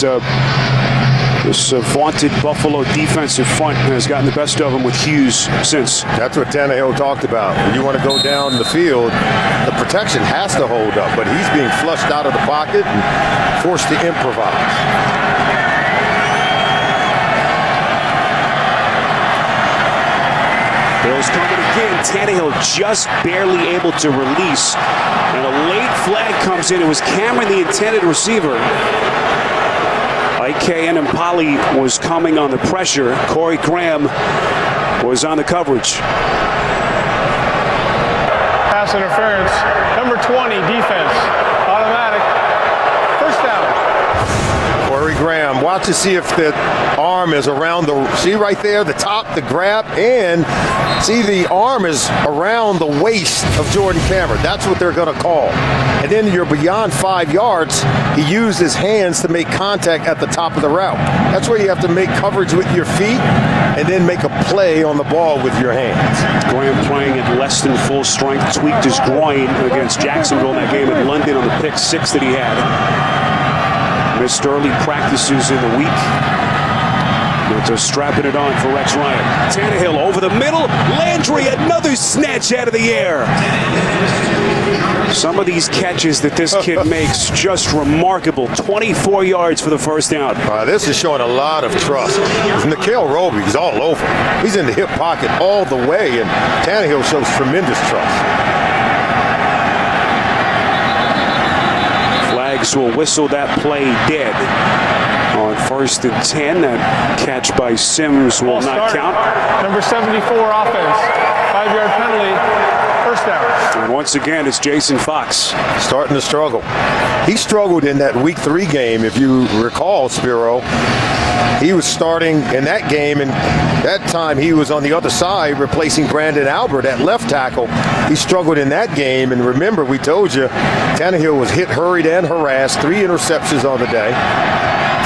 this vaunted Buffalo defensive front has gotten the best of him with Hughes since. That's what Tannehill talked about. When you want to go down the field, the protection has to hold up, but he's being flushed out of the pocket and forced to improvise. Bills coming again. Tannehill just barely able to release. And a late flag comes in. It was Cameron, the intended receiver. Ike and Impali was coming on the pressure. Corey Graham was on the coverage. Pass interference. Number 20, defense. Automatic. First down. Corey Graham, watch to see if the arm is around the, see right there, the top, the grab, and see the arm is around the waist of Jordan Cameron. That's what they're going to call. And then you're beyond 5 yards. He used his hands to make contact at the top of the route. That's where you have to make coverage with your feet and then make a play on the ball with your hands. Graham playing at less than full strength, tweaked his groin against Jacksonville in that game in London on the pick 6 that he had. Missed early practices in the week. But strapping it on for Rex Ryan. Tannehill over the middle. Landry, another snatch out of the air. Some of these catches that this kid makes, just remarkable. 24 yards for the first down. This is showing a lot of trust. Nikhil Roby is all over. He's in the hip pocket all the way, and Tannehill shows tremendous trust. Flags will whistle that play dead. On 1st and 10, that catch by Sims will not count. Number 74 offense, 5-yard penalty, first down. And once again, it's Jason Fox. Starting to struggle. He struggled in that week 3 game, if you recall, Spiro. He was starting in that game, and that time he was on the other side replacing Brandon Albert at left tackle. He struggled in that game, and remember, we told you, Tannehill was hit, hurried, and harassed. 3 interceptions on the day.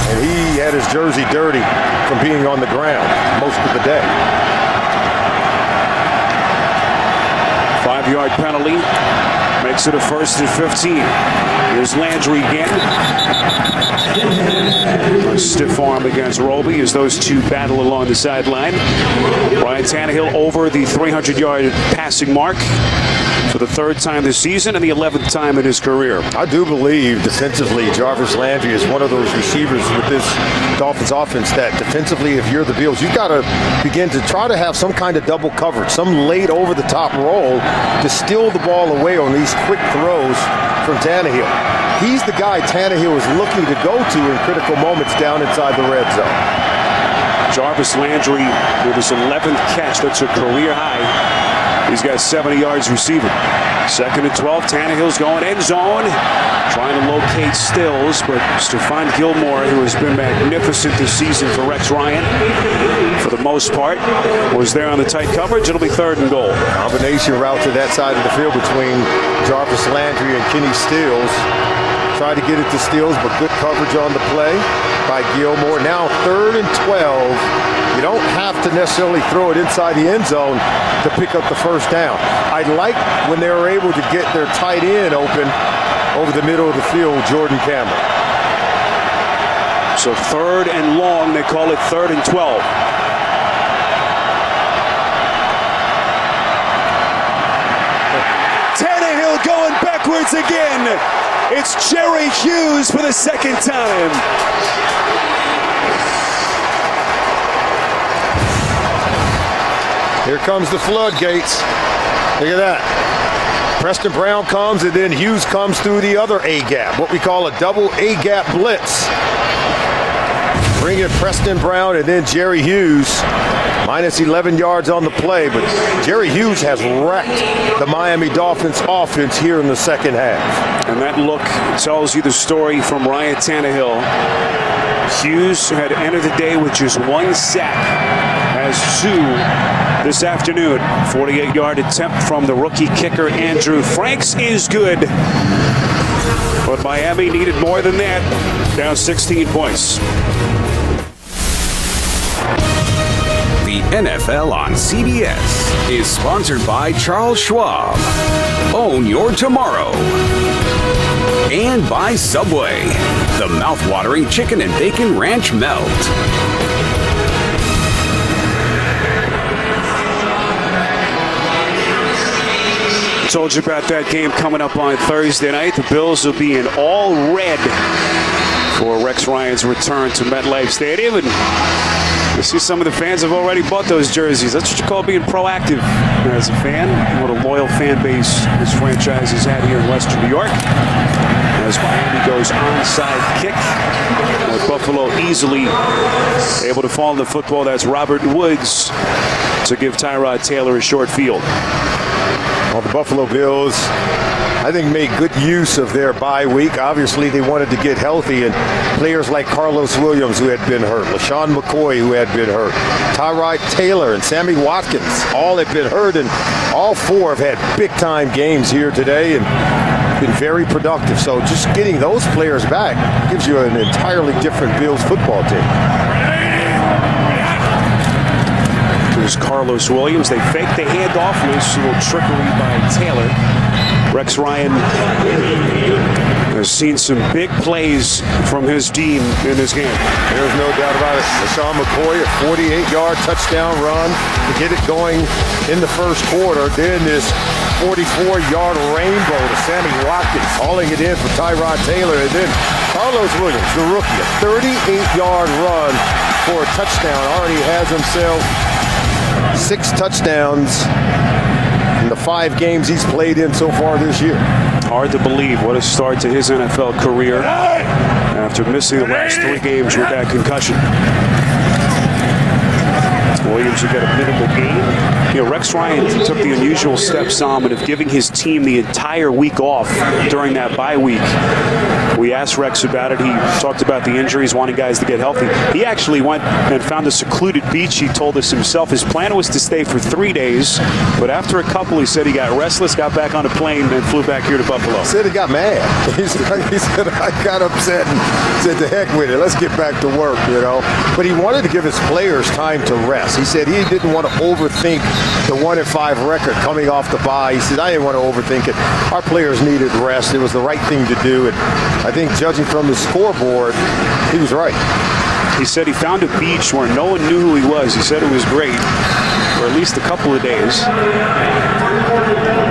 And he had his jersey dirty from being on the ground most of the day. 5-yard penalty makes Makes it a 1st and 15. Here's Landry again. A stiff arm against Roby as those two battle along the sideline. Ryan Tannehill over the 300-yard passing mark for the 3rd time this season and the 11th time in his career. I do believe defensively Jarvis Landry is one of those receivers with this Dolphins offense that defensively, if you're the Bills, you've got to begin to try to have some kind of double coverage, some late over-the-top roll to steal the ball away on these quick throws from Tannehill. He's the guy Tannehill is looking to go to in critical moments down inside the red zone. Jarvis Landry with his 11th catch. That's a career high. He's got 70 yards receiving. 2nd and 12. Tannehill's going end zone. Trying to locate Stills, but Stephon Gilmore, who has been magnificent this season for Rex Ryan, for the most part, was there on the tight coverage. It'll be 3rd and goal. Combination route to that side of the field between Jarvis Landry and Kenny Stills. Tried to get it to Stills, but good coverage on the play by Gilmore. Now 3rd and 12. You don't have to necessarily throw it inside the end zone to pick up the first down. I like when they were able to get their tight end open over the middle of the field, Jordan Cameron. So 3rd and long, they call it 3rd and 12. Tannehill going backwards again. It's Jerry Hughes for the 2nd time. Here comes the floodgates. Look at that. Preston Brown comes, and then Hughes comes through the other A-gap, what we call a double A-gap blitz. Bring in Preston Brown and then Jerry Hughes. Minus 11 yards on the play, but Jerry Hughes has wrecked the Miami Dolphins offense here in the 2nd half. And that look tells you the story from Ryan Tannehill. Hughes had entered the day with just 1 sack, has 2 this afternoon. 48-yard attempt from the rookie kicker Andrew Franks is good. But Miami needed more than that. Down 16 points. The NFL on CBS is sponsored by Charles Schwab. Own your tomorrow. And by Subway, the mouth-watering chicken and bacon ranch melt. Told you about that game coming up on Thursday night. The Bills will be in all red for Rex Ryan's return to MetLife Stadium. And you see some of the fans have already bought those jerseys. That's what you call being proactive as a fan. What a loyal fan base this franchise has had here in Western New York. As Miami goes onside kick, with Buffalo easily able to fall in the football. That's Robert Woods to give Tyrod Taylor a short field. Well, the Buffalo Bills, I think, made good use of their bye week. Obviously, they wanted to get healthy, and players like Carlos Williams, who had been hurt, LaShawn McCoy, who had been hurt, Tyrod Taylor, and Sammy Watkins, all had been hurt, and all 4 have had big-time games here today and been very productive. So just getting those players back gives you an entirely different Bills football team. There's Carlos Williams. They fake the handoff. Loose, a little trickery by Taylor. Rex Ryan has seen some big plays from his team in this game. There's no doubt about it. LaShawn McCoy, a 48-yard touchdown run to get it going in the first quarter. Then this 44-yard rainbow to Sammy Watkins, hauling it in for Tyrod Taylor. And then Carlos Williams, the rookie, a 38-yard run for a touchdown. Already has himself 6 touchdowns in the 5 games he's played in so far this year. Hard to believe what a start to his NFL career after missing the last 3 games with that concussion. Williams will get a minimal gain. You know, Rex Ryan took the unusual step, Salmon, of giving his team the entire week off during that bye week. We asked Rex about it. He talked about the injuries, wanting guys to get healthy. He actually went and found a secluded beach. He told us himself his plan was to stay for 3 days, but after a couple, he said he got restless, got back on a plane, and flew back here to Buffalo. He said he got mad. He said, I got upset and said, to heck with it. Let's get back to work, you know. But he wanted to give his players time to rest. He said he didn't want to overthink the 1-5 record coming off the bye. He said, I didn't want to overthink it. Our players needed rest. It was the right thing to do. And I think judging from the scoreboard, he was right. He said he found a beach where no one knew who he was. He said it was great for at least a couple of days.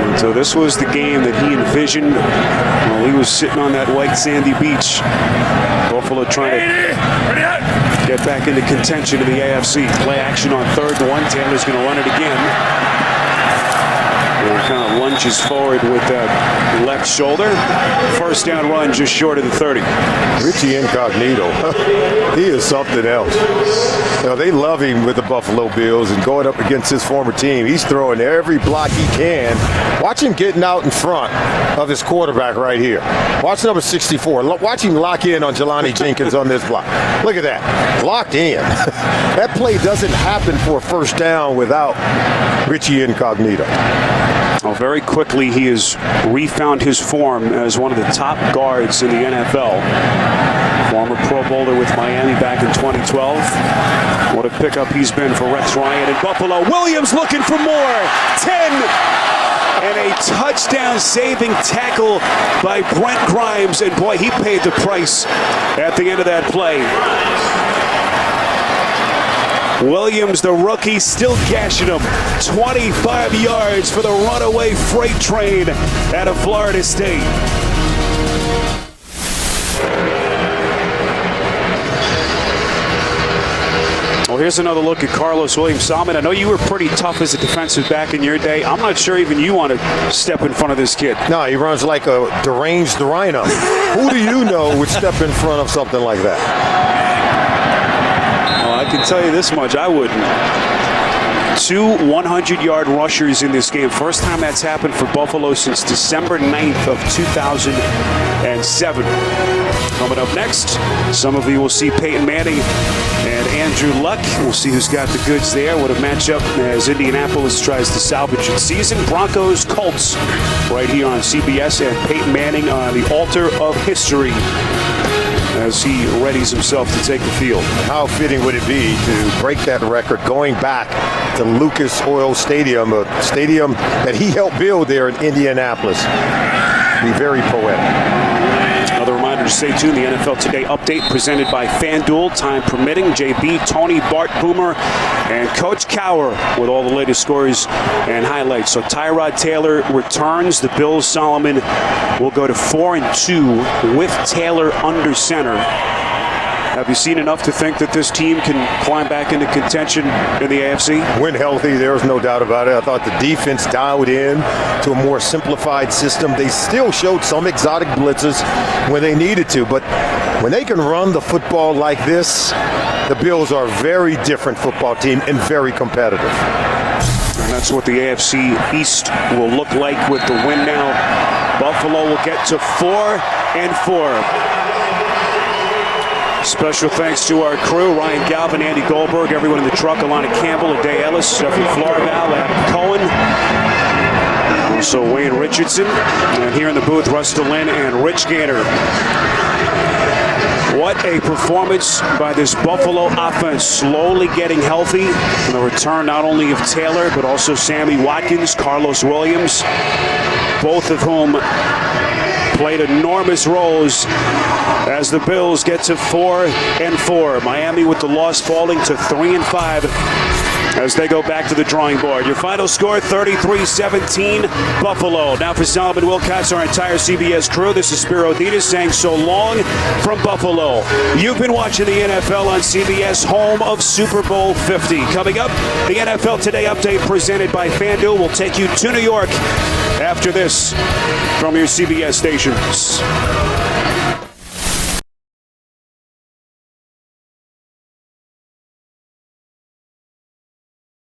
And so this was the game that he envisioned while he was sitting on that white sandy beach. Buffalo trying to get back into contention in the AFC. Play action on 3rd and 1. Taylor's going to run it again. And kind of lunges forward with that left shoulder. First down run just short of the 30. Richie Incognito, he is something else. You know, they love him with the Buffalo Bills, and going up against his former team, he's throwing every block he can. Watch him getting out in front of his quarterback right here. Watch number 64. Watch him lock in on Jelani Jenkins on this block. Look at that. Locked in. That play doesn't happen for a first down without Richie Incognito. Well, very quickly, he has refound his form as one of the top guards in the NFL. Former Pro Bowler with Miami back in 2012. What a pickup he's been for Rex Ryan in Buffalo. Williams looking for more. 10. And a touchdown-saving tackle by Brent Grimes. And boy, he paid the price at the end of that play. Williams, the rookie, still gashing him. 25 yards for the runaway freight train out of Florida State. Well, here's another look at Carlos Williams. Salmon, I know you were pretty tough as a defensive back in your day. I'm not sure even you want to step in front of this kid. No, he runs like a deranged rhino. Who do you know would step in front of something like that? I can tell you this much, I wouldn't. 2 100-yard rushers in this game. First time that's happened for Buffalo since December 9th of 2007. Coming up next, some of you will see Peyton Manning and Andrew Luck. We'll see who's got the goods there. What a matchup as Indianapolis tries to salvage its season. Broncos, Colts, right here on CBS, and Peyton Manning on the altar of history as he readies himself to take the field. How fitting would it be to break that record going back to Lucas Oil Stadium, a stadium that he helped build there in Indianapolis. Be very poetic. Another reminder to stay tuned. The NFL Today update presented by FanDuel. Time permitting, JB, Tony, Bart, Boomer, and Coach Cower with all the latest scores and highlights. So Tyrod Taylor returns. The Bills, Solomon, will go to 4-2 with Taylor under center. Have you seen enough to think that this team can climb back into contention in the AFC? When healthy, there's no doubt about it. I thought the defense dialed in to a more simplified system. They still showed some exotic blitzes when they needed to, but when they can run the football like this, the Bills are a very different football team and very competitive. And that's what the AFC East will look like with the win now. Buffalo will get to 4-4. Special thanks to our crew, Ryan Galvin, Andy Goldberg, everyone in the truck, Alana Campbell, Ade Ellis, Stephanie Florval, Adam Cohen, also Wayne Richardson, and here in the booth, Russ DeLynn and Rich Gaynor. What a performance by this Buffalo offense, slowly getting healthy. And the return not only of Taylor, but also Sammy Watkins, Carlos Williams, both of whom played enormous roles as the Bills get to 4-4. Miami with the loss falling to 3-5 as they go back to the drawing board. Your final score, 33-17, Buffalo. Now for Solomon Wilcox, our entire CBS crew, this is Spiro Ditas saying so long from Buffalo. You've been watching the NFL on CBS, home of Super Bowl 50. Coming up, the NFL Today update presented by FanDuel will take you to New York after this from your CBS stations.